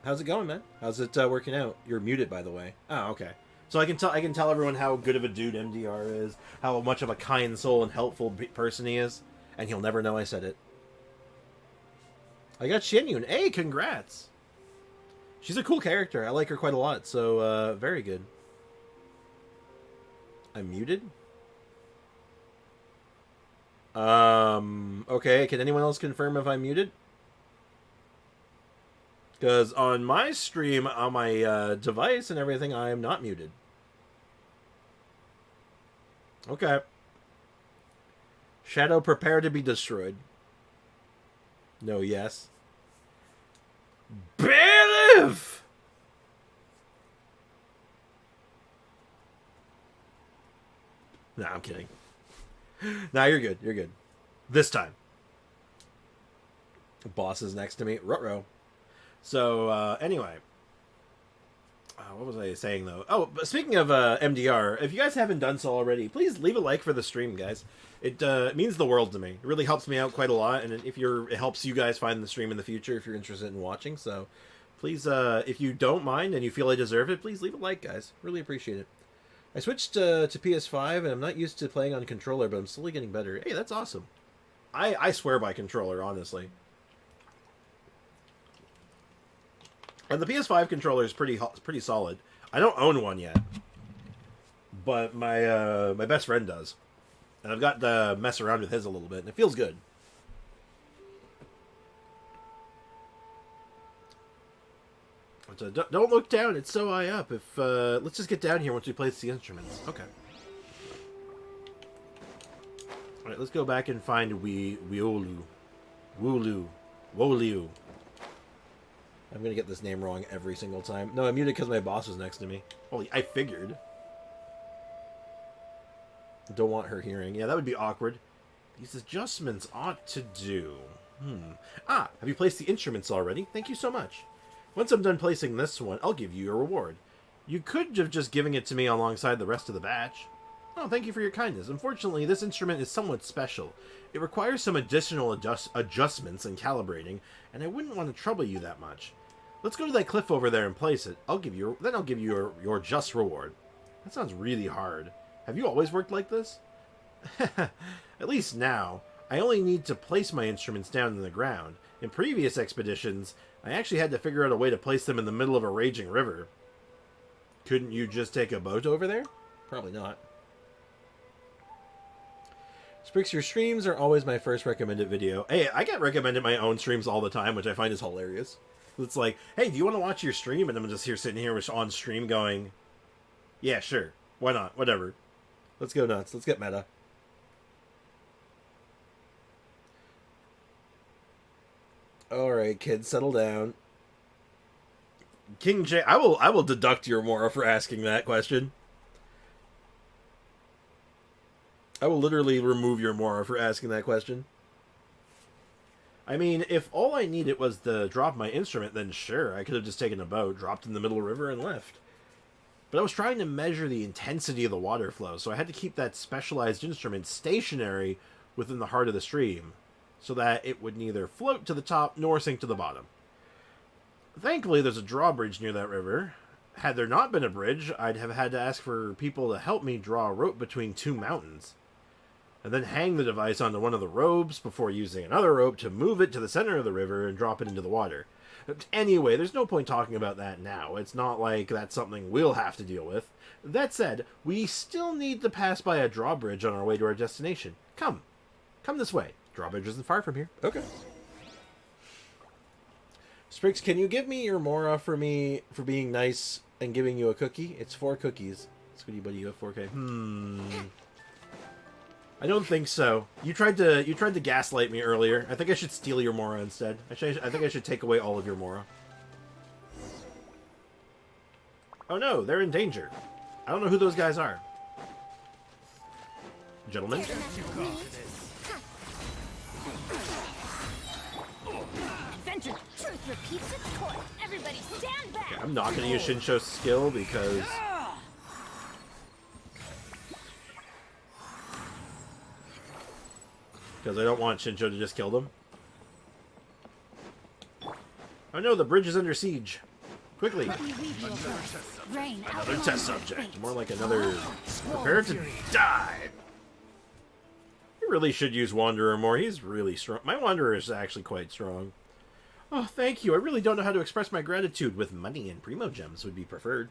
How's it going, man? How's it working out? You're muted, by the way. Oh, okay. So I can tell everyone how good of a dude MDR is, how much of a kind soul and helpful person he is, and he'll never know I said it. I got Xinyun. Hey, congrats. She's a cool character. I like her quite a lot, so very good. I'm muted? Okay, can anyone else confirm if I'm muted? Because on my stream, on my device and everything, I am not muted. Okay. Shadow, prepare to be destroyed. No, yes. Bailiff! Nah, I'm kidding. Nah, you're good. You're good. This time. The boss is next to me. Ruh-roh. So, anyway. What was I saying, though? Oh, but speaking of MDR, if you guys haven't done so already, please leave a like for the stream, guys. It means the world to me. It really helps me out quite a lot, and it helps you guys find the stream in the future if you're interested in watching. So, please, if you don't mind and you feel I deserve it, please leave a like, guys. Really appreciate it. I switched to PS5, and I'm not used to playing on controller, but I'm slowly getting better. Hey, that's awesome. I swear by controller, honestly. And the PS5 controller is pretty solid. I don't own one yet, but my my best friend does, and I've got to mess around with his a little bit, and it feels good. So don't look down; it's so high up. If let's just get down here once we place the instruments. Okay. All right, let's go back and find Woolu. I'm gonna get this name wrong every single time. No, I'm muted because my boss was next to me. Holy, I figured. Don't want her hearing. Yeah, that would be awkward. These adjustments ought to do. Ah, have you placed the instruments already? Thank you so much. Once I'm done placing this one, I'll give you your reward. You could have just given it to me alongside the rest of the batch. Oh, thank you for your kindness. Unfortunately, this instrument is somewhat special. It requires some additional adjustments and calibrating, and I wouldn't want to trouble you that much. Let's go to that cliff over there and place it. I'll give you your just reward. That sounds really hard. Have you always worked like this? At least now. I only need to place my instruments down in the ground. In previous expeditions, I actually had to figure out a way to place them in the middle of a raging river. Couldn't you just take a boat over there? Probably not. Sprix, your streams are always my first recommended video. Hey, I get recommended my own streams all the time, which I find is hilarious. It's like, hey, do you want to watch your stream? And I'm just here sitting here on stream going, yeah, sure. Why not? Whatever. Let's go nuts. Let's get meta. Alright, kids, settle down. King J, I will deduct your Mora for asking that question. I will literally remove your Mora for asking that question. I mean, if all I needed was to drop my instrument, then sure, I could have just taken a boat, dropped in the middle of the river, and left. But I was trying to measure the intensity of the water flow, so I had to keep that specialized instrument stationary within the heart of the stream, so that it would neither float to the top nor sink to the bottom. Thankfully, there's a drawbridge near that river. Had there not been a bridge, I'd have had to ask for people to help me draw a rope between two mountains, and then hang the device onto one of the ropes before using another rope to move it to the center of the river and drop it into the water. Anyway, there's no point talking about that now. It's not like that's something we'll have to deal with. That said, we still need to pass by a drawbridge on our way to our destination. Come this way. Drawbridge isn't far from here. Okay. Sprix, can you give me your Mora for being nice and giving you a cookie? It's 4 cookies. Sweetie buddy, you have 4K. I don't think so. You tried to gaslight me earlier. I think I should steal your Mora instead. I think I should take away all of your Mora. Oh no, they're in danger. I don't know who those guys are. Gentlemen? Adventure truth repeats its course. Everybody stand back. Okay, I'm not going to use Shinsho's skill because... I don't want Shinsho to just kill them. Oh no, the bridge is under siege. Quickly. Another test subject. More like another... Prepare to die. You really should use Wanderer more. He's really strong. My Wanderer is actually quite strong. Oh, thank you. I really don't know how to express my gratitude. With money and Primo Gems would be preferred.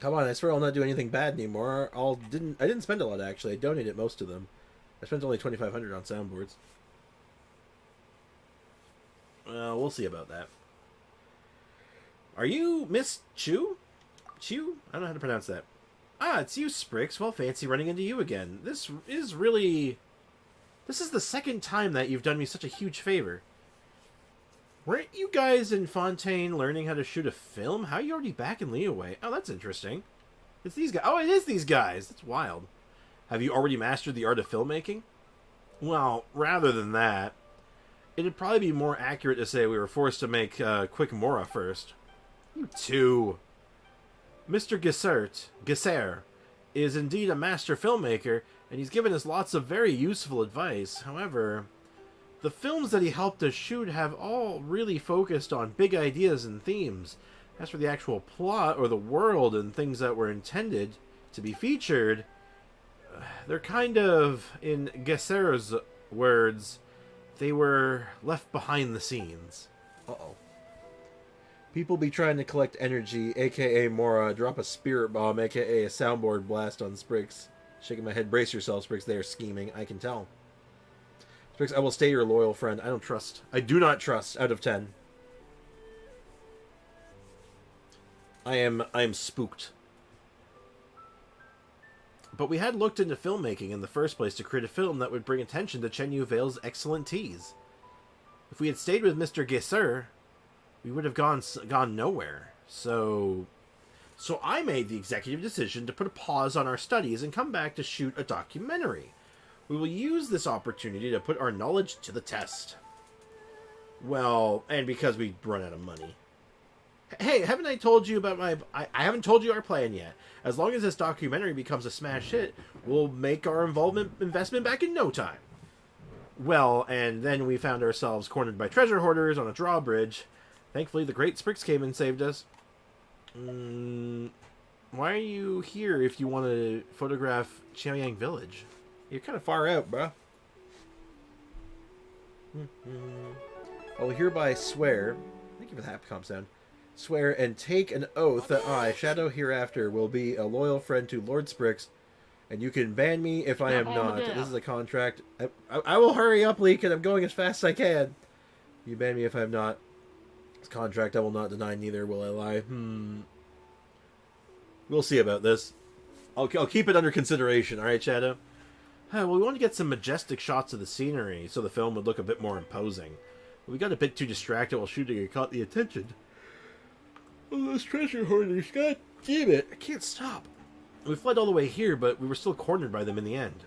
Come on, I swear I'll not do anything bad anymore. I didn't spend a lot, actually. I donated most of them. I spent only 2,500 on soundboards. Well, we'll see about that. Are you Miss Chu? Chu? I don't know how to pronounce that. Ah, it's you, Sprix. Well, fancy running into you again. This is the second time that you've done me such a huge favor. Weren't you guys in Fontaine learning how to shoot a film? How are you already back in Leeway? Oh, that's interesting. It's these guys. Oh, it is these guys. That's wild. Have you already mastered the art of filmmaking? Well, rather than that, it'd probably be more accurate to say we were forced to make quick Mora first. You too. Mr. Gessert is indeed a master filmmaker, and he's given us lots of very useful advice. However, the films that he helped us shoot have all really focused on big ideas and themes. As for the actual plot or the world and things that were intended to be featured, they're kind of, in Gesser's words, they were left behind the scenes. Uh-oh. People be trying to collect energy, aka Mora, drop a spirit bomb, aka a soundboard blast on Sprix. Shaking my head, brace yourself, Sprix, they are scheming, I can tell. Sprix, I will stay your loyal friend. I do not trust, out of 10. I am spooked. But we had looked into filmmaking in the first place to create a film that would bring attention to Chen Yu Vale's excellent teas. If we had stayed with Mr. Gesser, we would have gone nowhere. So I made the executive decision to put a pause on our studies and come back to shoot a documentary. We will use this opportunity to put our knowledge to the test. Well, and because we run out of money. Hey, haven't I told you about I haven't told you our plan yet. As long as this documentary becomes a smash hit, we'll make our investment back in no time. Well, and then we found ourselves cornered by treasure hoarders on a drawbridge. Thankfully, the great Sprix came and saved us. Why are you here if you want to photograph Chiaoyang Village? You're kind of far out, bruh. I will hereby swear... Thank you for the Capcom sound. Swear and take an oath that I, Shadow Hereafter, will be a loyal friend to Lord Sprix, and you can ban me if I am not. This is a contract. I will hurry up, Leak, and I'm going as fast as I can. You ban me if I am not. This contract I will not deny, neither will I lie. We'll see about this. I'll keep it under consideration, alright, Shadow? Well, we want to get some majestic shots of the scenery so the film would look a bit more imposing. We got a bit too distracted while shooting and caught the attention. Oh, those treasure hoarders, god damn it, I can't stop. We fled all the way here, but we were still cornered by them in the end.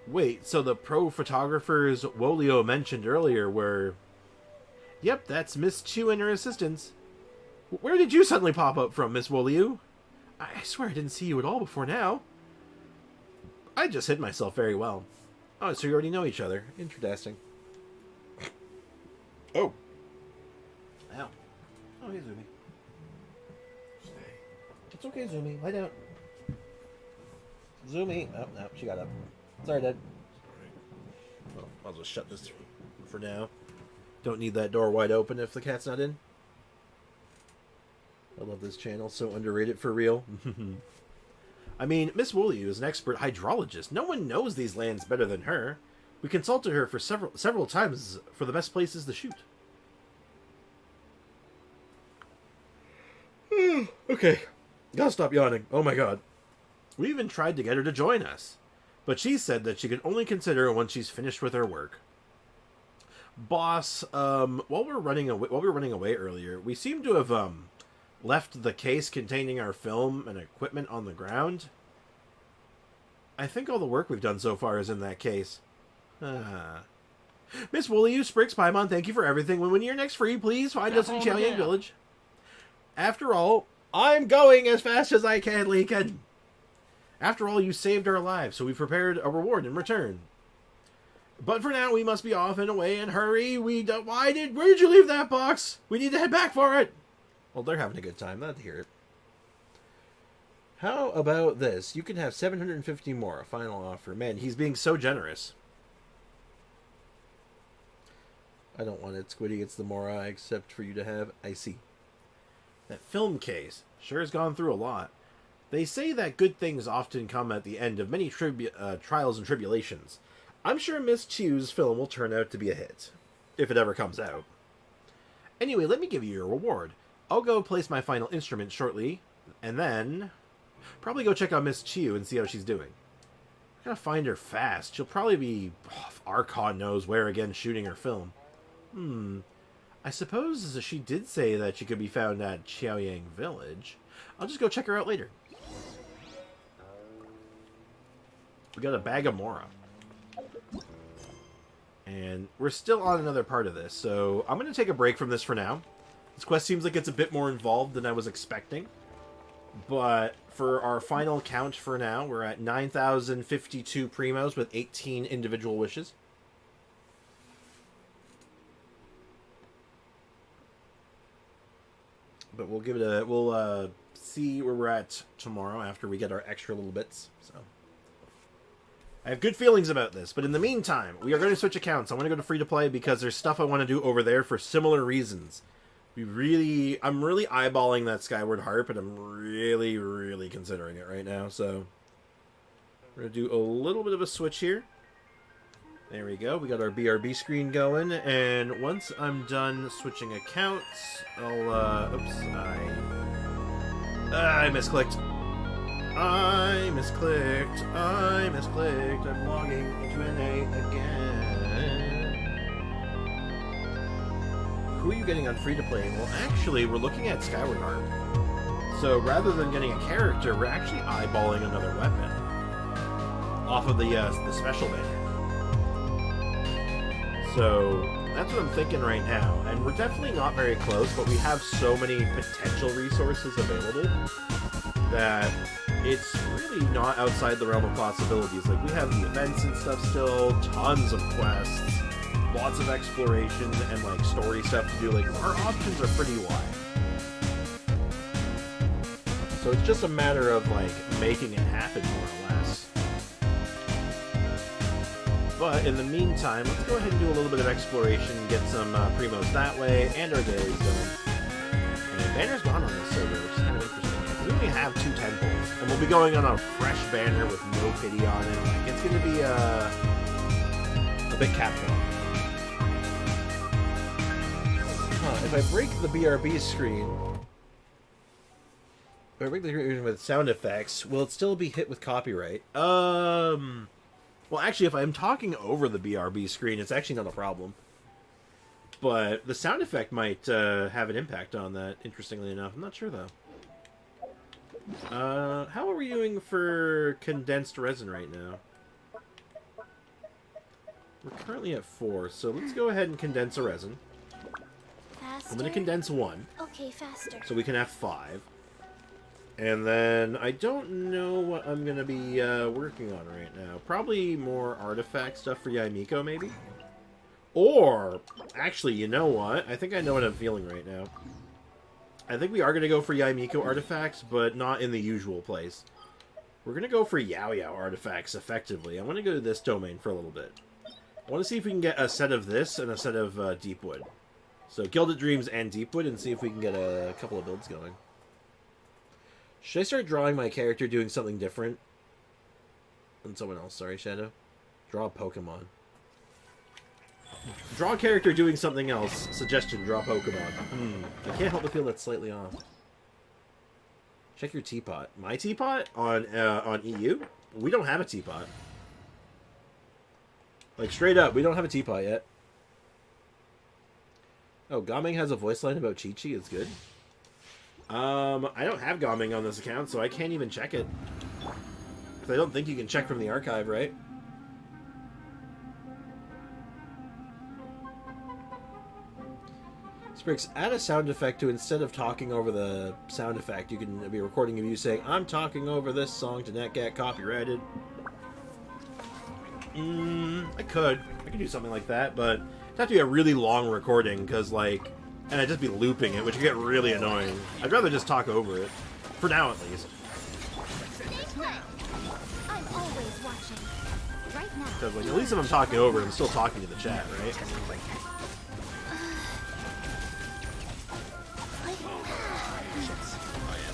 Wait, so the pro photographers Wolio mentioned earlier were... Yep, that's Miss Chu and her assistants. Where did you suddenly pop up from, Miss Wolio? I swear I didn't see you at all before now. I just hid myself very well. Oh, so you already know each other. Interesting. Oh. Ow. Oh, hey, Zumi. It's okay, Zumi. Lie down. Zumi. Oh, no, she got up. Sorry, Dad. Well, I'll just shut this for now. Don't need that door wide open if the cat's not in. I love this channel. So underrated for real. I mean, Miss Woolley is an expert hydrologist. No one knows these lands better than her. We consulted her for several times for the best places to shoot. Okay. Gotta stop yawning. Oh my god. We even tried to get her to join us. But she said that she could only consider it once she's finished with her work. Boss, while we were running away earlier, we seem to have left the case containing our film and equipment on the ground. I think all the work we've done so far is in that case. Miss Woolley, Sprix, Paimon, thank you for everything. When you're next free, please find us in Chiaoyang Village. After all, I'm going as fast as I can, Leakin. After all, you saved our lives, so we've prepared a reward in return. But for now, we must be off and away and hurry. Where did you leave that box? We need to head back for it. Well, they're having a good time. Not to hear it. How about this? You can have 750 more. A final offer. Man, he's being so generous. I don't want it, Squiddy. It's the Mora I accept for you to have. I see. That film case sure has gone through a lot. They say that good things often come at the end of many trials and tribulations. I'm sure Miss Chiu's film will turn out to be a hit, if it ever comes out. Anyway, let me give you your reward. I'll go place my final instrument shortly, and then probably go check out Miss Chiu and see how she's doing. I gotta find her fast. She'll probably be Archon knows where again shooting her film. I suppose she did say that she could be found at Qiaoyang Village. I'll just go check her out later. We got a bag of Mora. And we're still on another part of this, so I'm going to take a break from this for now. This quest seems like it's a bit more involved than I was expecting. But for our final count for now, we're at 9,052 primos with 18 individual wishes. But we'll give it a... We'll see where we're at tomorrow after we get our extra little bits, so... I have good feelings about this, but in the meantime, we are going to switch accounts. I want to go to free-to-play because there's stuff I want to do over there for similar reasons. I'm really eyeballing that Skyward Harp, and I'm really considering it right now, so... We're going to do a little bit of a switch here. There we go. We got our BRB screen going, and once I'm done switching accounts, I'll, oops, I misclicked. I misclicked. I'm logging into NA again. Who are you getting on free-to-play? Well, actually, we're looking at Skyward Harp. So rather than getting a character, we're actually eyeballing another weapon off of the special banner. So that's what I'm thinking right now. And we're definitely not very close, but we have so many potential resources available that it's really not outside the realm of possibilities. Like, we have the events and stuff still, tons of quests, lots of exploration, and, like, story stuff to do. Like, our options are pretty wide. So it's just a matter of, like, making it happen, more or less. But in the meantime, let's go ahead and do a little bit of exploration, get some primos that way, and our days done. And banner's gone on this server, which is kind of interesting. We only have 2 temples, and we'll be going on a fresh banner with no pity on it. Like, it's going to be a bit Capcom. If I break the BRB screen, if I break the screen with sound effects, will it still be hit with copyright? Well, actually, if I'm talking over the BRB screen, it's actually not a problem. But the sound effect might have an impact on that, interestingly enough. I'm not sure, though. How are we doing for condensed resin right now? We're currently at 4, so let's go ahead and condense a resin. Faster. I'm going to condense 1. Okay, faster. So we can have 5. And then I don't know what I'm going to be working on right now. Probably more artifact stuff for Yaimiko, maybe? Or, actually, you know what? I think I know what I'm feeling right now. I think we are going to go for Yaimiko artifacts, but not in the usual place. We're going to go for Yao Yao artifacts, effectively. I want to go to this domain for a little bit. I want to see if we can get a set of this and a set of Deepwood. So, Gilded Dreams and Deepwood, and see if we can get a couple of builds going. Should I start drawing my character doing something different than someone else? Sorry, Shadow. Draw a Pokemon. Draw a character doing something else. Suggestion, draw Pokemon. I can't help but feel that's slightly off. Check your teapot. My teapot? On EU? We don't have a teapot. Like, straight up, we don't have a teapot yet. Oh, Gaming has a voice line about Chi-Chi. It's good. I don't have Gaming on this account, so I can't even check it. Because I don't think you can check from the archive, right? Sprix, add a sound effect to, instead of talking over the sound effect, you can be recording of you saying, I'm talking over this song to not get copyrighted. I could do something like that, but it'd have to be a really long recording, because, like, and I'd just be looping it, which would get really annoying. I'd rather just talk over it. For now, at least. I'm always watching. Right now. Because, like, at least if I'm talking over it, I'm still talking to the chat, right?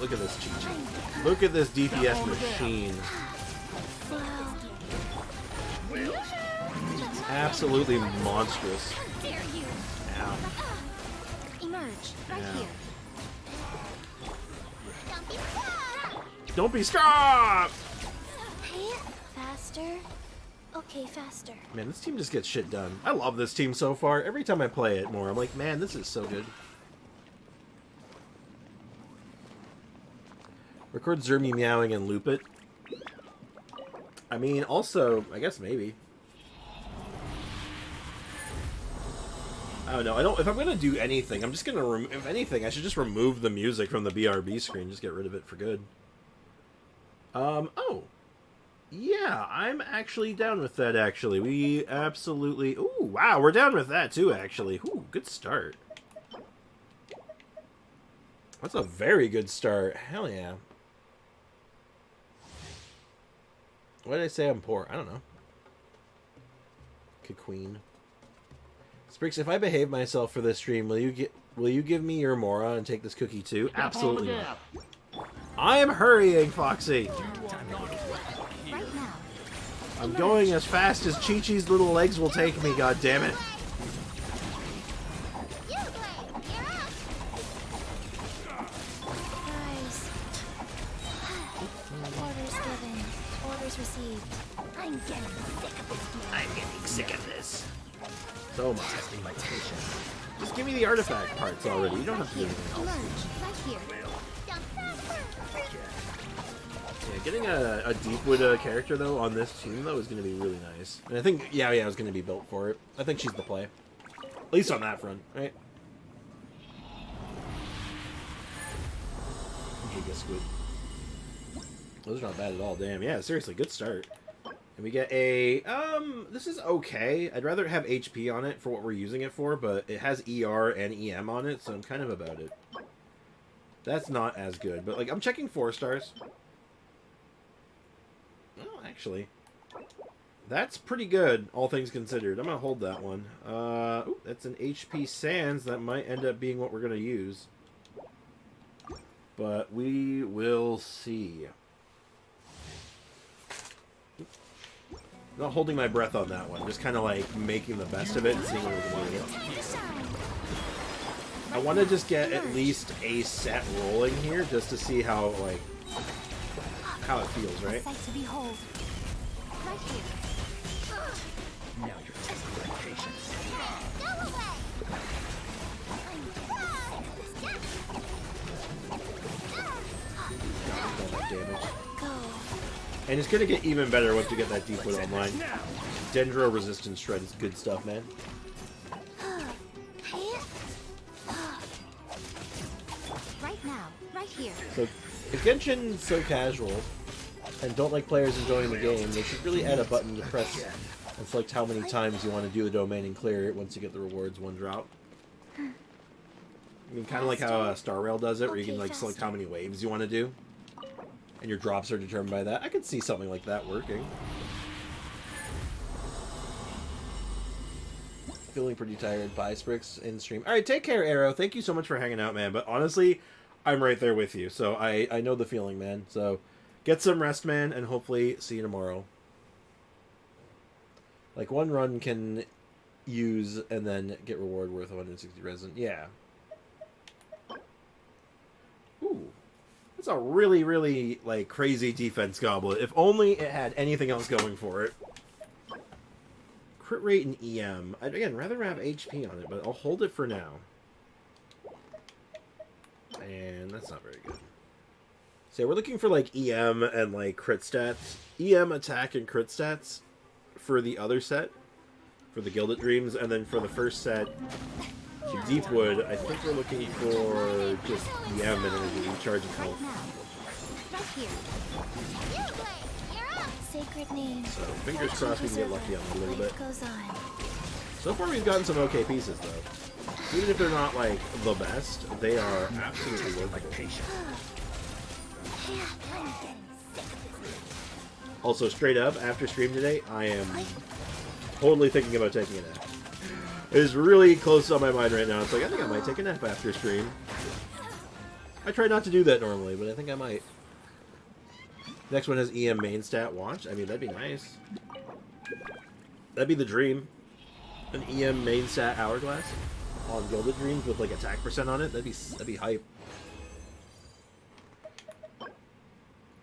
Look at this Chi-Chi. Look at this DPS machine. Absolutely monstrous. Dare you? Ow. Emerge right Yeah. here. Don't be scared! Faster. Okay, faster. Man, this team just gets shit done. I love this team so far. Every time I play it more, I'm like, man, this is so good. Record Zermy meowing and loop it. I mean, also, I guess maybe. I don't know. I don't. If I'm gonna do anything, I'm just gonna. If anything, I should just remove the music from the BRB screen. Just get rid of it for good. Oh. Yeah, I'm actually down with that. Actually, we absolutely. Ooh, wow, we're down with that too. Actually, ooh, good start. That's a very good start. Hell yeah. Why did I say I'm poor? I don't know. Queen. Sprix, if I behave myself for this stream, will you give me your Mora and take this cookie too? Absolutely not. I am hurrying, Foxy. Right now. I'm going as fast as Chi-Chi's little legs will take me, god damn it. Guys. Orders given. Orders received. I'm getting sick of this game. I'm getting sick of this. So much. Testing my patience. Just give me the artifact parts already. You don't have to do anything else. Emerge right here. Yeah, getting a Deepwood character though on this team though is going to be really nice. And I think yeah is going to be built for it. I think she's the play. At least on that front, right? Giga Squid. Those are not bad at all. Damn, yeah, seriously, good start. And we get a, this is okay. I'd rather have HP on it for what we're using it for, but it has ER and EM on it, so I'm kind of about it. That's not as good, but, like, I'm checking 4 stars. Well, actually, that's pretty good, all things considered. I'm gonna hold that one. Ooh, that's an HP Sands. That might end up being what we're gonna use. But we will see. Not holding my breath on that one, just kind of like making the best of it and seeing what we're going to do. I want to just get at least a set rolling here, just to see how like how it feels, right? Sight to behold. Right here. Now you're testing my patience. Go away. All that damage. Go. And it's gonna get even better once we get that Deepwood online. Dendro resistance shred is good stuff, man. Right now. Right here. So if Genshin's so casual and don't like players enjoying the game, they should really add a button to press and select how many times you want to do the domain and clear it once you get the rewards one drop. I mean, kind of like how Star Rail does it, where you can like select how many waves you want to do, and your drops are determined by that. I could see something like that working. Feeling pretty tired. Bye, Sprix, in stream. All right, take care, Arrow. Thank you so much for hanging out, man. But honestly, I'm right there with you, so I know the feeling, man. So get some rest, man, and hopefully see you tomorrow. Like, one run can use and then get reward worth 160 resin. Yeah. Ooh. That's a really, really, like, crazy defense goblet. If only it had anything else going for it. Crit rate and EM. I'd, again, rather have HP on it, but I'll hold it for now. And that's not very good. So we're looking for, like, EM and, like, crit stats. EM, attack, and crit stats for the other set. For the Gilded Dreams. And then for the first set, the Deepwood, I think we're looking for just EM and energy recharge and health. Right here. You're up. Sacred name. So fingers crossed we can get lucky on it a little bit. Goes on. So far we've gotten some okay pieces though. Even if they're not like the best, they are absolutely worthwhile. Also, straight up, after stream today, I am totally thinking about taking a nap. It is really close on my mind right now. It's like, I think I might take a nap after stream. I try not to do that normally, but I think I might. Next one has EM main stat watch. I mean, that'd be nice. That'd be the dream. An EM main stat hourglass on Gilded Dreams with like attack percent on it. That'd be hype.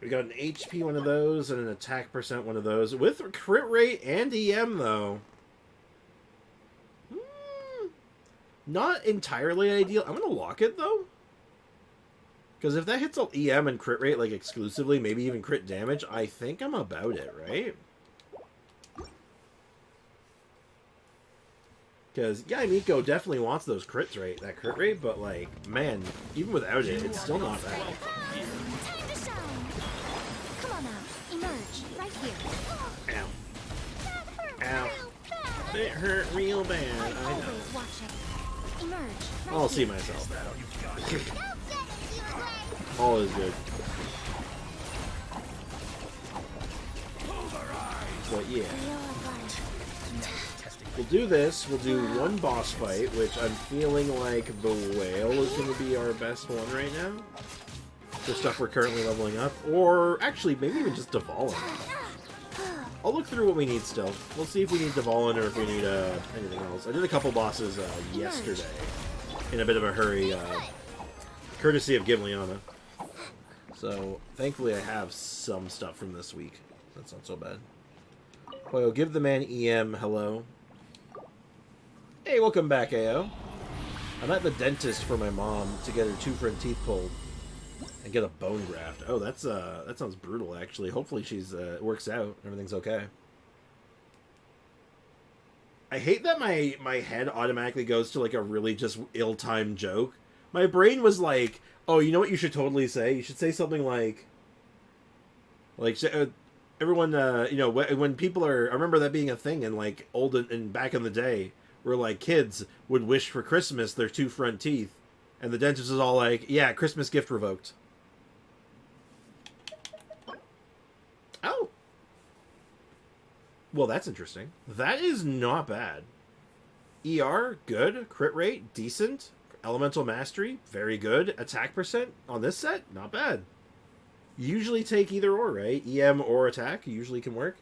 We got an HP one of those and an attack percent one of those with crit rate and EM though. Not entirely ideal. I'm gonna lock it though, because if that hits all EM and crit rate like exclusively, maybe even crit damage, I think I'm about it, right? Because Miko definitely wants those crits rate, that crit rate, but like, man, even without it, it's still not bad. Time to shine. Come on now, emerge right here. Ow. That hurt Ow. real bad. It hurt real bad, I know. Always watching. Emerge right I'll see here. myself. Don't get in the way. All is good. But yeah. We'll do this. We'll do one boss fight, which I'm feeling like the whale is going to be our best one right now. The stuff we're currently leveling up. Or actually, maybe even just Dvalin. I'll look through what we need still. We'll see if we need Dvalin or if we need anything else. I did a couple bosses yesterday in a bit of a hurry, courtesy of Gibliana. So, thankfully I have some stuff from this week. That's not so bad. Well, give the man EM hello. Hey, welcome back, AO. I'm at the dentist for my mom to get her 2 front teeth pulled and get a bone graft. Oh, that sounds brutal, actually. Hopefully she's it works out. Everything's okay. I hate that my head automatically goes to like a really just ill-timed joke. My brain was like, oh, you know what you should totally say? You should say something like everyone, you know, when people are, I remember that being a thing in like old and back in the day, where like kids would wish for Christmas their 2 front teeth, and the dentist was all like, yeah, Christmas gift revoked. Oh. Well, that's interesting. That is not bad. ER, good. Crit rate, decent. Elemental mastery, very good. Attack percent on this set, not bad. Usually take either or, right? EM or attack usually can work.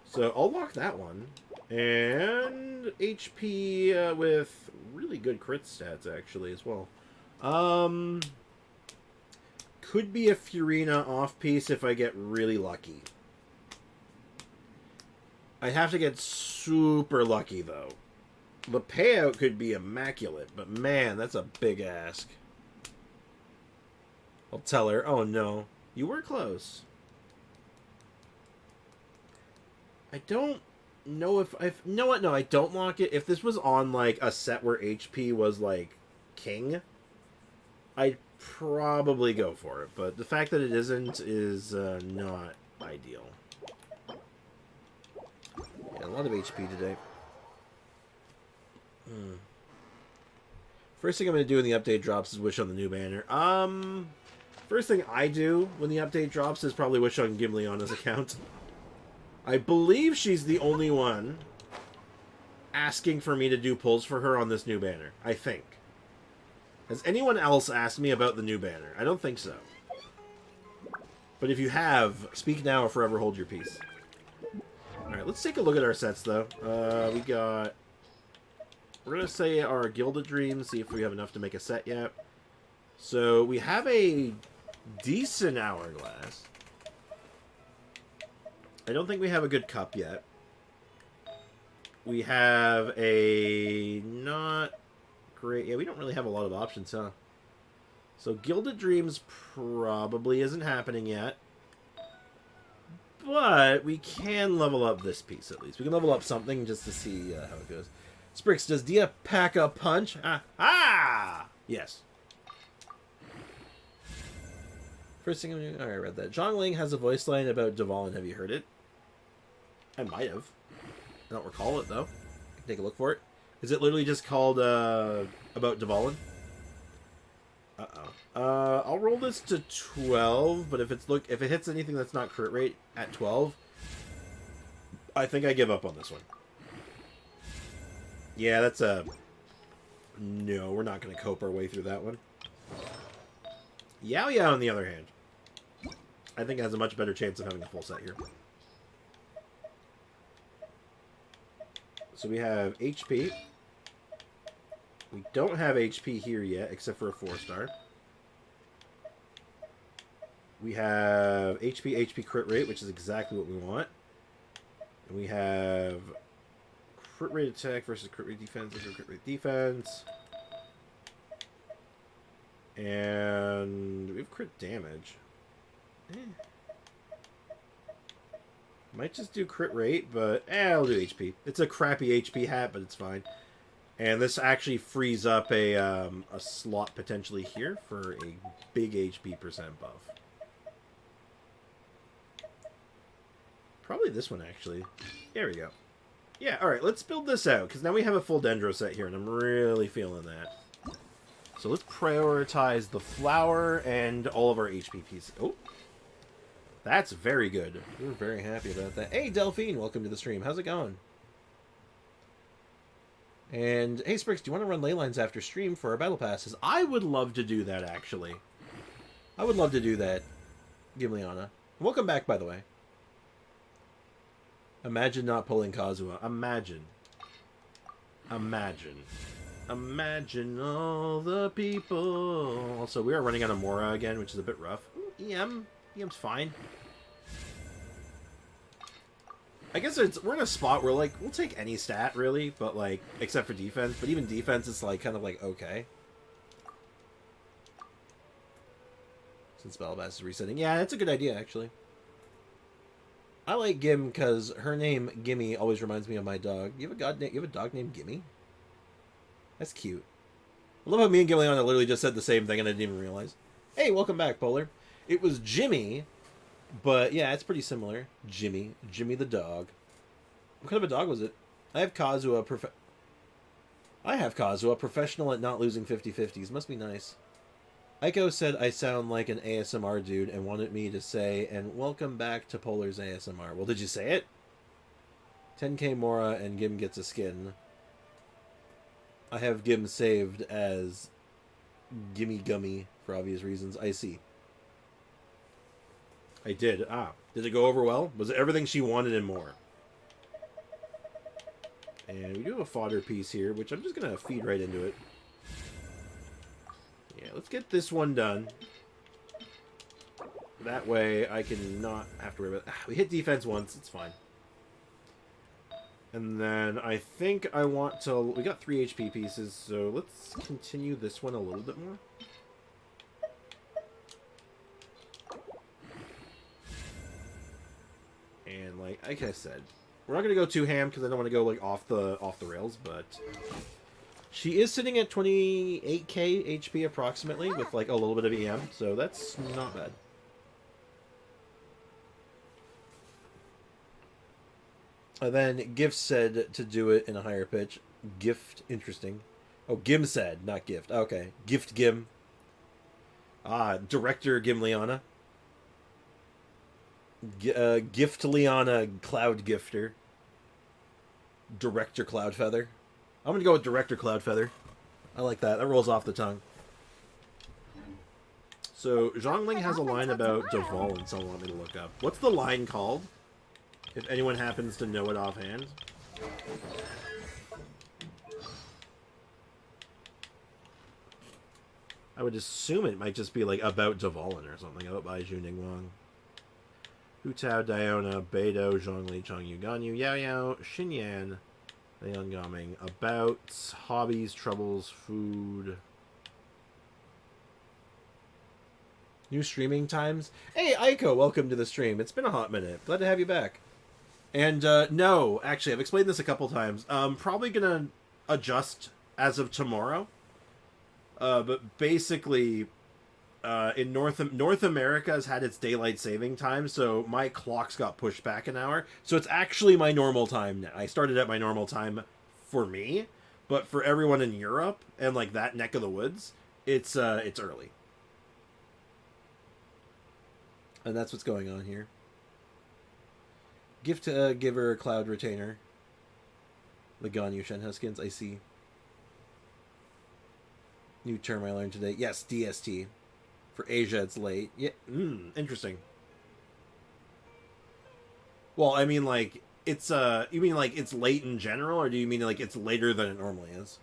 So I'll lock that one. And HP with really good crit stats, actually, as well. Could be a Furina off-piece if I get really lucky. I have to get super lucky, though. The payout could be immaculate, but man, that's a big ask. I'll tell her, oh no, you were close. I don't know if I've... You know what? No, I don't lock it. If this was on, like, a set where HP was, like, king, I'd probably go for it. But the fact that it isn't is not ideal. Yeah, a lot of HP today. First thing I'm going to do when the update drops is wish on the new banner. First thing I do when the update drops is probably wish on Gibliana's account. I believe she's the only one asking for me to do pulls for her on this new banner. I think. Has anyone else asked me about the new banner? I don't think so. But if you have, speak now or forever hold your peace. Alright, let's take a look at our sets, though. We got... We're going to say our Gilded Dreams, see if we have enough to make a set yet. So, we have a decent hourglass. I don't think we have a good cup yet. We have a not great... Yeah, we don't really have a lot of options, huh? So, Gilded Dreams probably isn't happening yet. But we can level up this piece, at least. We can level up something just to see how it goes. Sprix, does Dia pack a punch? Ah! Yes. First thing I'm doing... Alright, I read that. Zhongling has a voice line about Dvalin. Have you heard it? I might have. I don't recall it, though. I can take a look for it. Is it literally just called, about Dvalin? Uh-oh. I'll roll this to 12, but if it hits anything that's not crit rate at 12, I think I give up on this one. Yeah, that's a... No, we're not going to cope our way through that one. Yao Yao, on the other hand, I think has a much better chance of having a full set here. So we have HP. We don't have HP here yet, except for a 4-star. We have HP crit rate, which is exactly what we want. And we have crit rate attack versus crit rate defense versus crit rate defense. And we have crit damage. Might just do crit rate, but I'll do HP. It's a crappy HP hat, but it's fine. And this actually frees up a slot potentially here for a big HP percent buff. Probably this one, actually. There we go. Yeah, alright, let's build this out, because now we have a full Dendro set here, and I'm really feeling that. So let's prioritize the flower and all of our HP pieces. Oh, that's very good. We're very happy about that. Hey, Delphine, welcome to the stream. How's it going? And, hey, Sprix, do you want to run ley lines after stream for our battle passes? I would love to do that, actually. I would love to do that, Gimliana. Welcome back, by the way. Imagine not pulling Kazuha. Imagine. Imagine. Imagine all the people. Also, we are running out of Mora again, which is a bit rough. Ooh, EM. EM's fine. I guess we're in a spot where, like, we'll take any stat, really, but, like, except for defense. But even defense is, like, kind of, like, okay. Since Battle Pass is resetting. Yeah, that's a good idea, actually. I like Gim because her name, Gimme, always reminds me of my dog. You have a dog named Gimme? That's cute. I love how me and Gimliana literally just said the same thing and I didn't even realize. Hey, welcome back, Polar. It was Jimmy, but yeah, it's pretty similar. Jimmy the dog. What kind of a dog was it? I have Kazuha, professional at not losing 50-50s. Must be nice. Aiko said I sound like an ASMR dude and wanted me to say, and welcome back to Polar's ASMR. Well, did you say it? 10k Mora and Gim gets a skin. I have Gim saved as Gimme Gummy for obvious reasons. I see. I did. Ah. Did it go over well? Was it everything she wanted and more? And we do have a fodder piece here, which I'm just going to feed right into it. Yeah, let's get this one done. That way I can not have to worry about it. We hit defense once, it's fine. And then I think I want to... We got 3 HP pieces, so let's continue this one a little bit more. And like I said, we're not going to go too ham because I don't want to go like off the rails, but... She is sitting at 28k HP approximately with like a little bit of EM, so that's not bad. And then Gift said to do it in a higher pitch. Gift, interesting. Oh, Gim said, not Gift. Okay, Gift Gim. Ah, Director Gimliana. Gift Liana Cloud Gifter. Director Cloudfeather. I'm going to go with Director Cloudfeather. I like that. That rolls off the tongue. So, Zhongling has a line about Deval and someone want me to look up. What's the line called? If anyone happens to know it offhand. I would assume it might just be like about Devalin or something. Out by Juning Wang. Hu Tao, Diona, Beidou, Zhongli, Changyu, Ganyu, Yao Yao, Xinyan. The Youngaming. About hobbies, troubles, food. New streaming times. Hey, Aiko, welcome to the stream. It's been a hot minute. Glad to have you back. And, no, actually, I've explained this a couple times. Probably gonna adjust as of tomorrow. But basically, in North America has had its daylight saving time, so my clocks got pushed back an hour. So it's actually my normal time now. I started at my normal time for me, but for everyone in Europe and like that neck of the woods, it's early. And that's what's going on here. Gift giver cloud retainer. The Ganyu Shenhe skins, I see. New term I learned today. Yes, DST. For Asia, it's late. Yeah, interesting. Well, I mean, like, it's, you mean, like, it's late in general, or do you mean, like, it's later than it normally is?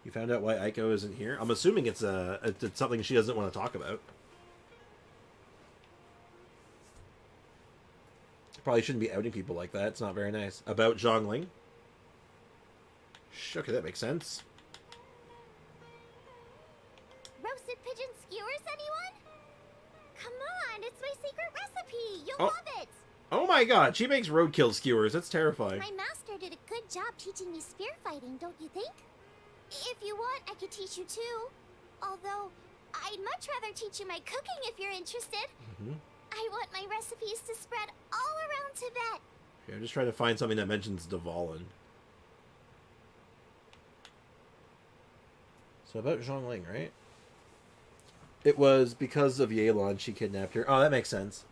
You found out why Aiko isn't here? I'm assuming it's something she doesn't want to talk about. Probably shouldn't be outing people like that. It's not very nice. About Zhongling. Okay, that makes sense. Roasted pigeon skewers, anyone? Come on, it's my secret recipe. You'll Oh. love it. Oh my god, she makes roadkill skewers. That's terrifying. My master did a good job teaching me spear fighting, don't you think? If you want, I could teach you too. Although, I'd much rather teach you my cooking if you're interested. I want my recipes to spread all around Tibet. Okay, I'm just trying to find something that mentions Dvalin. So about Zhongling, right? It was because of Yelan she kidnapped her. Oh, that makes sense.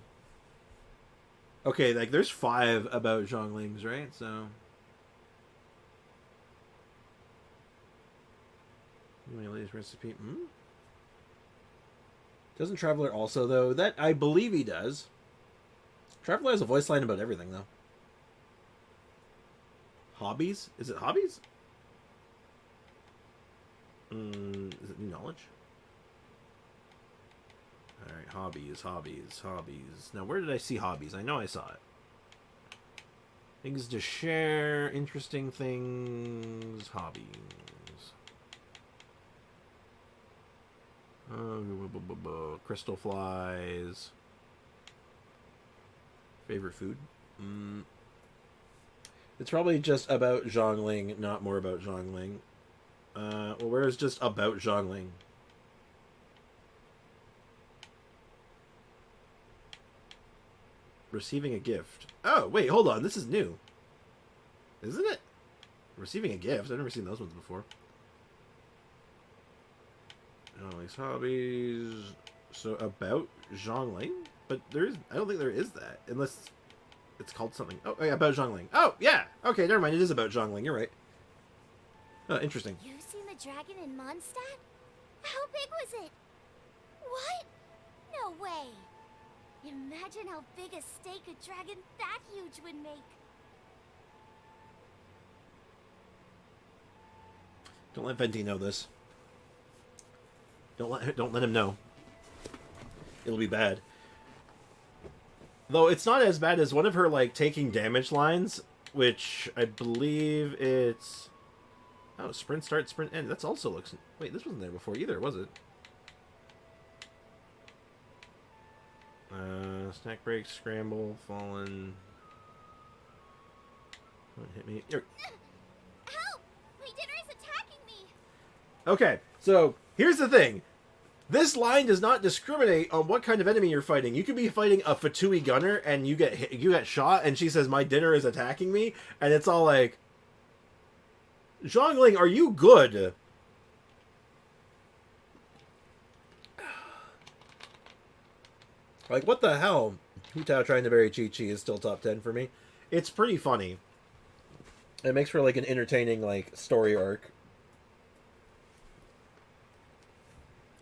Okay, like there's 5 about Zhonglings, right? So my latest recipe. Doesn't Traveler also though? That I believe he does. Traveler has a voice line about everything though. Hobbies? Is it hobbies? Is it new knowledge? Alright, hobbies. Now, where did I see hobbies? I know I saw it. Things to share, interesting things, hobbies. Crystal flies. Favorite food? It's probably just about Zhongling, not more about Zhongling. Well, where is just about Zhongling? Receiving a gift. Oh, wait, hold on. This is new. Isn't it? Receiving a gift. I've never seen those ones before. Zhongling's hobbies. So, about Zhongling? But I don't think there is that. Unless it's called something. Oh, yeah, about Zhongling. Oh, yeah! Okay, never mind. It is about Zhongling. You're right. Oh, interesting. You've seen the dragon in Mondstadt? How big was it? What? No way. Imagine how big a steak a dragon that huge would make. Don't let Venti know this. Don't let him know. It'll be bad. Though it's not as bad as one of her like taking damage lines, which I believe it's sprint start, sprint end. That's also looks. Wait, this wasn't there before either, was it? Snack break, scramble, fallen. Don't hit me. Here. Help! My dinner is attacking me. Okay, so here's the thing. This line does not discriminate on what kind of enemy you're fighting. You could be fighting a Fatui gunner and you get shot, and she says, "My dinner is attacking me," and it's all like, Zhongling, are you good? Like, what the hell? Hu Tao trying to bury Chi Chi is still top 10 for me. It's pretty funny. It makes for, like, an entertaining, like, story arc.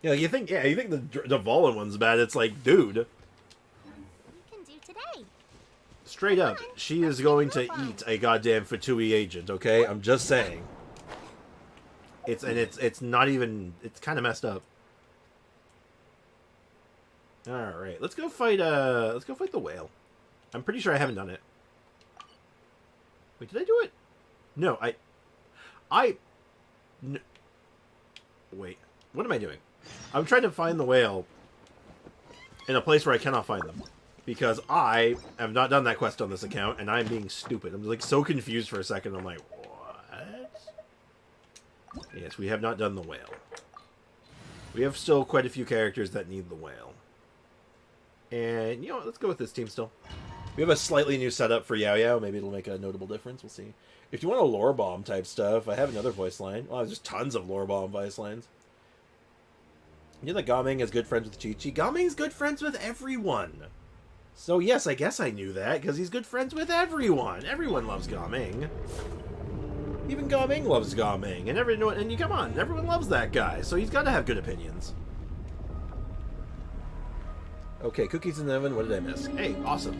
Yeah, you think the Dvalin one's bad. It's like, dude. What can do today? Straight up, she is going to eat a goddamn Fatui agent, okay? I'm just saying. It's not even... It's kind of messed up. Alright, let's go fight the whale. I'm pretty sure I haven't done it. Wait, did I do it? No, wait, what am I doing? I'm trying to find the whale in a place where I cannot find them. Because I have not done that quest on this account, and I'm being stupid. I'm like so confused for a second. I'm like, what? Yes, we have not done the whale. We have still quite a few characters that need the whale. And, you know what, let's go with this team still. We have a slightly new setup for Yao Yao. Maybe it'll make a notable difference. We'll see. If you want a lore bomb type stuff, I have another voice line. Well, there's tons of lore bomb voice lines. You know that Gaming is good friends with Chi-Chi? Gaming's good friends with everyone. So yes, I guess I knew that, because he's good friends with everyone. Everyone loves Gaming. Even Gaming loves Gaming, and everyone, and you come on, everyone loves that guy, so he's got to have good opinions. Okay, cookies in the oven. What did I miss? Hey, awesome.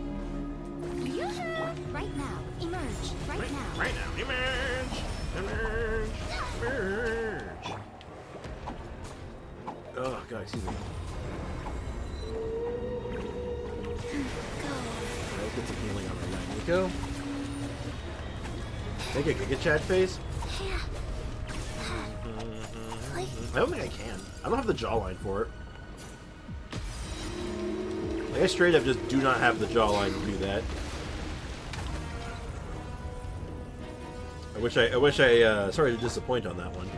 Right now, emerge. Right now. Right now, emerge, emerge, emerge. Oh God, excuse me. Let's get some healing on right now, Nico. Make a Giga Chad face. I don't think I can. I don't have the jawline for it. Like, I straight up just do not have the jawline to do that. I wish I sorry to disappoint on that one.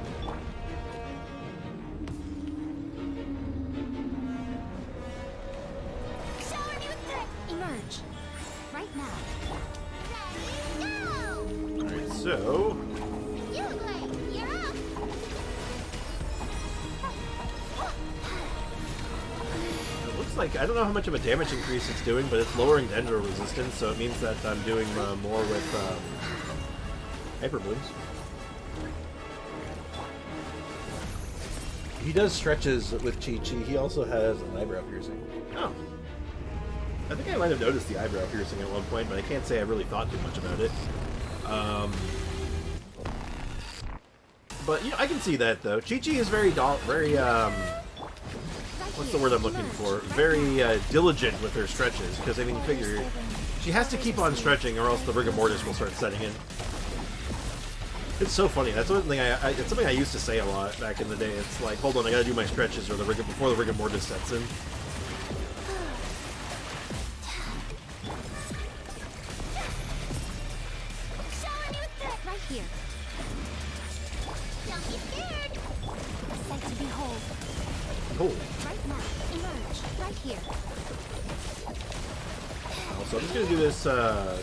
Emerge. Right now. Alright, so it looks like, I don't know how much of a damage increase it's doing, but it's lowering Dendro resistance, so it means that I'm doing more with Hyper Blooms. He does stretches with Chi-Chi. He also has an eyebrow piercing. Oh. I think I might have noticed the eyebrow piercing at one point, but I can't say I really thought too much about it. But, you know, I can see that, though. Chi-Chi is very, what's the word I'm looking for? Very diligent with her stretches, because, I mean, figure, she has to keep on stretching, or else the rigor mortis will start setting in. It's so funny. That's one thing it's something I used to say a lot back in the day. It's like, hold on, I gotta do my stretches or before the rigor mortis sets in. Right here. Don't be scared. Sight to behold. Cool. Right now. Emerge. Right here. So I'm just gonna do this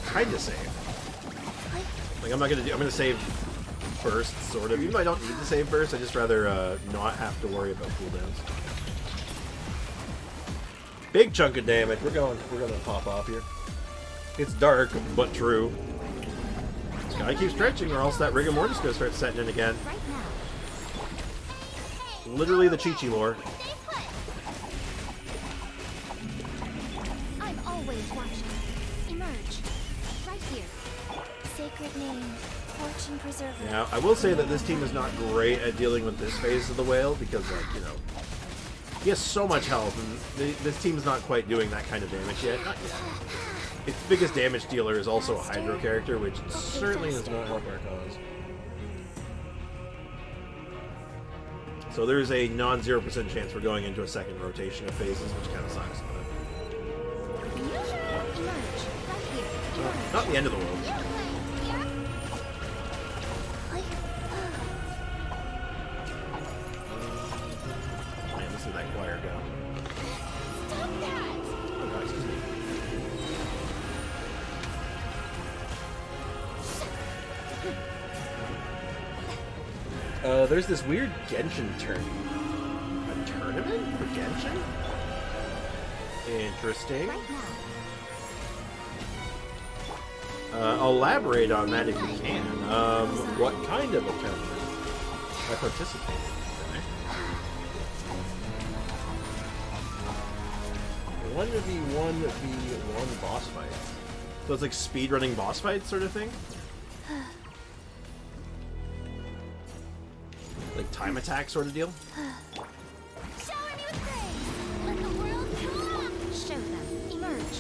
kind of save. Like I'm gonna save burst, sort of. Even though I don't need to save burst, I just rather not have to worry about cooldowns. Big chunk of damage. We're gonna pop off here. It's dark, but true. Just gotta keep stretching, or else that rigor mortis is gonna start setting in again. Right now. Literally the Chi-Chi lore. I'm always watching. Emerge. Right here. Sacred name. Fortune preserver. Now, I will say that this team is not great at dealing with this phase of the whale, because, like, you know, he has so much health, and this team is not quite doing that kind of damage yet. Not yet. Its biggest damage dealer is also a Hydro character, which certainly does not help our cause. So there's a non-0% chance we're going into a second rotation of phases, which kind of sucks. But... Emerge. Right here. Emerge. not the end of the world. Man, listen to that choir go. Stop that! Oh god, excuse me. There's this weird Genshin tournament. A tournament for Genshin? Interesting. Right now. Elaborate on that if you can. What kind of a tournament? I participated. One v one boss fight. So it's like speedrunning boss fights sort of thing? Like time attack sort of deal? Shower me with praise. Let the world come on. Show them. Emerge.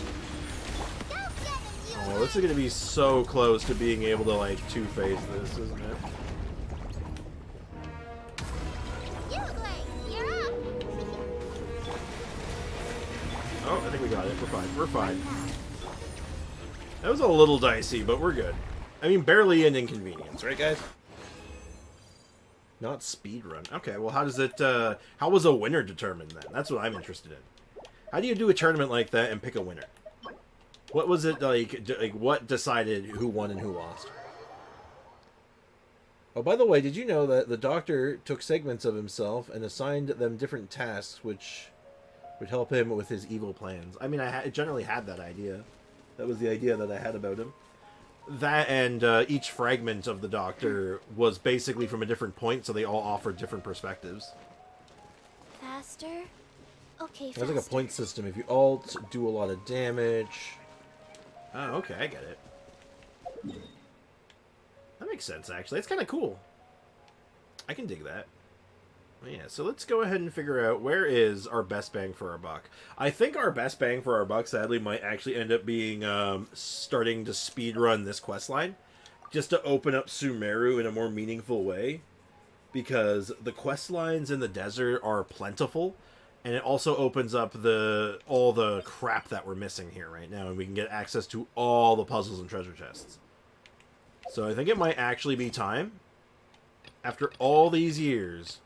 Go get it, you. Oh, this is gonna be so close to being able to like two-phase this, isn't it? You're up. Oh, I think we got it. We're fine. We're fine. That was a little dicey, but we're good. I mean, barely an inconvenience, right, guys? Not speedrun. Okay, well, how does it, how was a winner determined then? That's what I'm interested in. How do you do a tournament like that and pick a winner? What was it like, what decided who won and who lost? Oh, by the way, did you know that the Doctor took segments of himself and assigned them different tasks which would help him with his evil plans? I mean, I generally had that idea. That was the idea that I had about him. That and each fragment of the Doctor was basically from a different point, so they all offered different perspectives. Faster? Okay, There's like a point system. If you alt, do a lot of damage. Oh, okay, I get it. That makes sense, actually. It's kind of cool. I can dig that. Yeah, so let's go ahead and figure out where is our best bang for our buck. I think our best bang for our buck, sadly, might actually end up being starting to speedrun this questline, just to open up Sumeru in a more meaningful way, because the questlines in the desert are plentiful, and it also opens up all the crap that we're missing here right now, and we can get access to all the puzzles and treasure chests. So I think it might actually be time, after all these years,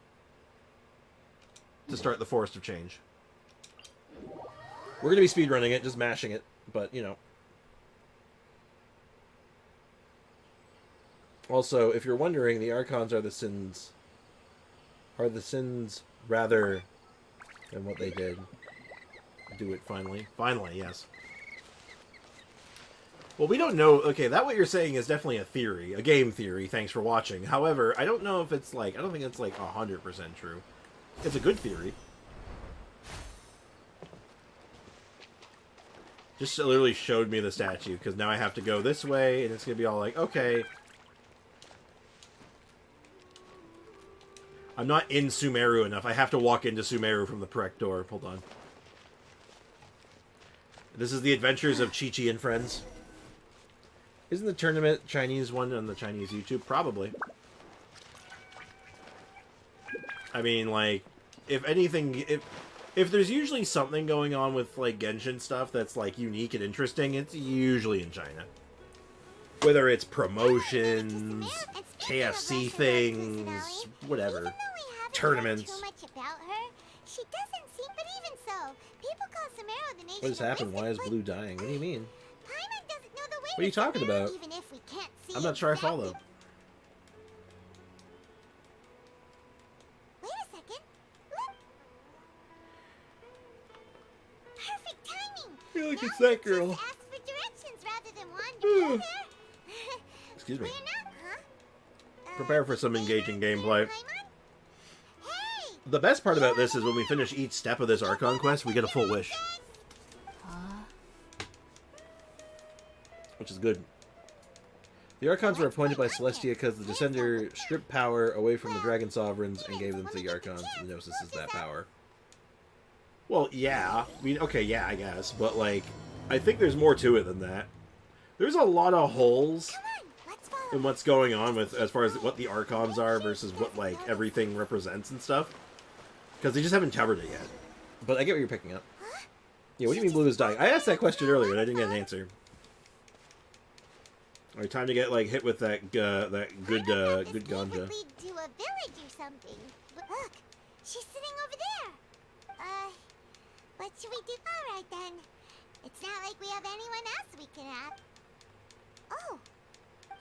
to start the Forest of Change. We're going to be speedrunning it, just mashing it, but, you know. Also, if you're wondering, the Archons are the sins rather than what they did. Do it finally. Finally, yes. Well, we don't know. Okay, that what you're saying is definitely a theory, a game theory. Thanks for watching. However, I don't know if it's like, I don't think it's like 100% true. It's a good theory. Just literally showed me the statue, because now I have to go this way, and it's going to be all like, okay. I'm not in Sumeru enough. I have to walk into Sumeru from the correct door. Hold on. This is the adventures of Chi-Chi and friends. Isn't the tournament Chinese one on the Chinese YouTube? Probably. I mean, like, if anything, if there's usually something going on with, like, Genshin stuff that's, like, unique and interesting, it's usually in China. Whether it's promotions, KFC things, whatever, tournaments. What has happened? Why is Blue dying? What do you mean? What are you talking about? I'm not sure I follow. Wait a second. Look. Perfect timing. I feel like it's that girl. Just ask for directions rather than wander there. Excuse me. Well, you're not, huh? Prepare for some engaging gameplay. Hey! The best part about this is when we finish each step of this Archon quest, we get a full wish. Which is good. The Archons were appointed by Celestia because the Descender stripped power away from the Dragon Sovereigns and gave them to the Archons. And Gnosis is that power. Well, yeah. I mean, okay, yeah, I guess. But, like, I think there's more to it than that. There's a lot of holes in what's going on with as far as what the Archons are versus what, like, everything represents and stuff. Because they just haven't covered it yet. But I get what you're picking up. Yeah, what do you mean Blue is dying? I asked that question earlier and I didn't get an answer. Alright, time to get, like, hit with that good ganja. Lead to a village or something. But look, she's sitting over there. What should we do? All right then. It's not like we have anyone else we can have. Oh,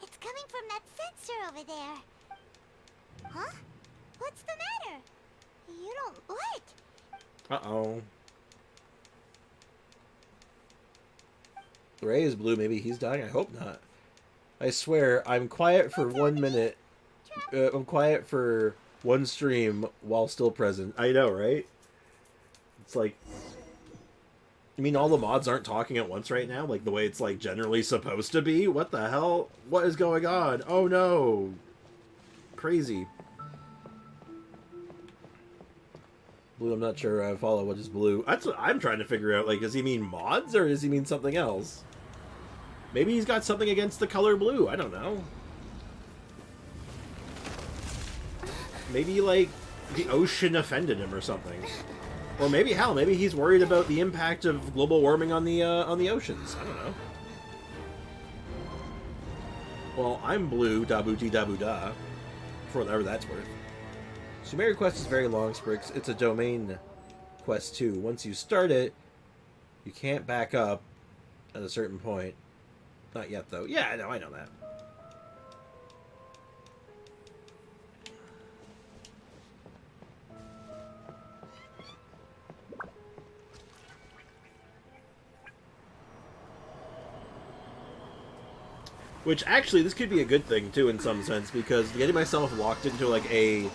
it's coming from that sensor over there. Huh? What's the matter? You don't what? Uh-oh. Ray is blue. Maybe he's dying. I hope not. I swear, I'm quiet for 1 minute. I'm quiet for one stream while still present. I know, right? It's like... You mean all the mods aren't talking at once right now? Like the way it's like generally supposed to be? What the hell? What is going on? Oh no! Crazy. Blue, I'm not sure I follow what is blue. That's what I'm trying to figure out. Like, does he mean mods or does he mean something else? Maybe he's got something against the color blue. I don't know. Maybe, like, the ocean offended him or something. Or maybe, hell, maybe he's worried about the impact of global warming on the oceans. I don't know. Well, I'm blue, da-boo-dee-da-boo-da. For whatever that's worth. Sumeru Quest is very long, Sprix. It's a domain quest, too. Once you start it, you can't back up at a certain point. Not yet, though. Yeah, I know that. Which, actually, this could be a good thing, too, in some sense, because getting myself locked into, like, a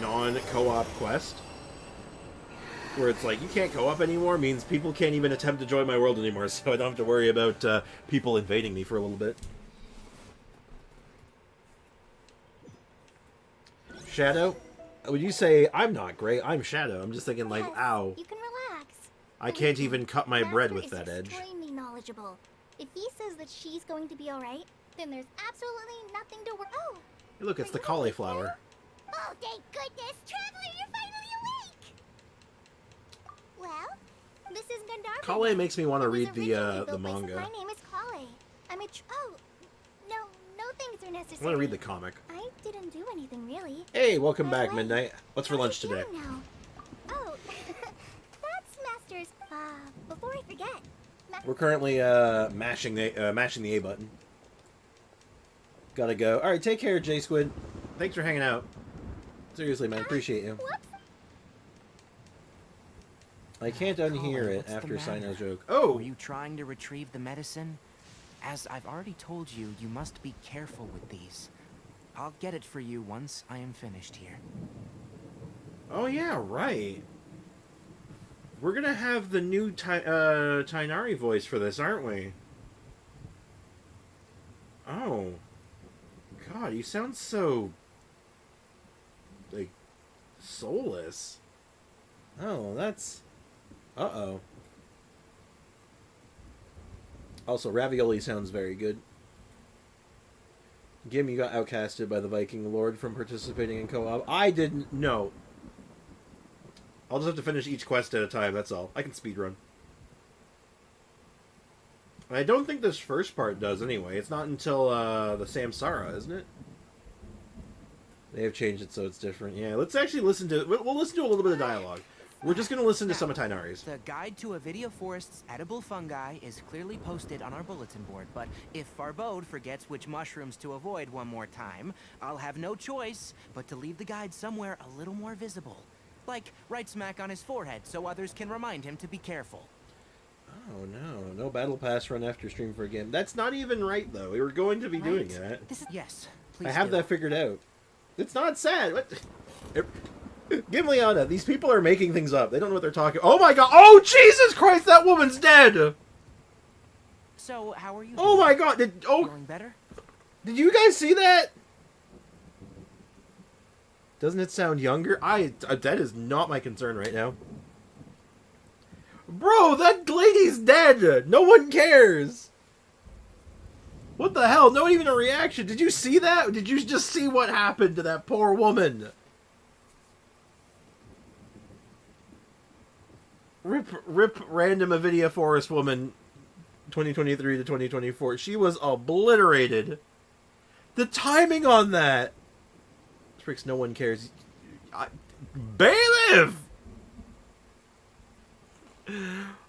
non-co-op quest, where it's like, you can't co-op anymore, means people can't even attempt to join my world anymore, so I don't have to worry about people invading me for a little bit. Shadow? Would you say, I'm not great, I'm Shadow? I'm just thinking, like, Yes, ow. You can relax. I can't even cut my bread with Master that is edge. extremely knowledgeable. If he says that she's going to be alright, then there's absolutely nothing to worry. Oh! Hey, look, it's are the you cauliflower. awake now? Oh, thank goodness! Traveler, you're finally awake! Well, this is Gandharva. Kale makes me want to It was read originally the built by some- manga. My name is Kale. I'm a oh, no things are I necessary. want to read the comic. I didn't do anything really. Hey, welcome By the back, way, Midnight. What's for how are lunch you today? doing now? Oh, that's Master's. Before I forget. We're currently mashing the A button. Gotta go. All right, take care, J Squid. Thanks for hanging out. Seriously, man, appreciate you. Whoops. I can't unhear Colin, it what's the after matter? Sino's joke. Oh, Were you trying to retrieve the medicine? As I've already told you, you must be careful with these. I'll get it for you once I am finished here. oh yeah, right. We're gonna have the new Tainari voice for this, aren't we? Oh, God, you sound so like soulless. Oh, that's. Uh-oh. Also, ravioli sounds very good. Gim, you got outcasted by the Viking Lord from participating in co-op. I didn't know. I'll just have to finish each quest at a time, that's all. I can speedrun. I don't think this first part does anyway. It's not until the Samsara, isn't it? They have changed it so it's different. Yeah, let's actually listen to... We'll listen to a little bit of dialogue. We're just going to listen to some of Tainari's. The guide to Avidia Forest's edible fungi is clearly posted on our bulletin board, but if Farbode forgets which mushrooms to avoid one more time, I'll have no choice but to leave the guide somewhere a little more visible. Like right smack on his forehead so others can remind him to be careful. Oh no, no battle pass run after stream for a game. That's not even right though. We were going to be doing that. This is yes, please I have do. that figured out. It's not sad. What? Gimliana, these people are making things up. They don't know what they're talking. Oh my god! Oh Jesus Christ! That woman's dead. So how are you? Oh doing? my god! Feeling better? Did you guys see that? Doesn't it sound younger? That is not my concern right now. Bro, that lady's dead! No one cares! What the hell? Not even a reaction. Did you see that? Did you just see what happened to that poor woman? Rip random Avidia Forest woman 2023 to 2024. She was obliterated. The timing on that! Tricks, no one cares. Bailiff!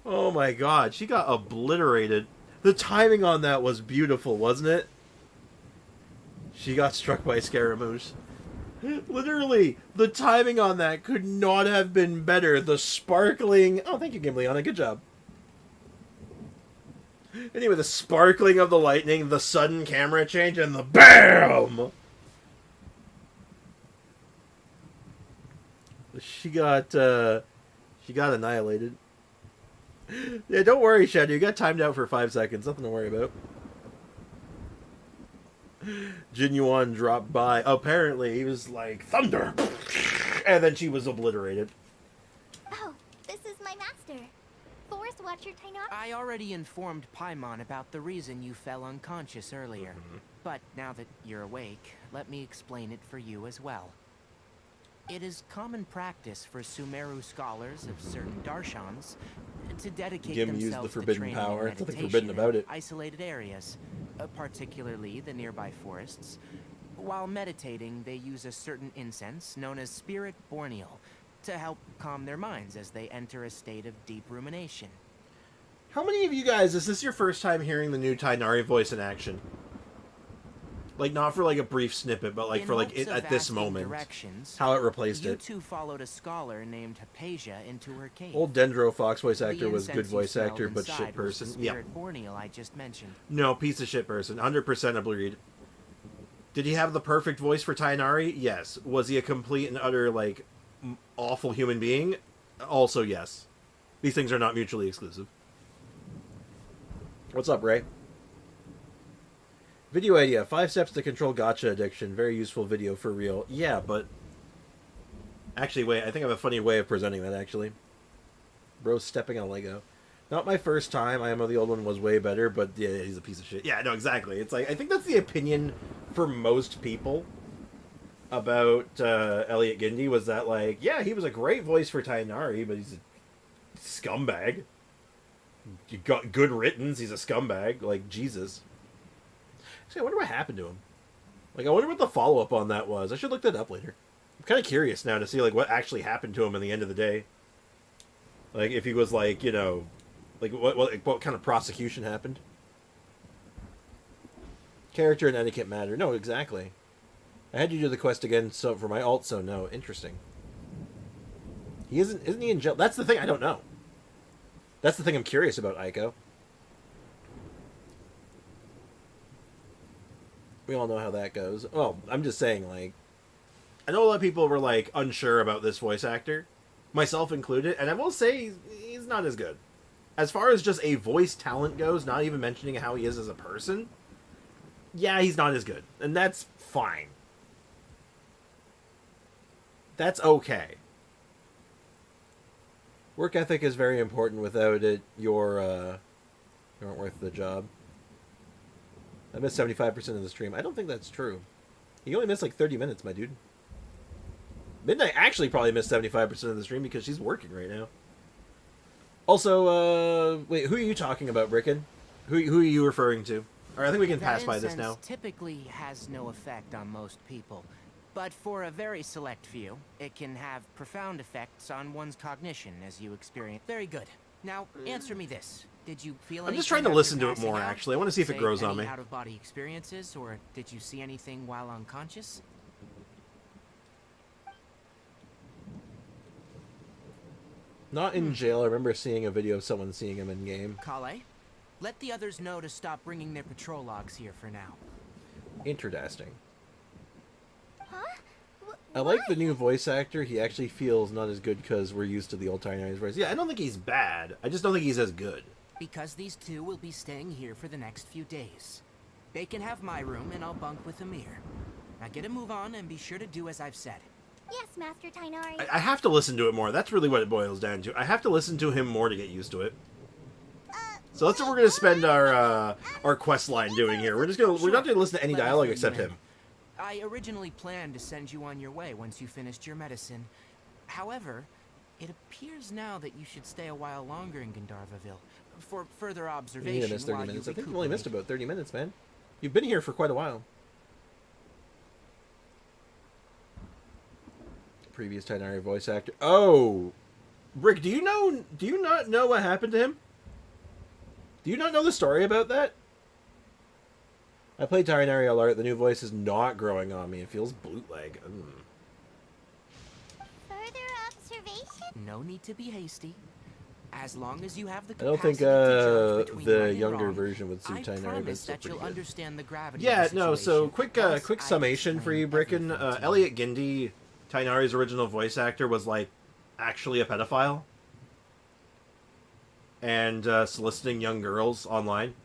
Oh my god, she got obliterated. The timing on that was beautiful, wasn't it? She got struck by Scaramouche. Literally, the timing on that could not have been better. The sparkling... Oh, thank you, Gimliana. Good job. Anyway, the sparkling of the lightning, the sudden camera change, and the BAM! She got annihilated. Yeah, don't worry, Shadow. You got timed out for 5 seconds. Nothing to worry about. Jin Yuan dropped by. Apparently, he was like, thunder! And then she was obliterated. Oh, this is my master. Forest Watcher Tainari. I already informed Paimon about the reason you fell unconscious earlier. But now that you're awake, let me explain it for you as well. It is common practice for Sumeru scholars of certain darshans to dedicate Gim used themselves the forbidden to training power. in There's nothing meditation forbidden about in it. isolated areas, particularly the nearby forests. While meditating, they use a certain incense known as Spirit Borneal to help calm their minds as they enter a state of deep rumination. How many of you guys, is this your first time hearing the new Tainari voice in action? Like, not for, like, a brief snippet, but, like, In for, like, hopes it, of at this asking moment. directions, How it replaced you it. two followed a scholar named Hypatia into her cave. Old Dendro Fox voice actor The was good incense you voice smelled actor, but inside shit was the person. Yeah. spirit Borneal I just mentioned. No, piece of shit person. 100% agreed. Did he have the perfect voice for Tainari? Yes. Was he a complete and utter, like, awful human being? Also, yes. These things are not mutually exclusive. What's up, Ray? Video idea. 5 steps to control gacha addiction. Very useful video for real. Yeah, but... Actually, wait. I think I have a funny way of presenting that, actually. Bro stepping on Lego. Not my first time. I know the old one was way better, but yeah, he's a piece of shit. Yeah, no, exactly. It's like, I think that's the opinion for most people about Elliot Gindi, was that, like, yeah, he was a great voice for Tainari, but he's a scumbag. You got good writtens, he's a scumbag. Like, Jesus. See, I wonder what happened to him. Like, I wonder what the follow-up on that was. I should look that up later. I'm kind of curious now to see, like, what actually happened to him in the end of the day. Like, if he was, like, you know... Like, what kind of prosecution happened? Character and etiquette matter. No, exactly. I had you do the quest again so for my alt, so no. Interesting. He isn't he in jail? That's the thing I don't know. That's the thing I'm curious about, Aiko. We all know how that goes. Well, I'm just saying, like... I know a lot of people were, like, unsure about this voice actor. Myself included. And I will say, he's not as good. As far as just a voice talent goes, not even mentioning how he is as a person, yeah, he's not as good. And that's fine. That's okay. Work ethic is very important. Without it, you aren't worth the job. I missed 75% of the stream. I don't think that's true. You only missed like 30 minutes, my dude. Midnight actually probably missed 75% of the stream because she's working right now. Also, wait, who are you talking about, Bricken? Who are you referring to? All right, I think we can pass by this now. Typically has no effect on most people, but for a very select few, it can have profound effects on one's cognition as you experience. Very good. Now, answer me this. Did you feel I'm just trying to listen to it more, actually. I want to see if it grows on me. Out-of-body experiences, or did you see anything while unconscious? Not in jail. I remember seeing a video of someone seeing him in game. Kale, let the others know to stop bringing their patrol logs here for now. Interesting. Huh? I like the new voice actor. He actually feels not as good because we're used to the old Tainari's voice. Yeah, I don't think he's bad. I just don't think he's as good. Because these two will be staying here for the next few days. They can have my room and I'll bunk with Amir. Now get a move on and be sure to do as I've said. Yes, Master Tainari. I have to listen to it more. That's really what it boils down to. I have to listen to him more to get used to it. So that's what we're gonna spend our quest line doing here. We're not gonna listen to any dialogue except him. I originally planned to send you on your way once you finished your medicine. However, it appears now that you should stay a while longer in Gandharvaville for further observation. You need to miss 30 minutes. I think you've only missed about 30 minutes, man. You've been here for quite a while. Previous Tainari voice actor. Oh, Rick, do you not know what happened to him? Do you not know the story about that? I played Tainari Alert. The new voice is not growing on me. It feels bootleg. Further observation? No need to be hasty. As long as you have the I don't think capacity to judge between the right and younger wrong, version would suit I Tainari, but promise it's still that you'll pretty good. understand the gravity Yeah, of the no, so situation. quick Else summation I'd for you, explain Bricken. everything to you. Elliot Gindi, Tainari's original voice actor, was, like, actually a pedophile. And soliciting young girls online.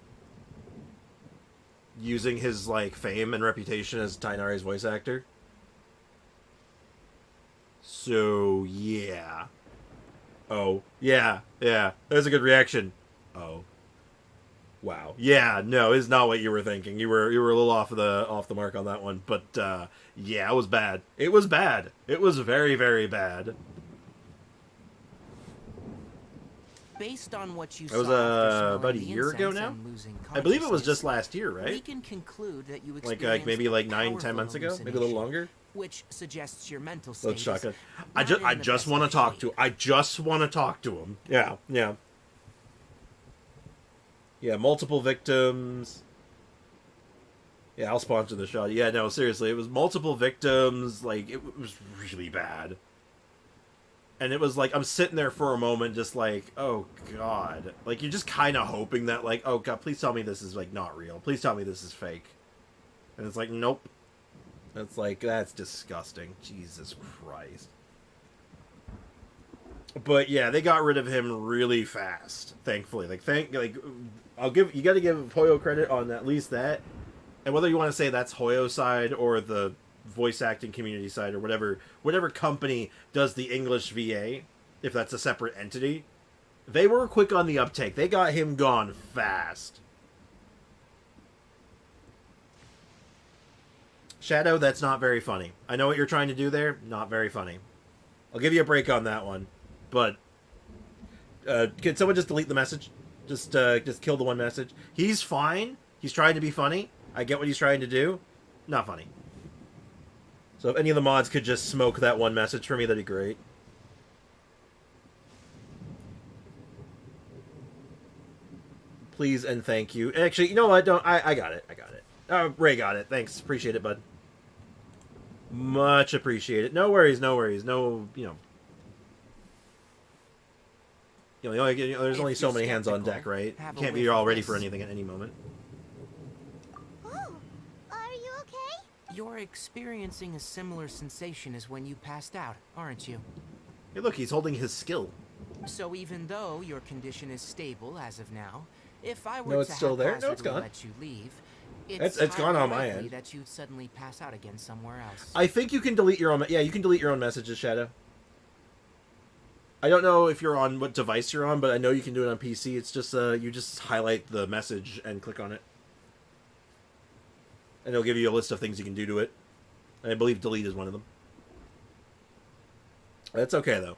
Using his, like, fame and reputation as Tainari's voice actor. So, yeah. Oh, yeah. There's a good reaction. Oh. Wow. Yeah, no, it's not what you were thinking. You were a little off the mark on that one. But yeah, it was bad. It was bad. It was very, very bad. Based on what you That was saw after smelling about a the year ago incense now. and losing I believe it was consciousness, just last year, we right? can conclude that you Like maybe like 9-10 powerful months ago, maybe a little hallucination, longer. which suggests your mental state. Let's shock it. is I not in the just best want to of talk shape. to. I just want to talk to him. Yeah. Yeah, multiple victims. Yeah, I'll sponsor the shot. Yeah, no, seriously, it was multiple victims. Like, it was really bad. And it was like, I'm sitting there for a moment just like, oh, God. Like, you're just kind of hoping that, like, oh, God, please tell me this is, like, not real. Please tell me this is fake. And it's like, nope. It's like, that's disgusting. Jesus Christ. But, yeah, they got rid of him really fast, thankfully. Like, you got to give Hoyo credit on at least that. And whether you want to say that's Hoyo's side or the voice acting community side or whatever company does the English VA, if that's a separate entity, they were quick on the uptake. They got him gone fast. Shadow, that's not very funny. I know what you're trying to do there. Not very funny. I'll give you a break on that one. But can someone just delete the message? Just kill the one message. He's fine. He's trying to be funny. I get what he's trying to do. Not funny. So if any of the mods could just smoke that one message for me, that'd be great. Please and thank you. Actually, you know what? Don't. I got it. I got it. Ray got it. Thanks. Appreciate it, bud. Much appreciated. No worries. No worries. No, there's only so many hands on deck, right? You can't be all ready for anything at any moment. Oh, are you okay? You're experiencing a similar sensation as when you passed out, aren't you? Hey, look, he's holding his skill. So even though your condition is stable as of now, if I were No, it's to still there. No, it's haphazardly gone. let you leave, It's gone on my likely end. that you'd suddenly pass out again somewhere else. I think you can delete your own. Yeah, you can delete your own messages, Shadow. I don't know if you're on what device you're on, but I know you can do it on PC. It's just you just highlight the message and click on it, and it'll give you a list of things you can do to it. And I believe delete is one of them. That's okay though.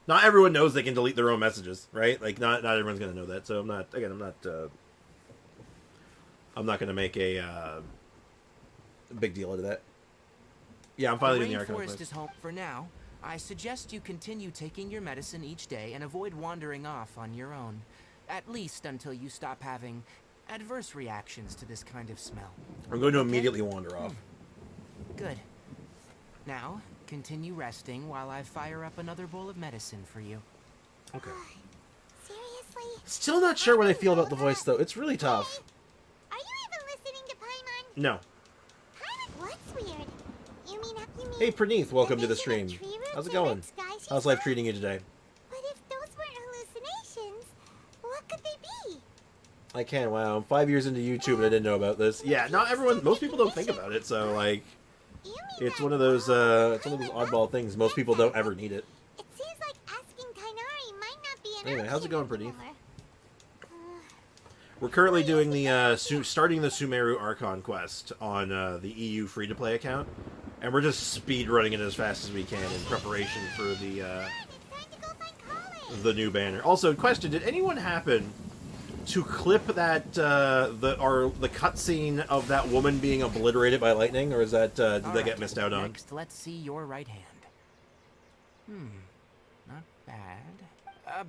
Not everyone knows they can delete their own messages, right? Like not everyone's gonna know that. So I'm not gonna make a big deal out of that. Yeah, I'm finally doing the archive. Rainforest is home for now. I suggest you continue taking your medicine each day and avoid wandering off on your own. At least until you stop having adverse reactions to this kind of smell. I'm going to immediately wander off. Good. Now, continue resting while I fire up another bowl of medicine for you. Okay. Seriously? Still not sure what I feel about the voice, though. It's really tough. Are you even listening to Paimon? No. Paimon, what's weird? You mean Hey, Praneeth, welcome to the that they stream. see tree roots How's it or going? red skies How's she life saw? treating you today? But if those weren't hallucinations, what could they be? I can. Wow, I'm 5 years into YouTube and I didn't know about this. Yeah, not everyone. Most people don't think about it. So like, You mean it's that one of those oddball things. Most people don't ever need it. It seems like asking Kainari might not be an Anyway, how's it option going, Praneeth? anymore. We're currently doing the starting the Sumeru Archon quest on the EU free-to-play account, and we're just speed running it as fast as we can in preparation for the It's time to go find college. the new banner. Also, question: did anyone happen to clip that the cutscene of that woman being obliterated by lightning, or is that did All that get right, missed out on? Next, let's see your right hand. Not bad.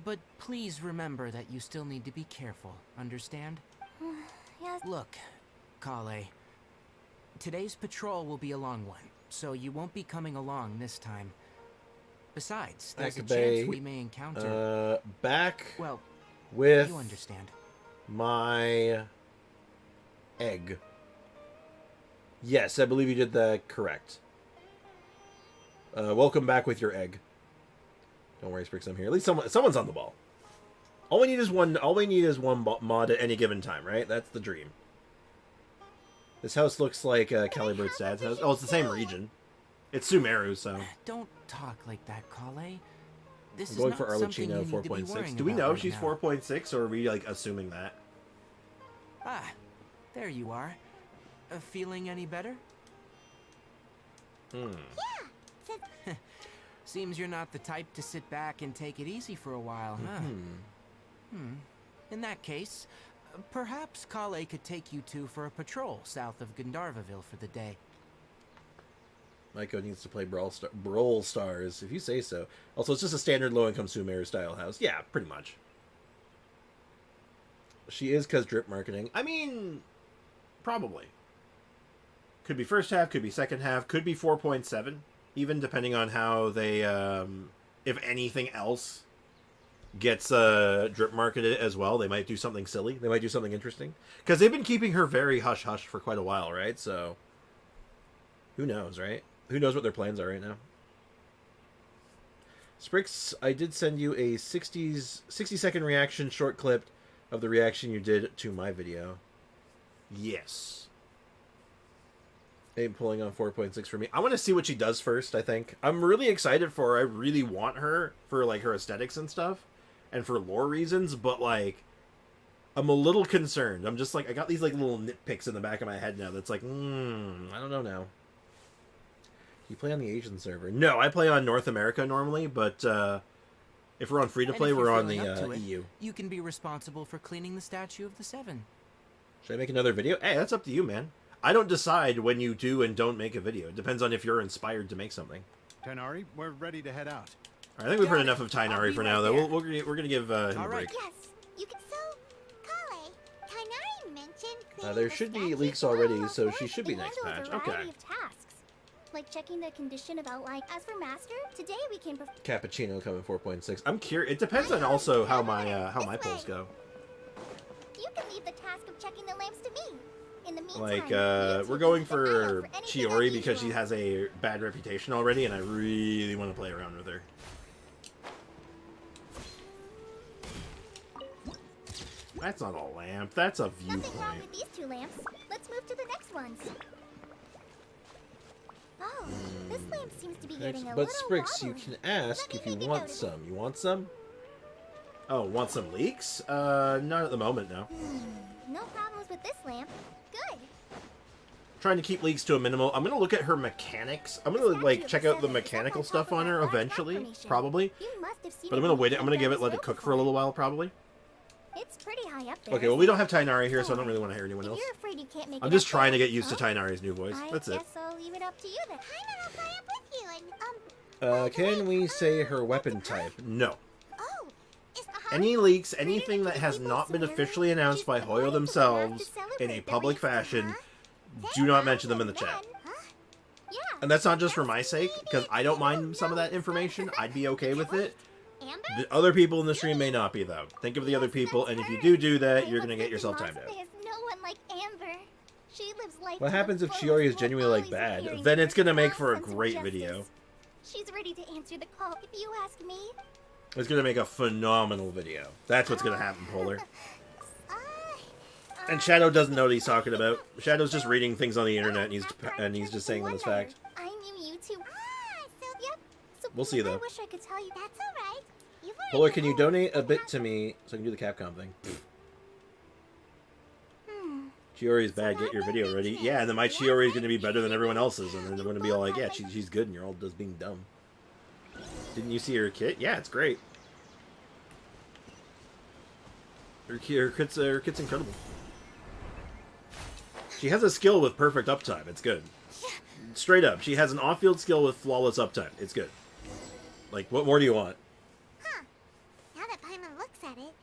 But please remember that you still need to be careful, understand? Yes. Look, Kale, today's patrol will be a long one, so you won't be coming along this time. Besides, there's a Akabe, chance we may encounter... back well, with you understand. my egg. Yes, I believe you did that correct. Welcome back with your egg. Don't worry, Sprix, I'm here. At least someone's on the ball. All we need is one. All we need is one mod at any given time, right? That's the dream. This house looks like Caliburt's dad's house. Oh, it's the same region. It's Sumeru, so. Don't talk like that, Kale. This I'm is going not for something you Arlecchino need to be 4.6. worrying Do we about know right if she's now. 4.6, or are we like assuming that? Ah, there you are. Feeling any better? Yeah. Seems you're not the type to sit back and take it easy for a while, huh? In that case, perhaps Kale could take you two for a patrol south of Gandharvaville for the day. Maiko needs to play Brawl Stars, if you say so. Also, it's just a standard low-income Sumeru style house. Yeah, pretty much. She is because drip marketing. I mean, probably. Could be first half, could be second half, could be 4.7, even depending on how they, if anything else gets drip marketed as well. They might do something silly. They might do something interesting. Because they've been keeping her very hush-hush for quite a while, right? So, who knows, right? Who knows what their plans are right now? Sprix, I did send you a 60-second reaction short clip of the reaction you did to my video. Yes. Ain't pulling on 4.6 for me. I want to see what she does first, I think. I'm really excited for her. I really want her for, like, her aesthetics and stuff. And for lore reasons, but, like, I'm a little concerned. I'm just, like, I got these, like, little nitpicks in the back of my head now that's like, I don't know now. You play on the Asian server? No, I play on North America normally, but, if we're on free-to-play, we're on the EU. You can be responsible for cleaning the statue of the Seven. Should I make another video? Hey, that's up to you, man. I don't decide when you do and don't make a video. It depends on if you're inspired to make something. Tainari, we're ready to head out. I think we've heard enough of Tainari for now, though. We're going to give him a break. Yes, you can. So, Kale, Tainari mentioned There should be leaks already, so she should be next patch. Okay. Tasks, like checking the condition of outline. As for Master, today we can. Cappuccino coming 4.6. I'm curious. It depends on also how my polls go. You can leave the task of checking the lamps to me. In the meantime, Like, we're going for Chiori because she has a bad reputation already, and I really want to play around with her. That's not a lamp. That's a viewpoint. Nothing wrong with these two lamps. Let's move to the next ones. Oh, this lamp seems to be getting a But little Sprix, you wobbly. can ask if you make a want note of some. You want some? Oh, want some leaks? Not at the moment, no. No problems with this lamp. Good. Trying to keep leaks to a minimal. I'm gonna look at her mechanics. I'm gonna like check out the mechanical stuff on her eventually, probably. You must have seen But I'm gonna wait. I'm gonna down give it this let it road cook for before. a little while, probably. It's pretty high up there. Okay, well we don't have Tainari here, so I don't really want to hear anyone If else. you're afraid you can't make I'm it just up trying to there, get used to Tainari's new voice. That's I it. guess I'll leave it up to you then. I'll fly up with you and Can we say her weapon type? No. Oh, is the Any leaks, anything that has not been officially announced by Hoyo themselves in a public fashion, do not mention them in the chat. Yeah. And that's not just for my sake, because I don't mind some of that information. I'd be okay with it. Amber? The other people in the stream may not be, though. Think of the other people, and if you do that, you're going to get yourself timed out. There's no one like Amber. She lives life What to happens the if fullest Chiori is while genuinely, like, always bad? adhering Then to it's going to her make for a sense of great justice. video. She's ready to answer the call, if you ask me. It's going to make a phenomenal video. That's what's going to happen, Polar. And Shadow doesn't know what he's talking about. Shadow's just reading things on the internet, and he's just saying them as fact. I knew you too. Sylvia. So We'll see, though. I wish I could tell you. That's all right. You've already Polar, can you told donate a what bit to me so I can do the Capcom thing? Hmm. Chiori's bad, get your video ready. Yeah, and then my Chiori is going to be better than everyone else's, and then they're going to be all like, yeah, she's good, and you're all just being dumb. Didn't you see her kit? Yeah, it's great. Her kit's incredible. She has a skill with perfect uptime. It's good. Straight up, she has an off-field skill with flawless uptime. It's good. Like, what more do you want? Huh. Now that Paimon looks at it,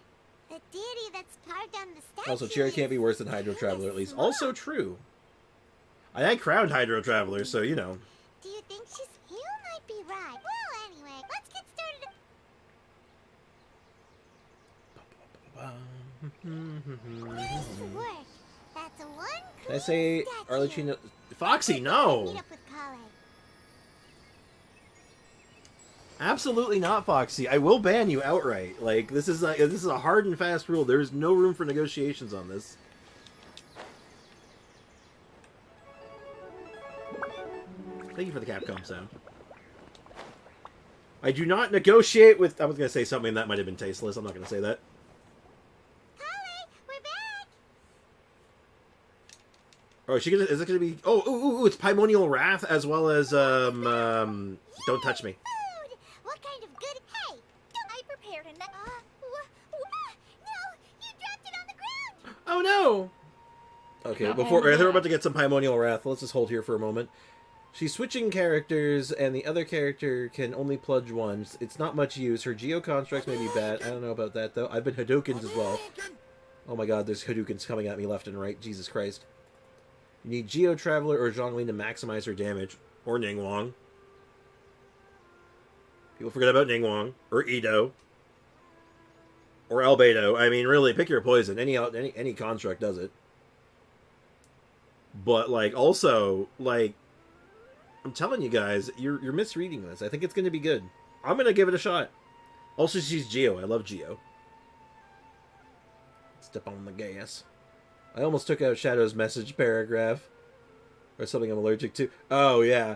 the deity that's carved on the statue. Also, Chiori can't be worse than Hydro Traveler, at least. Also true. I crowned Hydro Traveler, so, you know. Do you think she's... You might be right. Well, anyway, let's get started. Nice work. That's a one Did I say statue. Arlecchino... Foxy, no! Meet up with Kale. Absolutely not, Foxy. I will ban you outright. Like, this is a hard and fast rule. There's no room for negotiations on this. Thank you for the Capcom sound. I do not negotiate with... I was going to say something that might have been tasteless. I'm not going to say that. Kale, we're back. Oh, is it going to be... Oh, it's Primordial Wrath as well as, Don't Touch Me. Food. What kind of good... Hey, don't I prepared enough... No, you dropped it on the ground. Oh, no! Okay, before... They're about to get some Primordial Wrath. Let's just hold here for a moment. She's switching characters, and the other character can only plunge once. It's not much use. Her Geo constructs may be bad. I don't know about that, though. I've been Hadokens as well. Oh my god, there's Hadoukens coming at me left and right. Jesus Christ. You need Geo Traveler or Zhongli to maximize her damage. Or Ningguang. People forget about Ningguang. Or Edo. Or Albedo. I mean, really, pick your poison. Any construct does it. But, like, also, like, I'm telling you guys, you're misreading this. I think it's going to be good. I'm going to give it a shot. Also, she's Geo. I love Geo. Step on the gas. I almost took out Shadow's message paragraph. Or something I'm allergic to. Oh, yeah.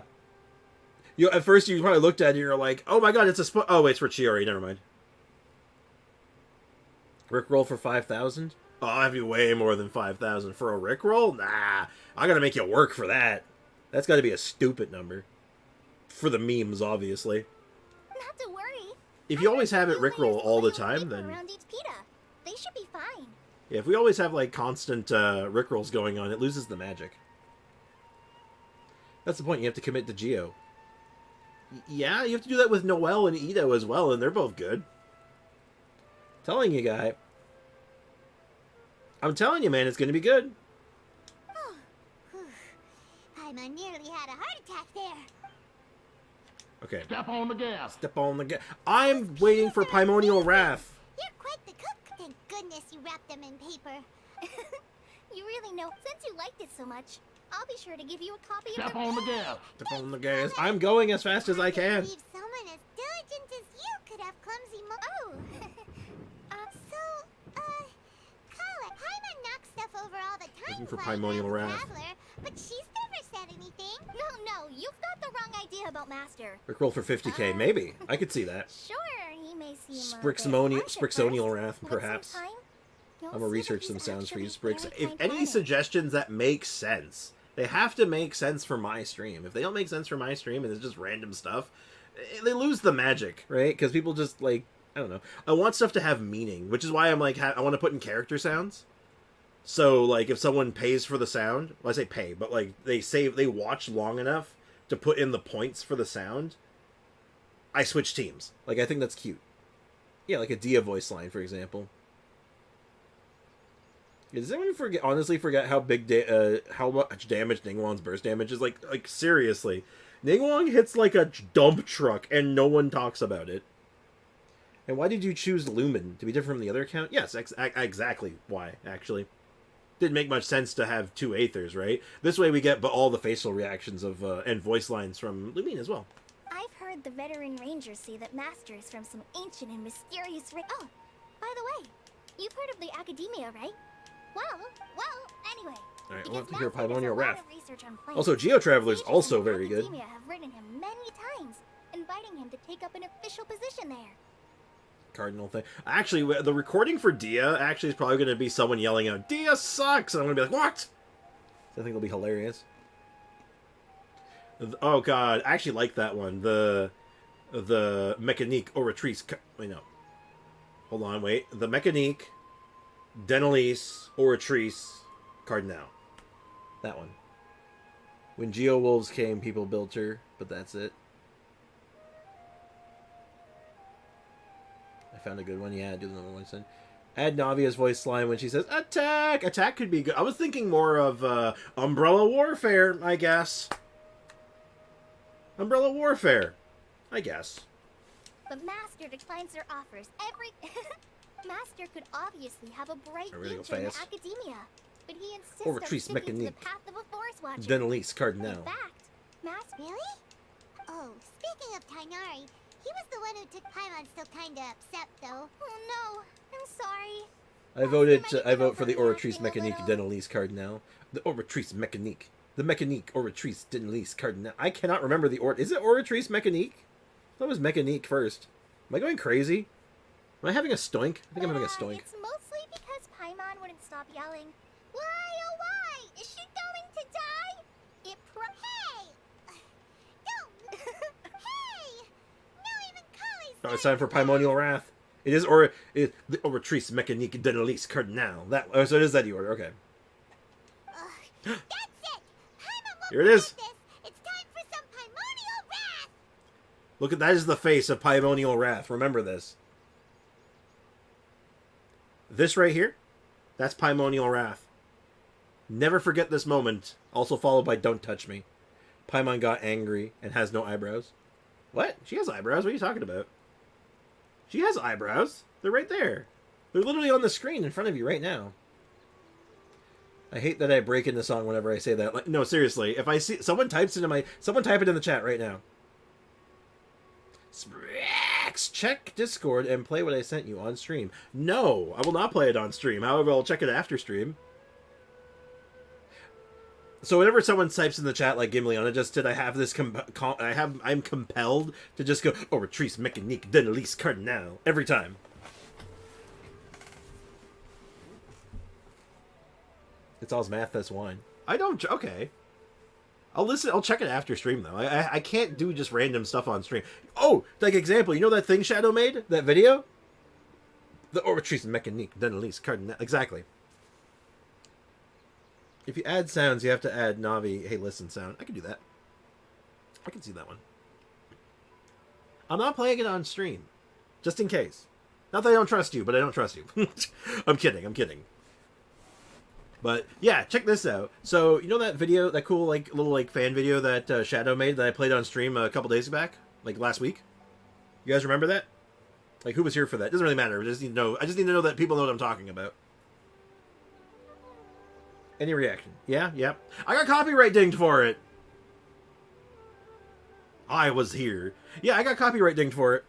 At first, you probably looked at it and you're like, oh my god, it's a oh, wait, it's for Chiori. Never mind. Rickroll for 5,000? Oh, I'll have you way more than 5,000 for a Rickroll? Nah. I gotta make you work for that. That's gotta be a stupid number. For the memes, obviously. Not to worry. If you always have it Rickroll all the time, then... Around each pita. They should be fine. Yeah, if we always have, like, constant Rickrolls going on, it loses the magic. That's the point. You have to commit to Geo. Yeah, you have to do that with Noelle and Edo as well, and they're both good. Telling you, guy. I'm telling you, man, it's going to be good. Paimon nearly had a heart attack there. Okay. Step on the gas. Step on the gas. I'm waiting for Primordial Wrath. You're quite the cook. Thank goodness you wrapped them in paper. You really know. Since you liked it so much, I'll be sure to give you a copy of Step the... on the gas. Step on the gas. I'm going as fast as I can. believe someone as diligent as you could have clumsy Oh. Call it. Paimon knocks stuff over all the time. Looking for while Primordial I'm Wrath. Traveler, but she's never said anything. No, you've got the wrong idea about Master. Rickroll for 50k, maybe. I could see that. Sure, he may seem Sprixonial Wrath, perhaps. I'm gonna research some sounds for you, Sprix. If any suggestions that make sense, they have to make sense for my stream. If they don't make sense for my stream and it's just random stuff, they lose the magic, right? Because people just, like, I don't know. I want stuff to have meaning, which is why I'm like, I want to put in character sounds. So, like, if someone pays for the sound, well, I say pay, but, like, they watch long enough to put in the points for the sound, I switch teams. Like, I think that's cute. Yeah, like a Dia voice line, for example. Does anyone honestly forget how how much damage Ningguang's burst damage is? Like seriously, Ningguang hits like a dump truck, and no one talks about it. And why did you choose Lumen to be different from the other account? Yes, exactly why. Actually, didn't make much sense to have two Aethers, right? This way we get all the facial reactions of and voice lines from Lumine as well. I've heard the veteran rangers say that Master is from some ancient and mysterious Oh, by the way, you've heard of the Academia, right? Well, anyway. Alright, I want to hear Primordial Wrath. Also, Also, Geo Traveler's also very good. have written him many times, inviting him to take up an official position there. Cardinal thing. Actually, the recording for Dia actually is probably going to be someone yelling out, "Dia sucks!" And I'm going to be like, "What?" I think it'll be hilarious. Oh god, I actually like that one. The Mécanique Oratrice. Wait, no. Hold on, wait. The Mécanique, Denelise, Oratrice, Cardinal. That one. When Geo Wolves came, people built her, but that's it. I found a good one. Yeah, do another one. Son. Add Navia's voice line when she says, "Attack!" Attack could be good. I was thinking more of Umbrella Warfare, I guess. Umbrella Warfare, I guess. But Master declines their offers every... Master could obviously have a bright future in Academia, but he insists on sticking to the path of a Force Watcher. Denelise Cardinal. In fact, Really? Oh, speaking of Tainari, he was the one who took Paimon still kinda upset, though. Oh no, I'm sorry. I vote for the Oratrice Mécanique Denelise Cardinal. The Oratrice Mécanique. The Mécanique Oratrice Denelise Cardinal. I cannot remember the Is it Oratrice Mécanique? I thought it was Mécanique first. Am I going crazy? Am I having a stoink? I think I'm having a stoink. It's mostly because Paimon wouldn't stop yelling. Why, oh why? Is she going to die? Hey! Don't! Hey! No, even Kali's Oh, it's time for Primordial Wrath. It is the Oratrice Mécanique Denelise Cardinal. So it is that order. Okay. That's it! Paimon won't Here it is. this. It's time for some Primordial Wrath! Look at that is the face of Primordial Wrath. Remember this. This right here, that's Primordial Wrath. Never forget this moment. Also followed by don't touch me. Paimon got angry and has no eyebrows. What? She has eyebrows? What are you talking about? She has eyebrows. They're right there. They're literally on the screen in front of you right now. I hate that I break into song whenever I say that. Like, no, seriously. If I see someone types into my... Someone type it in the chat right now. Check Discord and play what I sent you on stream. No, I will not play it on stream. However, I'll check it after stream. So whenever someone types in the chat like Gimleon just did, I have this I'm compelled to just go, oh, Retrice Mécanique de Elise Cardinal every time. It's all's math, that's wine. I don't... Okay. I'll listen... I'll check it after stream, though. I can't do just random stuff on stream. Oh! Like, example, you know that thing Shadow made? That video? The Oratrice Mécanique d'Annalise Cardinal. Exactly. If you add sounds, you have to add Navi, hey, listen sound. I can do that. I can see that one. I'm not playing it on stream. Just in case. Not that I don't trust you, but I don't trust you. I'm kidding, I'm kidding. But yeah, check this out. So you know that video, that cool like little like fan video that Shadow made that I played on stream a couple days back, like last week. You guys remember that? Like who was here for that? Doesn't really matter. I just need to know. I just need to know that people know what I'm talking about. Any reaction? Yeah, yep. I got copyright dinged for it. I was here. Yeah, I got copyright dinged for it.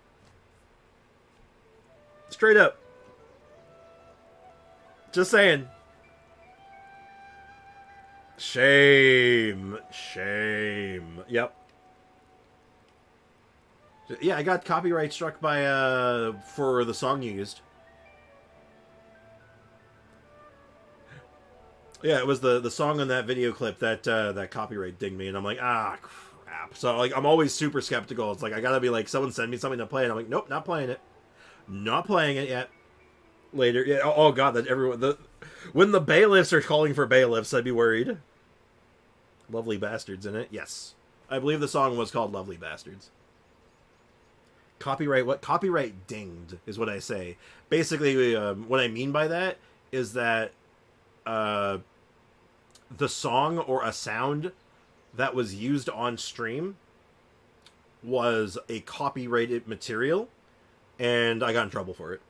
Straight up. Just saying. Shame. Shame. Yep. Yeah, I got copyright struck by, for the song you used. Yeah, it was the song on that video clip that, that copyright dinged me, and I'm like, ah, crap. So, like, I'm always super skeptical. It's like, I gotta be like, someone send me something to play, and I'm like, nope, not playing it. Not playing it yet. Later. Yeah, oh god, that everyone... When the bailiffs are calling for bailiffs, I'd be worried. Lovely Bastards in it. Yes. I believe the song was called Lovely Bastards. Copyright... What? Copyright dinged is what I say. Basically, what I mean by that is that the song or a sound that was used on stream was a copyrighted material, and I got in trouble for it.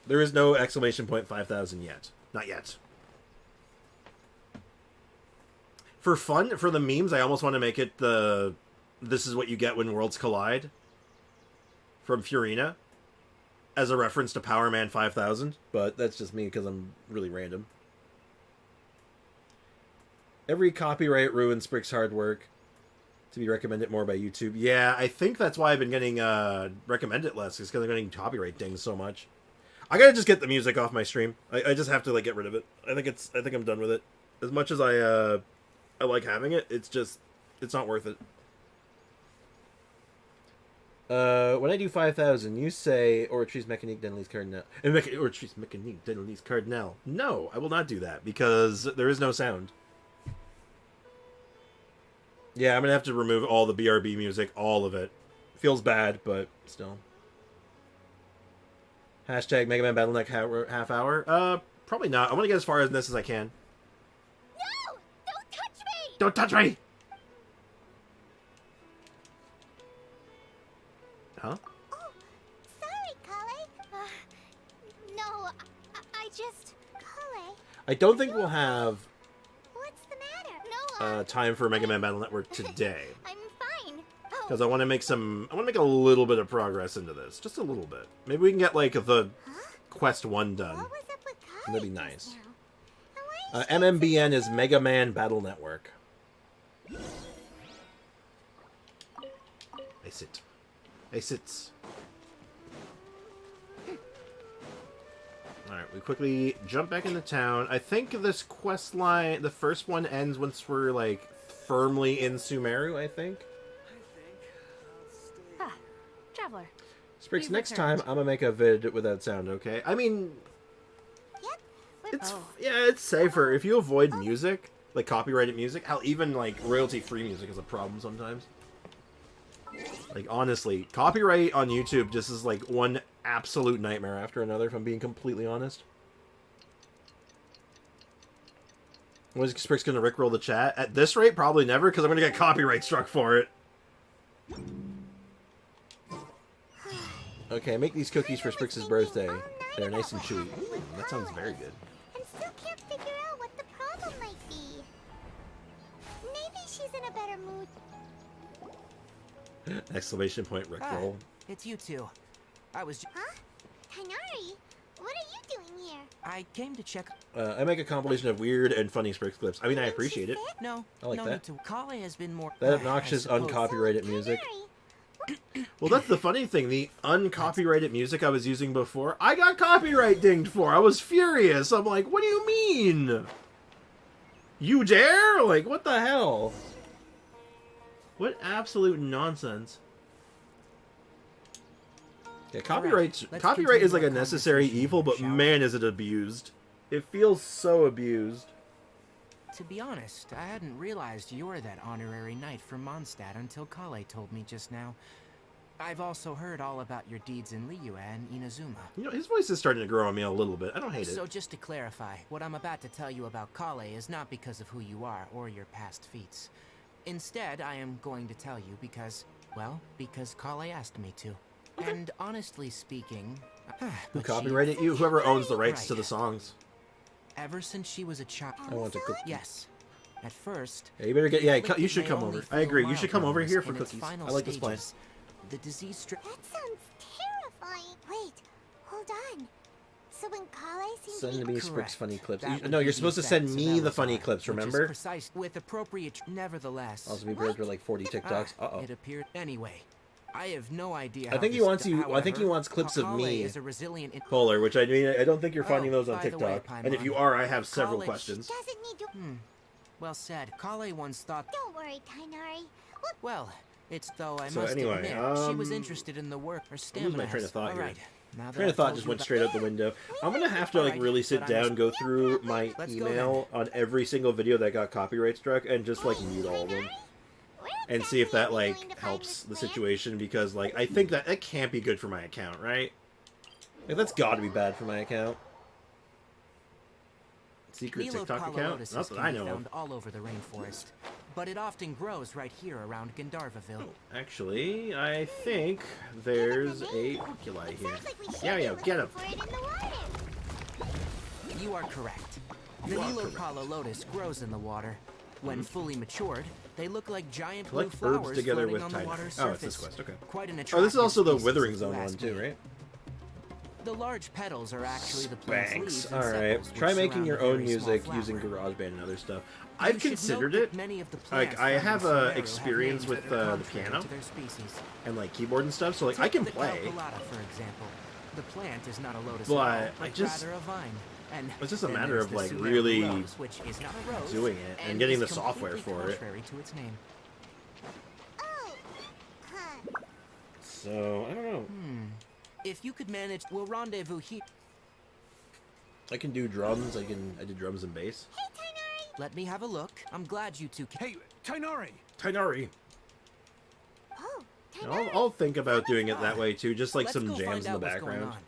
There is no exclamation point 5,000 yet. Not yet. For fun, for the memes, I almost want to make it the "This is what you get when worlds collide" from Furina as a reference to Power Man 5000, but that's just me because I'm really random. Every copyright ruins Sprick's hard work. To be recommended more by YouTube. Yeah, I think that's why I've been getting recommended less, is because I'm getting copyright dings so much. I gotta just get the music off my stream. I just have to like get rid of it. I think I'm done with it. As much as I like having it, it's not worth it. When I do 5,000, you say Oratrice Mécanique d'Annalise Cardinal. Oratrice Mécanique d'Annalise Cardinal. No, I will not do that because there is no sound. Yeah, I'm gonna have to remove all the BRB music, all of it. Feels bad, but still. Hashtag Mega Man Battleneck half hour. Probably not. I want to get as far in this as I can. No! Don't touch me! Don't touch me! Huh? Oh, sorry, Kale. No, I just... Kale, I don't think we'll have what's the matter? No, time for Mega Man Battle Network today. I'm fine. Oh, Because I want to make a little bit of progress into this. Just a little bit. Maybe we can get, like, the Quest 1 done. what was up with Kale That'd be just nice. now? And why is she MMBN is Mega Man Battle Network. I sit. Alright, we quickly jump back into town. I think this quest line, the first one ends once we're, like, firmly in Sumeru, I think. Ah, traveler. Spriggs, We've next time returned. I'm gonna make a vid without sound, okay? I mean, Yep. it's Oh. yeah, it's safer if you avoid music, like copyrighted music. Hell, even like royalty-free music is a problem sometimes. Like honestly, copyright on YouTube just is like one absolute nightmare after another. If I'm being completely honest. Was Sprix gonna rickroll the chat? At this rate, probably never, because I'm gonna get copyright struck for it. Okay, make these cookies for Sprix's birthday. They're nice and chewy. Ooh, that sounds very good. And still can't figure out what the problem might be. Maybe she's in a better mood. Exclamation point rickroll. It's you two. I was. Huh? Tainari, what are you doing here? I came to check. I make a compilation of weird and funny Sprix clips. I mean, I appreciate it. No, I like no that. need to. Kale has been more. That I obnoxious, suppose. uncopyrighted music. Tainari, Well, that's the funny thing. The uncopyrighted music I was using before, I got copyright dinged for. I was furious. I'm like, what do you mean? You dare? Like, what the hell? What absolute nonsense. Yeah, copyright Let's copyright is like continue a our necessary conversation, evil, but shall we? man, is it abused. It feels so abused. To be honest, I hadn't realized you're that honorary knight from Mondstadt until Kale told me just now. I've also heard all about your deeds in Liyue and Inazuma. You know, his voice is starting to grow on me a little bit. I don't hate So it. just to clarify, what I'm about to tell you about Kale is not because of who you are or your past feats. Instead, I am going to tell you because, well, because Kale asked me to. And honestly speaking, Who but she- copyrighted you? Whoever owns the rights Right. to the songs. ever since she was a child. I want to cook. Yes. At first, Yeah, you better get. Yeah, inflicted you should may come only over. I feel agree. You mild should come over illness here for in its cookies. final I like this place. stages. The disease that sounds terrifying. Wait, hold on. So when Kale seemed Send to me be Sprix Correct. funny clips. That You- would no, be you're the supposed to send effects me of the funny Elazar, clips, which is remember? precise with appropriate. Nevertheless, Also be prepared for like 40 TikToks. Ah, Uh-oh. it appeared anyway. I have no idea. I how think he this wants you- I think he however, wants clips of Kale me. is a resilient. Polar, which I mean, I don't think you're finding Oh, those on by the way, TikTok. And if Paimon, you are, I have several college questions. doesn't need to. Well said. Kale once thought. Don't worry, Tainari. Well, it's though I So must anyway, admit, she was interested in the work. Her stamina. my train of has- thought All here. right. Now that Train of I've thought told just you went about- straight out the window. I'm gonna have to like Alright, really sit but down, I'm- go through my Let's go email on every single video that got copyright struck, and just like mute all of them, and see if that like helps the situation. Because like I think that it can't be good for my account, right? Like that's got to be bad for my account. Secret Nilo TikTok account? Palodotus Not that I can be know of. found all over the rainforest, but it often grows right here around Gandharvaville. Actually, I think there's a Oculi here. Yeah, get him. For it in the water. You are correct. The Nilo Palodotus grows in the water. When fully matured, they look like giant blue Collect birds flowers together floating with on the tiny. water's Oh, surface. it's this quest. Okay. Quite an Oh, this is attractive also the species, Withering if Zone you one ask too, me. right? The large petals are actually the plant's leaves Thanks. and All right. sepals, which Try making surround your the own very small music flower. using GarageBand and other stuff. You I've should considered note that it. many of the Like plants I found in have Solero experience names with that are the contrary piano to their species. and like keyboard and stuff, so like I can Take the play. calculata, for example. The plant is not a lotus But at all, I but just- rather a vine. And it's just a then matter there's of, the like, Sumeru really rose, which is not a rose, doing it and getting is the software completely for it. contrary to its name. Oh, huh. So I don't know. If you could manage, we'll rendezvous here. I can do drums. I did drums and bass. Hey, Tainari. Let me have a look. I'm glad you two can. Hey, Tainari! Tainari. Oh, I'll think about doing it that way too, just like Let's some go jams find in the out what's going background. on.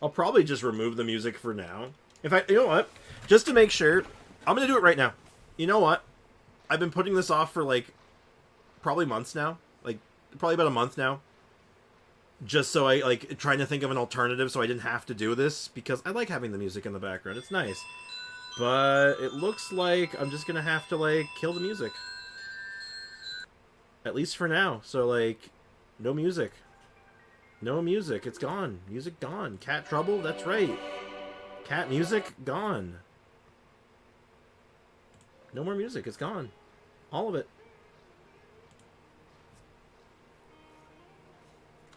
I'll probably just remove the music for now. In fact, you know what? Just to make sure, I'm gonna do it right now. You know what? I've been putting this off for like probably months now. Like probably about a month now. Just so I like trying to think of an alternative so I didn't have to do this because I like having the music in the background. It's nice. But it looks like I'm just gonna have to like kill the music. At least for now. So like no music. No music. It's gone. Music gone. Cat trouble? That's right. Cat music gone. No more music. It's gone. All of it.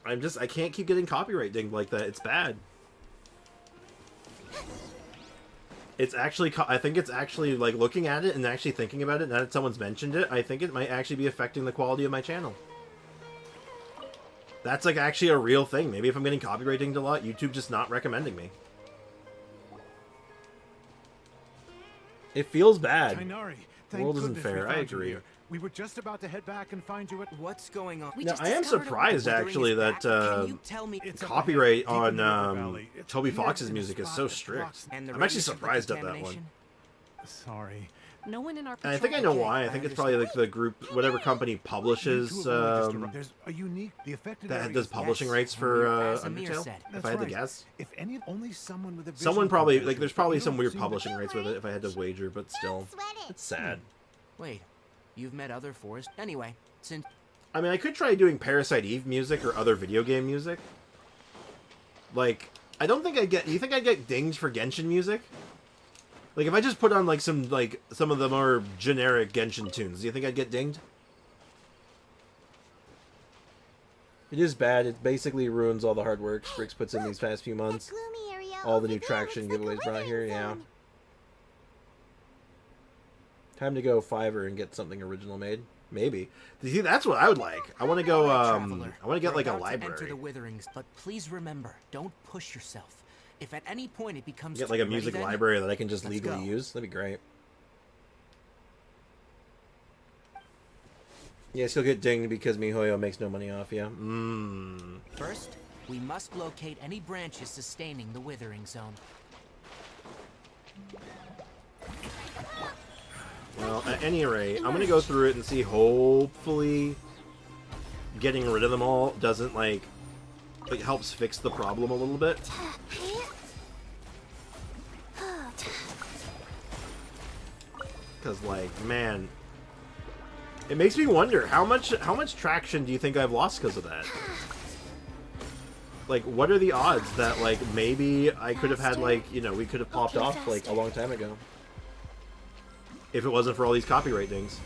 I can't keep getting copyright dinged like that. It's bad. It's actually, I think it's actually, like, looking at it and actually thinking about it, now that someone's mentioned it, I think it might actually be affecting the quality of my channel. That's, like, actually a real thing. Maybe if I'm getting copyright dinged a lot, YouTube just not recommending me. It feels bad. Tainari, The thank world isn't goodness we fair. I found you agree. here. We were just about to head back and find you at... What's going on? We Now, just I am discovered a surprised, Withering actually, is that back. Can you tell me? It's up copyright ahead, deep in the on river valley. It's Toby hid Fox's in a music is spot so that strict. blocks- And the I'm actually remnants of the surprised at that one. contamination? Sorry. No one in our And I think I know why. I think it's probably like the group, whatever company publishes There's a unique, the affected that areas- does publishing rights for Undertale. said. If I had to guess, If any, only someone with a vision someone probably can like there's probably you some don't weird seem- publishing rights with it. If I had to wager, but still, Don't sweat it. it's sad. Wait, you've met other forest. Anyway, since I mean, I could try doing Parasite Eve music or other video game music. Like, I don't think I'd get... You think I'd get dinged for Genshin music? Like, if I just put on, like, some of the more generic Genshin tunes, do you think I'd get dinged? It is bad. It basically ruins all the hard work Strix puts in these past few months. That gloomy area All the over new there traction looks like a giveaways brought living here, yeah. zone. Time to go Fiverr and get something original made. Maybe. See, that's what I would like. I want to go, I want to get, like, a Enter library. the Witherings, but please remember, don't push yourself. If at any point it becomes Get, like, a too music ready, then library that I can just let's legally go. use. That'd be great. Yeah, still get dinged because MiHoYo makes no money off you. First, we must locate any branches sustaining the Withering Zone. Well, at any rate, I'm gonna go through it and see. Hopefully, getting rid of them all doesn't like helps fix the problem a little bit. Because, like, man, it makes me wonder how much traction do you think I've lost because of that? Like, what are the odds that, like, maybe I could have had, like, you know, we could have popped Okay, off, like, a faster. long time ago. If it wasn't for all these copyright things.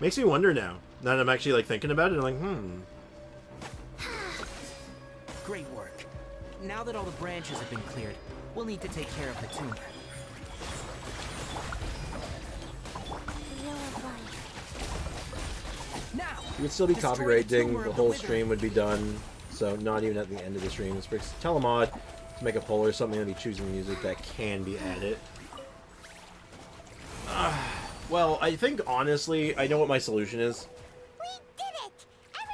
Makes me wonder now. Now that I'm actually, like, thinking about it, I'm like, Great work. Now that all the branches have been cleared, we'll need to take care of the tumor. Wheel of life. Now, You would still be destroy copyright the ding, tumor the of whole Withering. stream would be done, so not even at the end of the stream. Tell a mod to make a poll or something and be choosing music that can be added. Well, I think, honestly, I know what my solution is. We did it!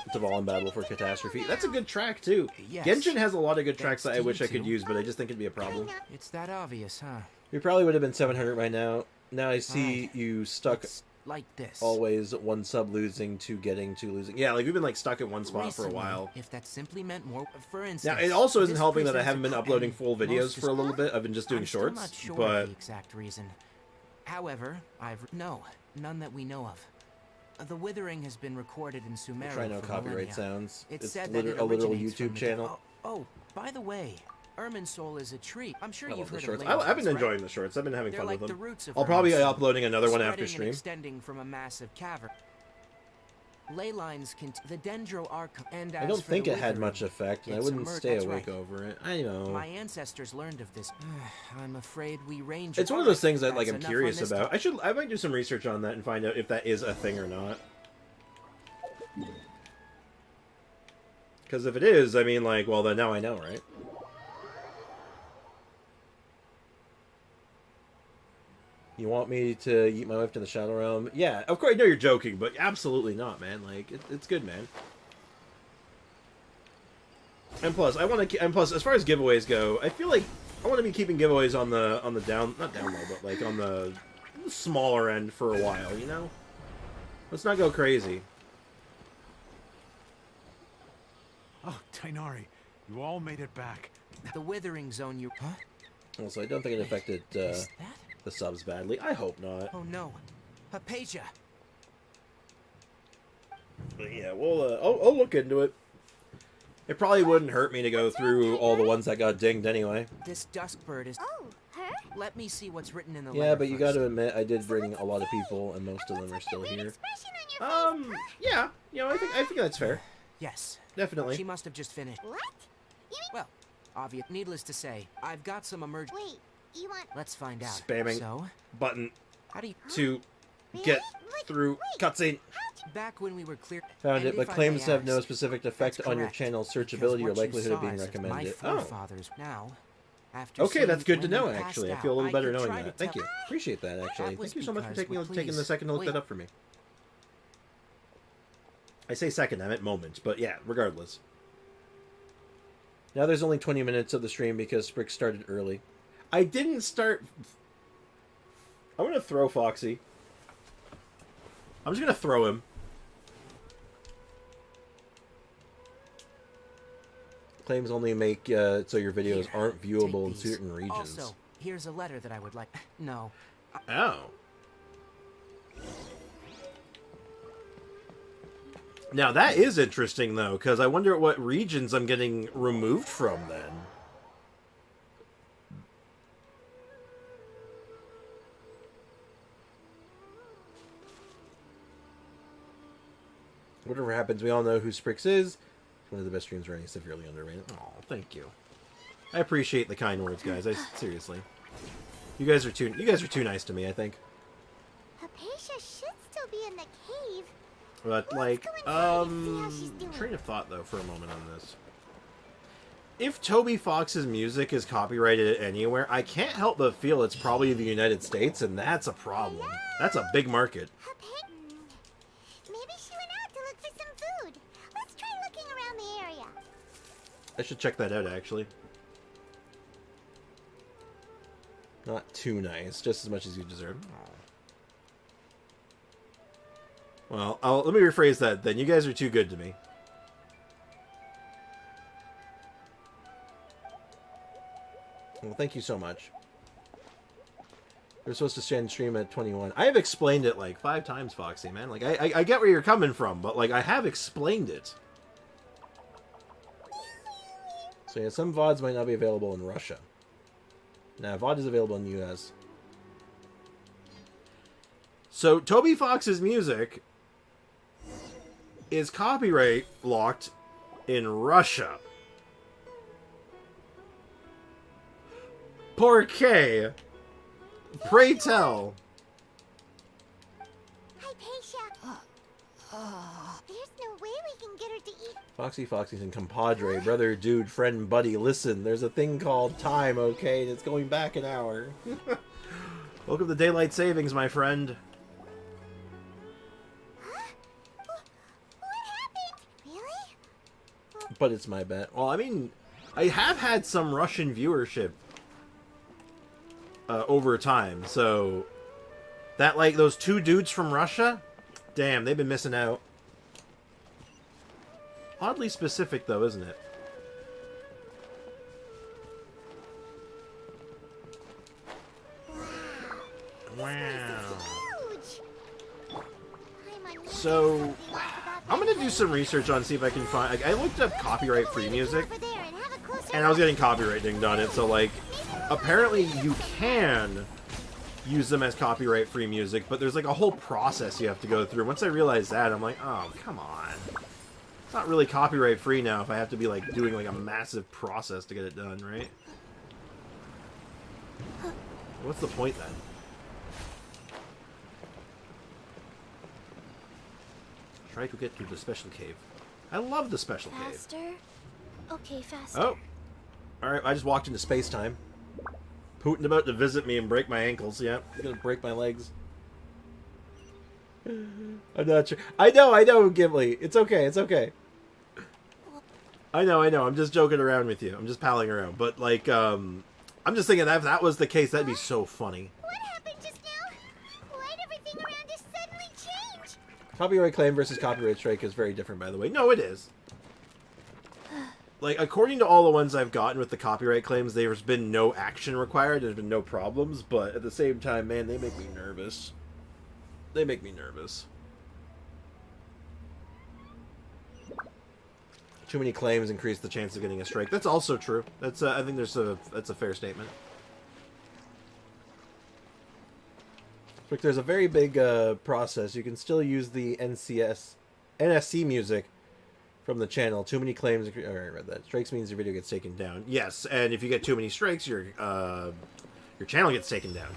It's a Volon Battle for Catastrophe. That's a good track, too. Yes. Genshin has a lot of good tracks Thanks that I to wish you I could two. use, but I just think it'd be a problem. It's that obvious, huh? We probably would have been 700 by now. Now I see Alright. you stuck It's like this. always one sub losing to getting to losing. Yeah, like we've been like stuck at one spot for a Recently, while. If that simply meant more, for instance. Now it also isn't this helping that I presents haven't been a- uploading and full most videos for a just- little bit. I've been just doing I'm still shorts, not sure but of the exact reason. However, no, none that we know of. The Withering has been recorded in Sumeru try no for copyright millennia. sounds. It's It's said that it a literal originates from YouTube the- channel. Oh, by the way, Irminsul is a tree. I'm sure I you've love the heard shorts. of I've been ley lines, enjoying right? the shorts. I've been having They're fun like with the them. roots of I'll probably be Irminsul, uploading another one after spreading and stream. extending from a massive cavern. Ley lines the dendroarch and I as don't for think the it had Withering, much effect, and I it's wouldn't emerged- stay that's awake right. over it. I know. My ancestors learned of this. I'm afraid we range. It's one of those things that like That's I'm enough curious on this about. I might do some research on that and find out if that is a thing or not. Because if it is, I mean, like, well, then now I know, right? You want me to eat my wife to the Shadow Realm? Yeah, of course. I know you're joking, but absolutely not, man. Like, it's good, man. And plus, as far as giveaways go, I feel like I want to be keeping giveaways on the not down low, but like on the smaller end for a while. You know, let's not go crazy. Oh, Tainari, you all made it back. The Withering Zone. You. Huh? Also, I don't think it affected Is that? the subs badly. I hope not. Oh no, Hypatia. But yeah, we'll I'll look into it. It probably wouldn't hurt me to go through all the ones that got dinged anyway. This duskbird is. Oh, her? Let me see what's written in the Yeah, letter but you first. got to admit, I did bring a lot of people, and most of them are still Weird here. expression on your face. Yeah, you know, I think that's fair. Yes. Definitely. She must have just finished. What? You mean? Well, obvious. Needless to say, I've got some emerg. Wait, you want? Let's find out. Spamming. So, Button how do you? to Really? get Like, through wait, cutscene. Back when we were clear. Found And it, but if I claims may have no ask, specific effect that's on your correct, channel's because searchability or what you likelihood of saw being is of recommended. My Oh, forefathers now. After okay, seeing that's good to when they know. passed Actually, I out, feel a little better could knowing try to that. Thank tell- you. Appreciate that. Actually, was thank you so much for because, taking the please, second to look that wait. up for me. I say second, I meant moment, but yeah, regardless. Now there's only 20 minutes of the stream because Sprick started early. I didn't start... I'm going to throw Foxy. I'm just going to throw him. Claims only make so your videos aren't viewable in certain regions. Also, here's a letter that I would like... No. Oh. Now that is interesting, though, because I wonder what regions I'm getting removed from, then. Whatever happens, we all know who Sprix is. One of the best streams running, severely underrated. Oh, thank you. I appreciate the kind words, guys. Seriously. You guys are too nice to me, I think. Hypatia should still be in the cave. But like, train of thought though for a moment on this. If Toby Fox's music is copyrighted anywhere, I can't help but feel it's probably the United States, and that's a problem. That's a big market. Maybe she went out to look for some food. Let's try looking around the area. I should check that out, actually. Not too nice, just as much as you deserve. Well, let me rephrase that then. You guys are too good to me. Well, thank you so much. We're supposed to stand stream at 21. I have explained it like 5 times, Foxy, man. Like, I get where you're coming from, but like, I have explained it. So yeah, some VODs might not be available in Russia. Now, VOD is available in the US. So, Toby Fox's music is copyright locked in Russia. Por qué? Pray tell. Hypatia. There's no way we can get her to eat. Foxy's and compadre, brother, dude, friend, buddy, listen, there's a thing called time, okay? And it's going back an hour. Welcome to Daylight Savings, my friend. What happened? Really? But it's my bet. Well, I mean, I have had some Russian viewership over time, so that, like, those 2 dudes from Russia, damn, they've been missing out. Oddly specific, though, isn't it? Wow. So, I'm gonna do some research on, see if I can find... Like, I looked up copyright-free music, and I was getting copyright dinged on it, so, like, apparently you can use them as copyright-free music, but there's, like, a whole process you have to go through. Once I realized that, I'm like, oh, come on. It's not really copyright-free now if I have to be, like, doing, like, a massive process to get it done, right? What's the point, then? Try to get to the special cave. I love the special cave. Faster? Okay, faster. Oh! Alright, I just walked into space-time. Putin about to visit me and break my ankles. Yeah, he's gonna break my legs. I'm not sure. I know, Gimli. It's okay, it's okay. I know, I'm just joking around with you. I'm just palling around. But, like, I'm just thinking that if that was the case, that'd be so funny. What happened just now? Why'd everything around us suddenly change? Copyright claim versus copyright strike is very different, by the way. No, it is. Like, according to all the ones I've gotten with the copyright claims, there's been no action required. There's been no problems. But at the same time, man, they make me nervous. They make me nervous. Too many claims increase the chance of getting a strike. That's also true. That's I think that's a fair statement. Look, there's a very big process. You can still use the NSC music from the channel. Too many claims. I read that. Strikes means your video gets taken down. Yes, and if you get too many strikes, your channel gets taken down.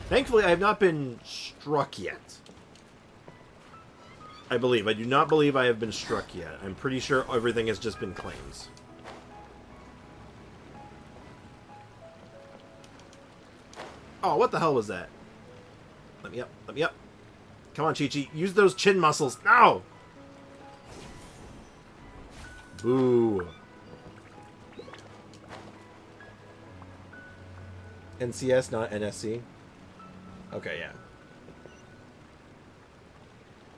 Thankfully, I have not been struck yet. I believe. I do not believe I have been struck yet. I'm pretty sure everything has just been claims. Oh, what the hell was that? Let me up. Let me up. Come on, Chi-Chi. Use those chin muscles. No! Boo. NCS, not NSC. Okay, yeah.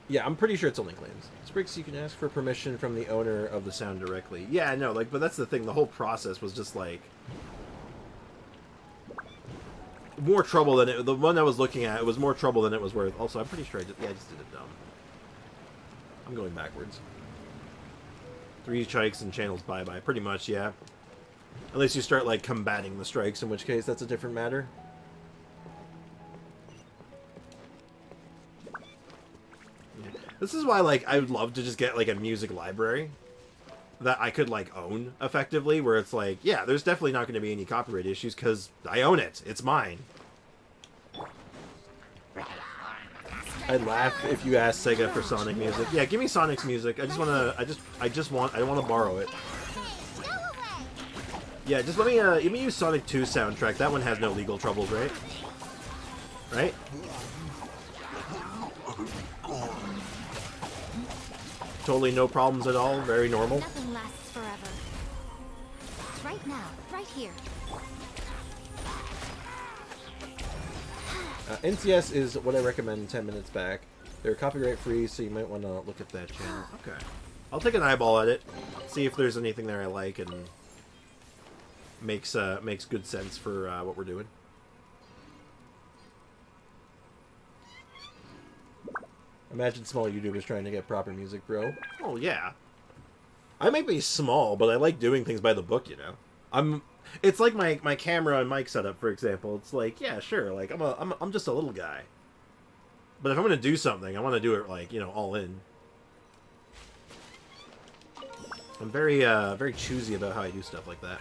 Yeah, I'm pretty sure it's only claims. Spriggs, you can ask for permission from the owner of the sound directly. Yeah, no, like, but that's the thing. The whole process was just like more trouble than it. The one I was looking at, it was more trouble than it was worth. Also, I'm pretty sure I just did it dumb. I'm going backwards. 3 strikes and channels bye-bye. Pretty much, yeah. Unless you start, like, combating the strikes, in which case that's a different matter. Yeah. This is why, like, I would love to just get, like, a music library that I could, like, own effectively, where it's like, yeah, there's definitely not going to be any copyright issues, because I own it. It's mine. I'd laugh if you asked Sega for Sonic music. Yeah, give me Sonic's music. I just want to, I don't want to borrow it. Yeah, just let me use Sonic 2 soundtrack. That one has no legal troubles, right? Right? Totally no problems at all. Very normal. Nothing lasts forever. Right now, right here. NCS is what I recommend 10 minutes back. They're copyright free, so you might want to look at that channel. Okay. I'll take an eyeball at it, see if there's anything there I like and makes good sense for what we're doing. Imagine small YouTubers trying to get proper music, bro. Oh, yeah. I might be small, but I like doing things by the book, you know? It's like my camera and mic setup, for example. It's like, yeah, sure, like I'm just a little guy. But if I'm gonna do something, I want to do it like, you know, all in. I'm very very choosy about how I do stuff like that.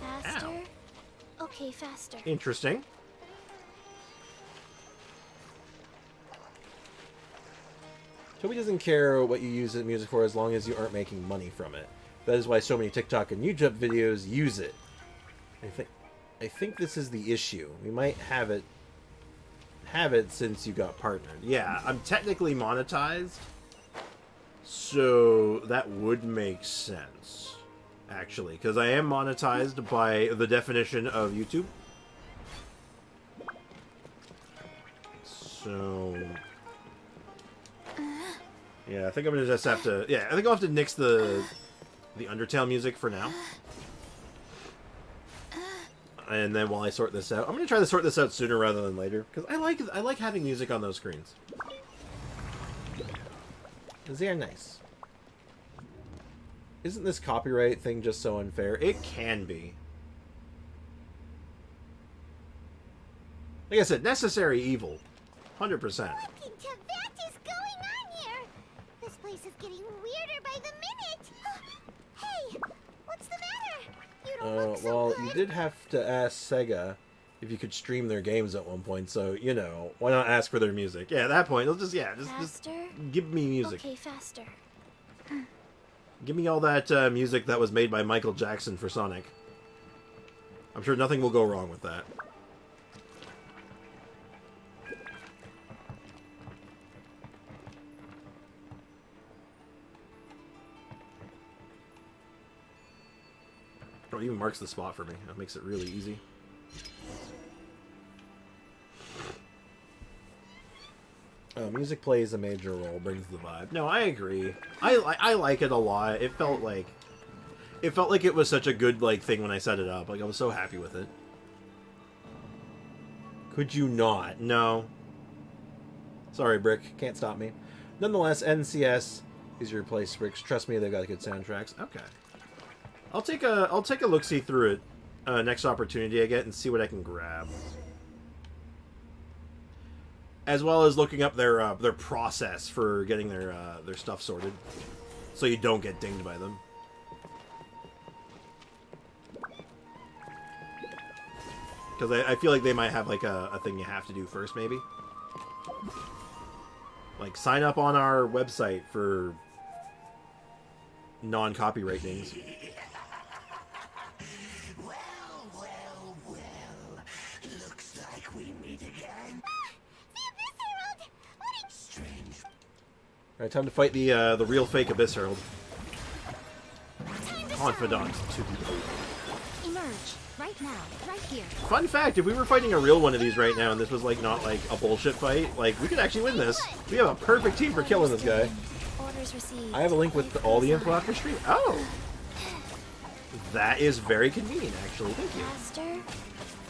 Faster. Ow. Okay, faster. Interesting. Toby doesn't care what you use the music for as long as you aren't making money from it. That is why so many TikTok and YouTube videos use it. I think this is the issue. We might have it since you got partnered. Yeah, I'm technically monetized, so that would make sense, actually, because I am monetized by the definition of YouTube. So yeah, I think I'm gonna just have to. Yeah, I think I'll have to nix the Undertale music for now. And then while I sort this out, I'm gonna try to sort this out sooner rather than later because I like having music on those screens. They are nice. Isn't this copyright thing just so unfair? It can be. Like I said, necessary evil, 100%. What in Tibet is going on here? This place is getting weirder by the minute. Hey, what's the matter? You don't look so well, good. you did have to ask Sega if you could stream their games at one point, so, you know, why not ask for their music? Yeah, at that point, it'll just give me music. Okay, faster. Give me all that music that was made by Michael Jackson for Sonic. I'm sure nothing will go wrong with that. Oh, it even marks the spot for me. That makes it really easy. Music plays a major role, brings the vibe. No, I agree. I like it a lot. It felt like it was such a good like thing when I set it up. Like I was so happy with it. Could you not? No. Sorry, Brick. Can't stop me. Nonetheless, NCS is your place, Bricks. Trust me, they've got good soundtracks. Okay. I'll take a look-see through it next opportunity I get and see what I can grab. As well as looking up their process for getting their stuff sorted, so you don't get dinged by them. Because I feel like they might have like a thing you have to do first, maybe. Like sign up on our website for non-copyright things. Alright, time to fight the real fake Abyss Herald. Confidant to the old. Emerge. Right now. Right here. Fun fact, if we were fighting a real one of these right now and this was like not like a bullshit fight, like we could actually win this. We have a perfect team for killing this guy. Orders received. I have a link with all the info after stream. Oh! That is very convenient, actually. Thank you. Faster.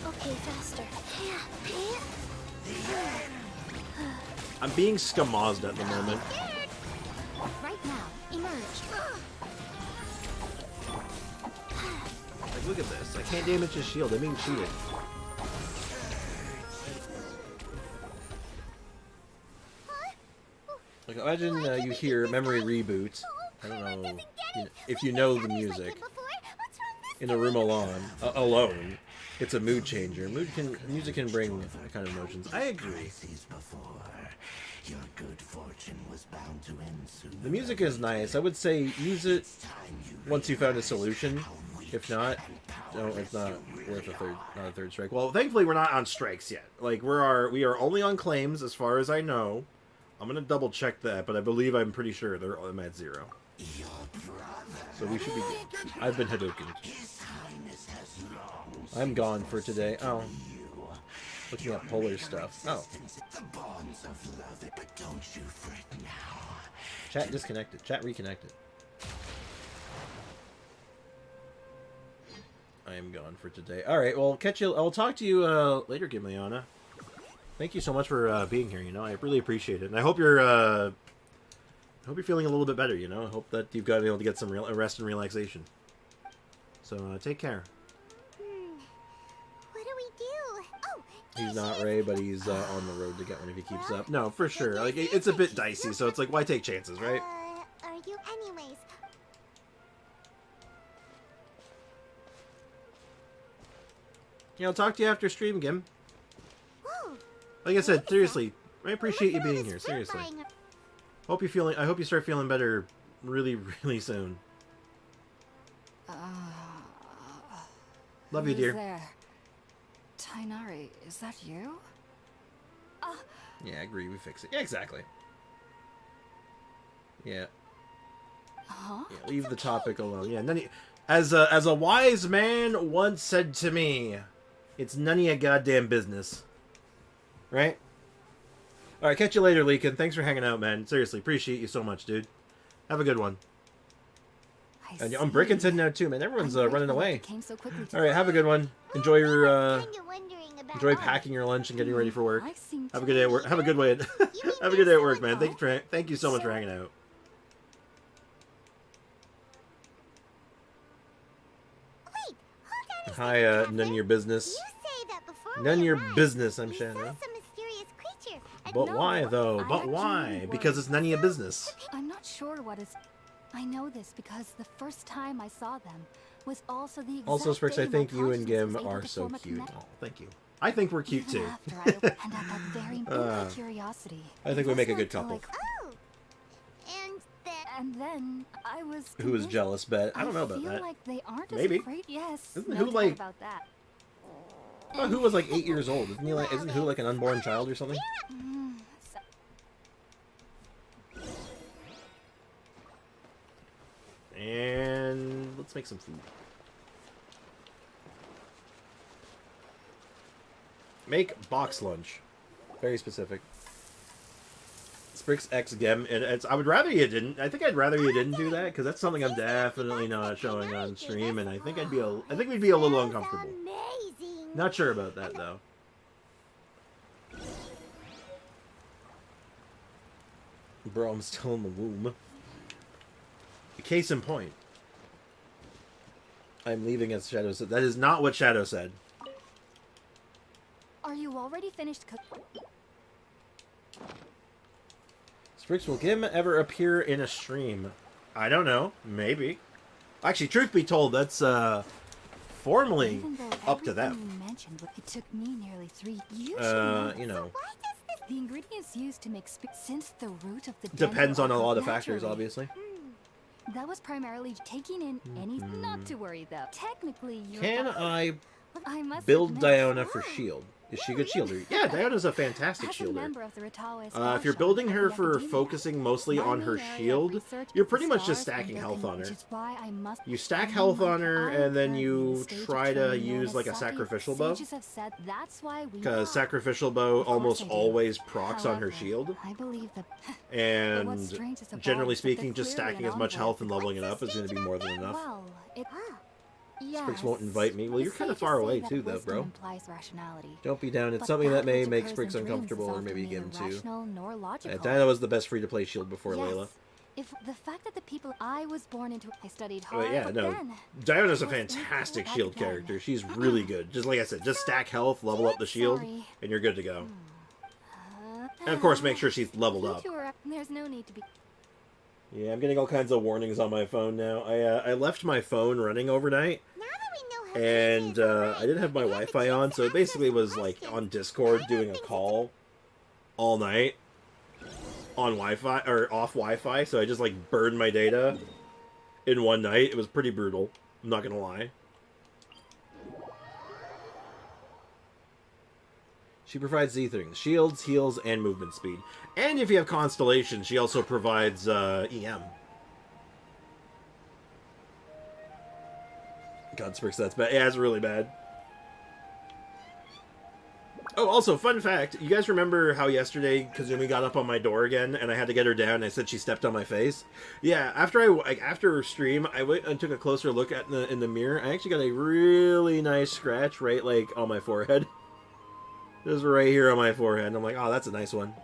Okay, faster. I'm being skamazed at the moment. Right now. Emerge. Like, look at this. I can't damage his shield. I'm being cheated. Like, imagine you hear memory reboot. I don't know if you know the music. In a room alone. It's a mood changer. Music can bring kind of emotions. I agree. Your good fortune was bound to end soon. The music is nice. I would say use it once you found a solution. If not, no, it's not worth not a third strike. Well, thankfully we're not on strikes yet. Like we are only on claims as far as I know. I'm gonna double check that, but I'm pretty sure I'm at 0. So we should be good. I've been Hadoken. I'm gone for today. Oh. Looking at polar stuff. Oh. Chat disconnected. Chat reconnected. I am gone for today. Alright, well, I'll talk to you later, Gimliana. Thank you so much for being here, you know. I really appreciate it. And I hope you're feeling a little bit better, you know. I hope that you've been able to get some rest and relaxation. So, take care. What do we do? Oh, He's not Ray, but he's on the road to get one if he keeps up. No, for sure. Like, it's a bit dicey, so it's like, why take chances, right? Are you anyways? Yeah, I'll talk to you after stream, Gim. Whoa. Like I said, seriously, I appreciate you being here, seriously. I hope you start feeling better really, really soon. Love you, dear. There? Tainari, is that you? Yeah, I agree, we fix it. Yeah, exactly. Yeah. Huh? Yeah, leave the topic alone. Yeah, as a wise man once said to me, it's none of your goddamn business. Right? Alright, catch you later, Leakin. Thanks for hanging out, man. Seriously, appreciate you so much, dude. Have a good one. And I'm Brickinton now too, man. Everyone's running away. Alright, have a good one. Enjoy your enjoy packing your lunch and getting ready for work. Have a good day at work. Have a good way. Have a good day at work, man. Thank you so much for hanging out. Hi, none of your business. None of your business, I'm Shanna. But why, though? But why? Because it's none of your business. I'm not sure what is... I know this because the first time I saw them was also the exact Also, Sprix, I day think my you and conscience Gim was able are to so form a cute. connect- Oh, thank you. I think we're cute, Even too. after I opened at that very moment of curiosity. I think we make a good couple. Oh. And then I was... Who is convinced. jealous, bet? I don't know about feel that. like they aren't Maybe. as afraid. Yes. Isn't no who, doubt like- about that. Oh, who was like 8 years old? Isn't who like an unborn child or something? And let's make some food. Make box lunch. Very specific. Sprix X Gem, and I would rather you didn't. I think I'd rather you didn't do that because that's something I'm definitely not showing on stream, and I think we'd be a little uncomfortable. Not sure about that though. Bro, I'm still in the womb. Case in point. I'm leaving as Shadow said. That is not what Shadow said. Are you already finished cooking? Sprix, will Gim ever appear in a stream? I don't know. Maybe. Actually, truth be told, that's formally Even though up to everything them. you mentioned, it took me nearly 3 years. You know, The ingredients used to make since the root of the depends on a lot of naturally. factors, obviously. That was primarily taking in any. Not to worry though. Technically, you're Can right. I I must build admit, Diona for shield? Is she a good shielder? Yeah, Diana's a fantastic As a shielder. member of the Ratawe If Star you're Shop building at her the for Academia, focusing mostly my on main her area of shield, research you're is pretty the much just stars and stacking their health on which her. is why I must You stack only health month on her, I and then currently in you the stage of try to training known use as like a Sati. sacrificial bow. Sages have said that's why we Because sacrificial bow Of course almost I do. always procs on her However, shield. I believe that And what's strange is the generally bonds that they're speaking, just clearly stacking an as much envoy. health and leveling it up is going to be more than enough. well, it yes, Sprix won't invite me. Well, the you're kind of sages far say away that too, though, wisdom bro. implies rationality. Don't be down. It's But something that may which make occurs Sprix in dreams uncomfortable, is or often maybe neither him too. rational nor logical. Diana was the best free-to-play shield before Yes. Layla. If the fact that the people I was born into, I studied But hard. yeah, but no. then, Diana's a was fantastic back shield again. character. She's really good. Just like I said, just stack health, level up the shield, Sorry. and you're good to go. And of course, make sure she's leveled you up. two are there's no need to be. Yeah, I'm getting all kinds of warnings on my phone now. I left my phone running overnight, Now that we know how and easy it is, I didn't have my we have the Wi-Fi chance on, to so it access basically the was like questions. on Discord I doing don't a think call all night on Wi-Fi or off Wi-Fi. So I just like burned my data in one night. It was pretty brutal. I'm not gonna lie. She provides these things: shields, heals, and movement speed. And if you have Constellation, she also provides EM. God, Sprix, that's bad. Yeah, it's really bad. Oh, also, fun fact. You guys remember how yesterday Kazumi got up on my door again, and I had to get her down, and I said she stepped on my face? Yeah, after her stream, I went and took a closer look at in the mirror. I actually got a really nice scratch right, like, on my forehead. Just right here on my forehead. And I'm like, oh, that's a nice one.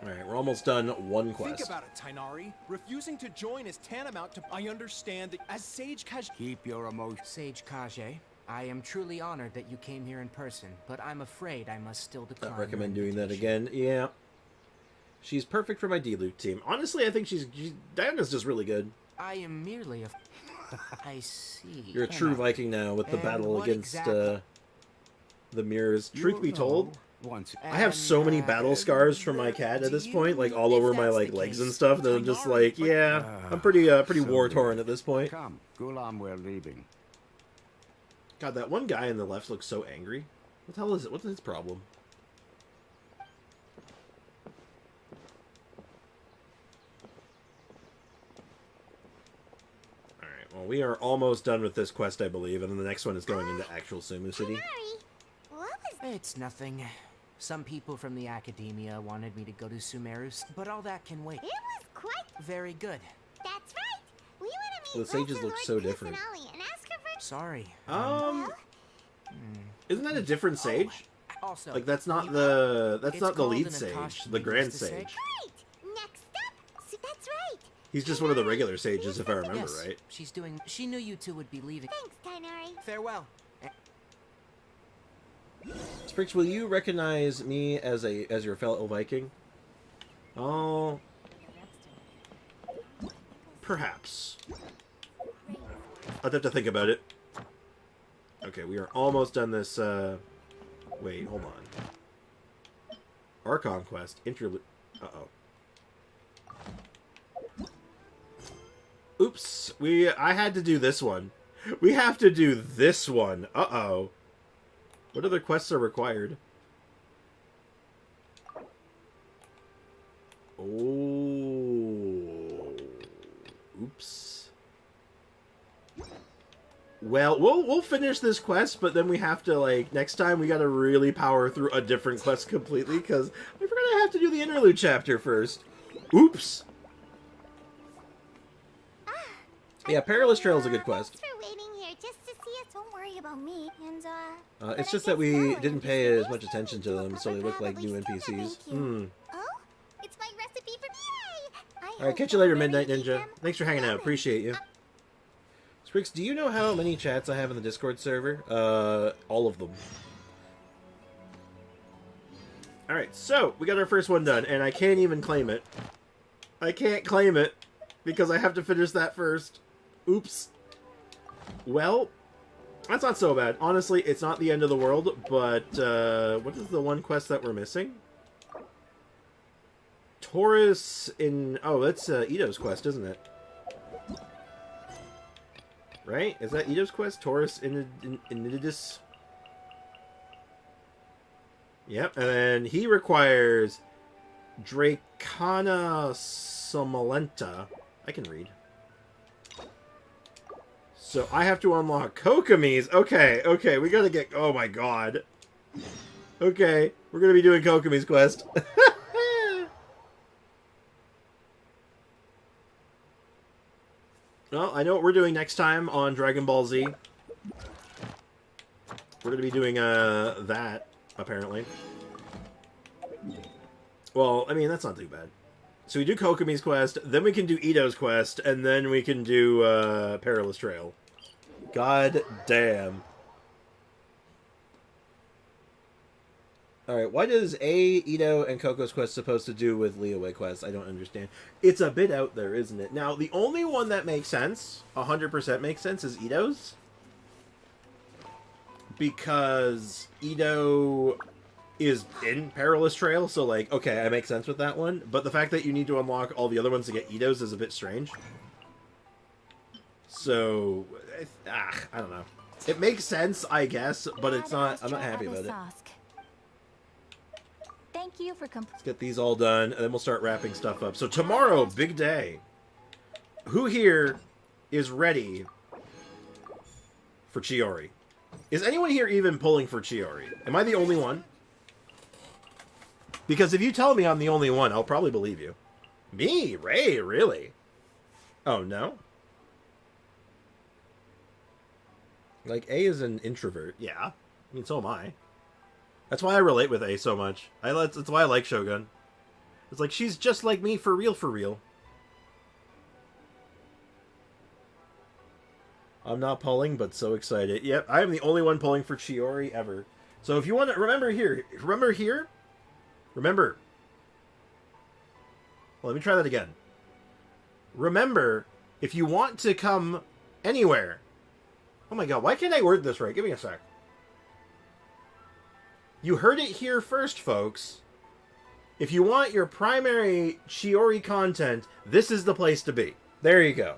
Alright, we're almost done one quest. Think about it, Tainari. Refusing to join is tantamount to... I understand that as Sage Kaj... Keep your emotions. Sage Kaje, I am truly honored that you came here in person, but I'm afraid I must still decline. I recommend your doing that invitation. again. Yeah. She's perfect for my D-Loot team. Honestly, I think she's Diana's just really good. I am merely a... I see. You're a true Viking now with the And battle what against exactly- the mirrors. Truth be told, Once I have so many battle scars from my cat at this point, like all over my like legs and stuff, that I'm just like, yeah, I'm pretty war-torn at this point. come, Gulam, we're leaving. God, that one guy on the left looks so angry. What the hell is it? What's his problem? Alright, well, we are almost done with this quest, I believe, and then the next one is going into actual Sumu City. Sorry. What was It's nothing. Some people from the academia wanted me to go to Sumerus, but all that can wait. it? Was quite. Very good. That's right. We want to The meet sages Lesser look Lord so different. Kusanali and ask her for. Sorry. Isn't that a different sage? Also, Like, that's not you- the It's the called lead an sage, Akash the grand used to say. sage. Right. Next up. So that's right. He's just one of the regular sages, if I remember Yes, right. she's doing. She knew you two would be leaving. Thanks, Tainari. Farewell. Sprix, will you recognize me as your fellow Viking? Oh, perhaps. I'd have to think about it. Okay, we are almost done this. Wait, hold on. Archon quest interlude. Oops, I had to do this one. We have to do this one. Uh-oh. What other quests are required? Oh. Oops. Well, we'll finish this quest, but then we have to, like, next time we gotta really power through a different quest completely, because I forgot I have to do the interlude chapter first. Oops. Yeah, Perilous Trail is a good quest. Thanks for waiting here just to see us. Don't worry about me. And but It's I just that guess we Mora didn't and pay Chiori as much still attention need to to them, look so up they and look like new probably still NPCs. thank you. Oh, it's my recipe for Yay! Alright, catch you later, Midnight Ninja. Thanks for hanging out. Appreciate you. Sprix, do you know how many chats I have in the Discord server? All of them. Alright, so, we got our first one done, and I can't even claim it. I can't claim it, because I have to finish that first. Oops. Well, that's not so bad. Honestly, it's not the end of the world, but, what is the one quest that we're missing? Taurus in... Oh, that's Ito's quest, isn't it? right? Is that Ito's quest? Taurus Inidus? Yep, and then he requires Dracana Somalenta. I can read. So I have to unlock Kokomi's. Okay, okay, we gotta get... Oh my god. Okay, we're gonna be doing Kokomi's quest. Well, I know what we're doing next time on Dragon Ball Z. We're gonna be doing that, apparently. Well, I mean, that's not too bad. So we do Kokomi's quest, then we can do Ito's quest, and then we can do Perilous Trail. God damn. Alright, what is Ito and Coco's quest supposed to do with Leeway quest? I don't understand. It's a bit out there, isn't it? Now, the only one that makes sense, 100% makes sense, is Ito's. Because Ito is in Perilous Trail, so, like, okay, I make sense with that one. But the fact that you need to unlock all the other ones to get Ito's is a bit strange. So, I don't know. It makes sense, I guess, but it's not, I'm not happy about it. Thank you for Let's get these all done, and then we'll start wrapping stuff up. So tomorrow, big day. Who here is ready for Chiori? Is anyone here even pulling for Chiori? Am I the only one? Because if you tell me I'm the only one, I'll probably believe you. Me? Ray? Really? Oh, no? Like, A is an introvert. Yeah. I mean, so am I. That's why I relate with A so much. That's why I like Shogun. It's like, she's just like me for real, for real. I'm not pulling, but so excited. Yep, I am the only one pulling for Chiori ever. So if you want to, remember here. Remember. Well, let me try that again. Remember, if you want to come anywhere. Oh my god, why can't I word this right? Give me a sec. You heard it here first, folks. If you want your primary Chiori content, this is the place to be. There you go.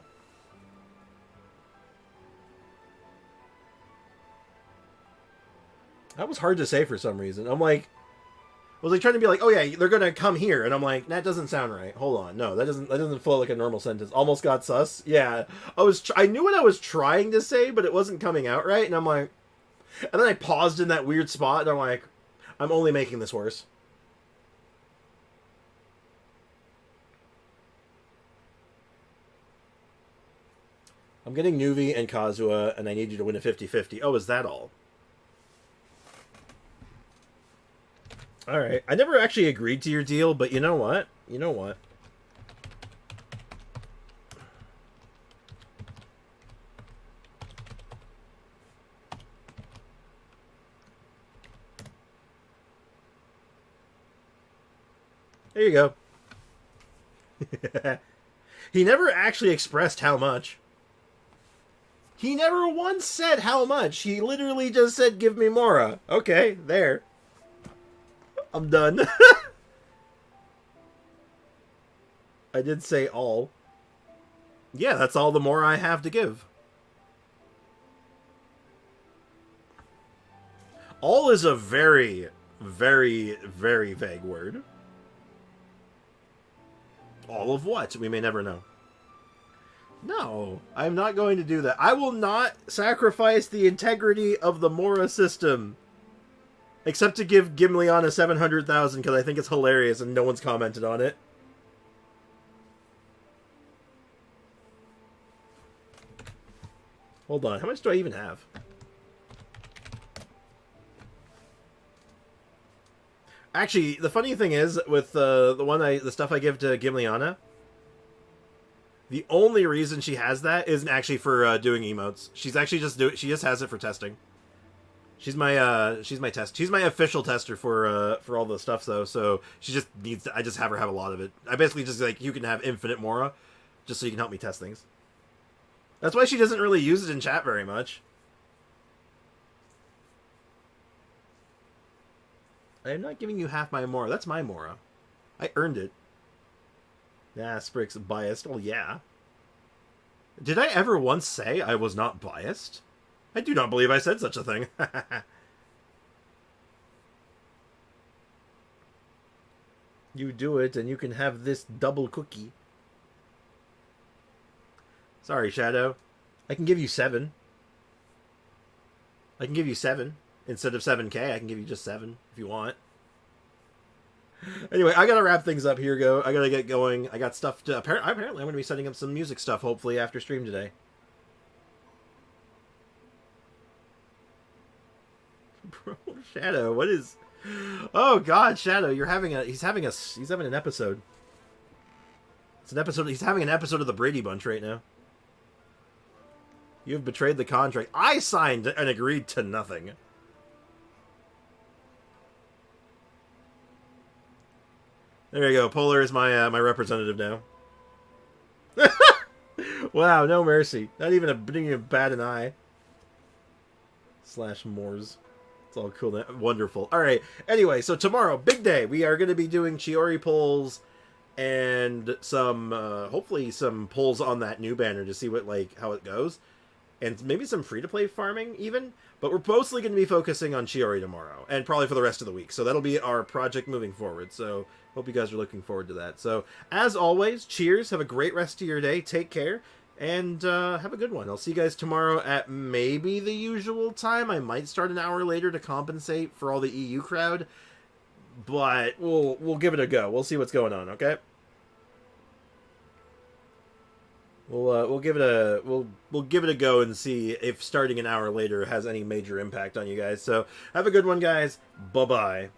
That was hard to say for some reason. I was like trying to be like, oh yeah, they're gonna come here, and I'm like, that doesn't sound right. Hold on, no, that doesn't flow like a normal sentence. Almost got sus. Yeah, I knew what I was trying to say, but it wasn't coming out right, and I'm like, and then I paused in that weird spot, and I'm like, I'm only making this worse. I'm getting Nuvi and Kazuha, and I need you to win a 50-50. Oh, is that all? Alright. I never actually agreed to your deal, but you know what? You know what? There you go. He never actually expressed how much. He never once said how much. He literally just said, give me Mora. Okay, there. I'm done. I did say all. Yeah, that's all the Mora I have to give. All is a very, very, very vague word. All of what? We may never know. No, I'm not going to do that. I will not sacrifice the integrity of the Mora system. Except to give Gimliana 700,000 because I think it's hilarious and no one's commented on it. Hold on, how much do I even have? Actually, the funny thing is, with the stuff I give to Gimliana, the only reason she has that isn't actually for doing emotes. She's actually she just has it for testing. She's my official tester for all the stuff though. So she just needs to, I just have her have a lot of it. I basically just like, you can have infinite Mora, just so you can help me test things. That's why she doesn't really use it in chat very much. I am not giving you half my Mora. That's my Mora. I earned it. Nah, Sprick's biased. Well, yeah. Did I ever once say I was not biased? I do not believe I said such a thing. You do it, and you can have this double cookie. Sorry, Shadow. I can give you 7. I can give you 7. Instead of 7K, I can give you just 7 if you want. Anyway, I gotta wrap things up here, I gotta get going. I got stuff to... Apparently, I'm gonna be setting up some music stuff, hopefully, after stream today. Bro, Shadow, what is... Oh God, Shadow, he's having an episode. It's an episode. He's having an episode of the Brady Bunch right now. You have betrayed the contract. I signed and agreed to nothing. There you go. Polar is my my representative now. Wow, no mercy. Not even a bat an eye. / Moors. It's all cool. Wonderful. All right. Anyway, so tomorrow, big day. We are going to be doing Chiori polls and some, hopefully some polls on that new banner to see what, like, how it goes. And maybe some free-to-play farming, even. But we're mostly going to be focusing on Chiori tomorrow. And probably for the rest of the week. So that'll be our project moving forward. So hope you guys are looking forward to that. So, as always, cheers. Have a great rest of your day. Take care. And have a good one. I'll see you guys tomorrow at maybe the usual time. I might start an hour later to compensate for all the EU crowd. But we'll give it a go. We'll see what's going on, okay? We'll give it a go and see if starting an hour later has any major impact on you guys. So have a good one, guys. Bye-bye.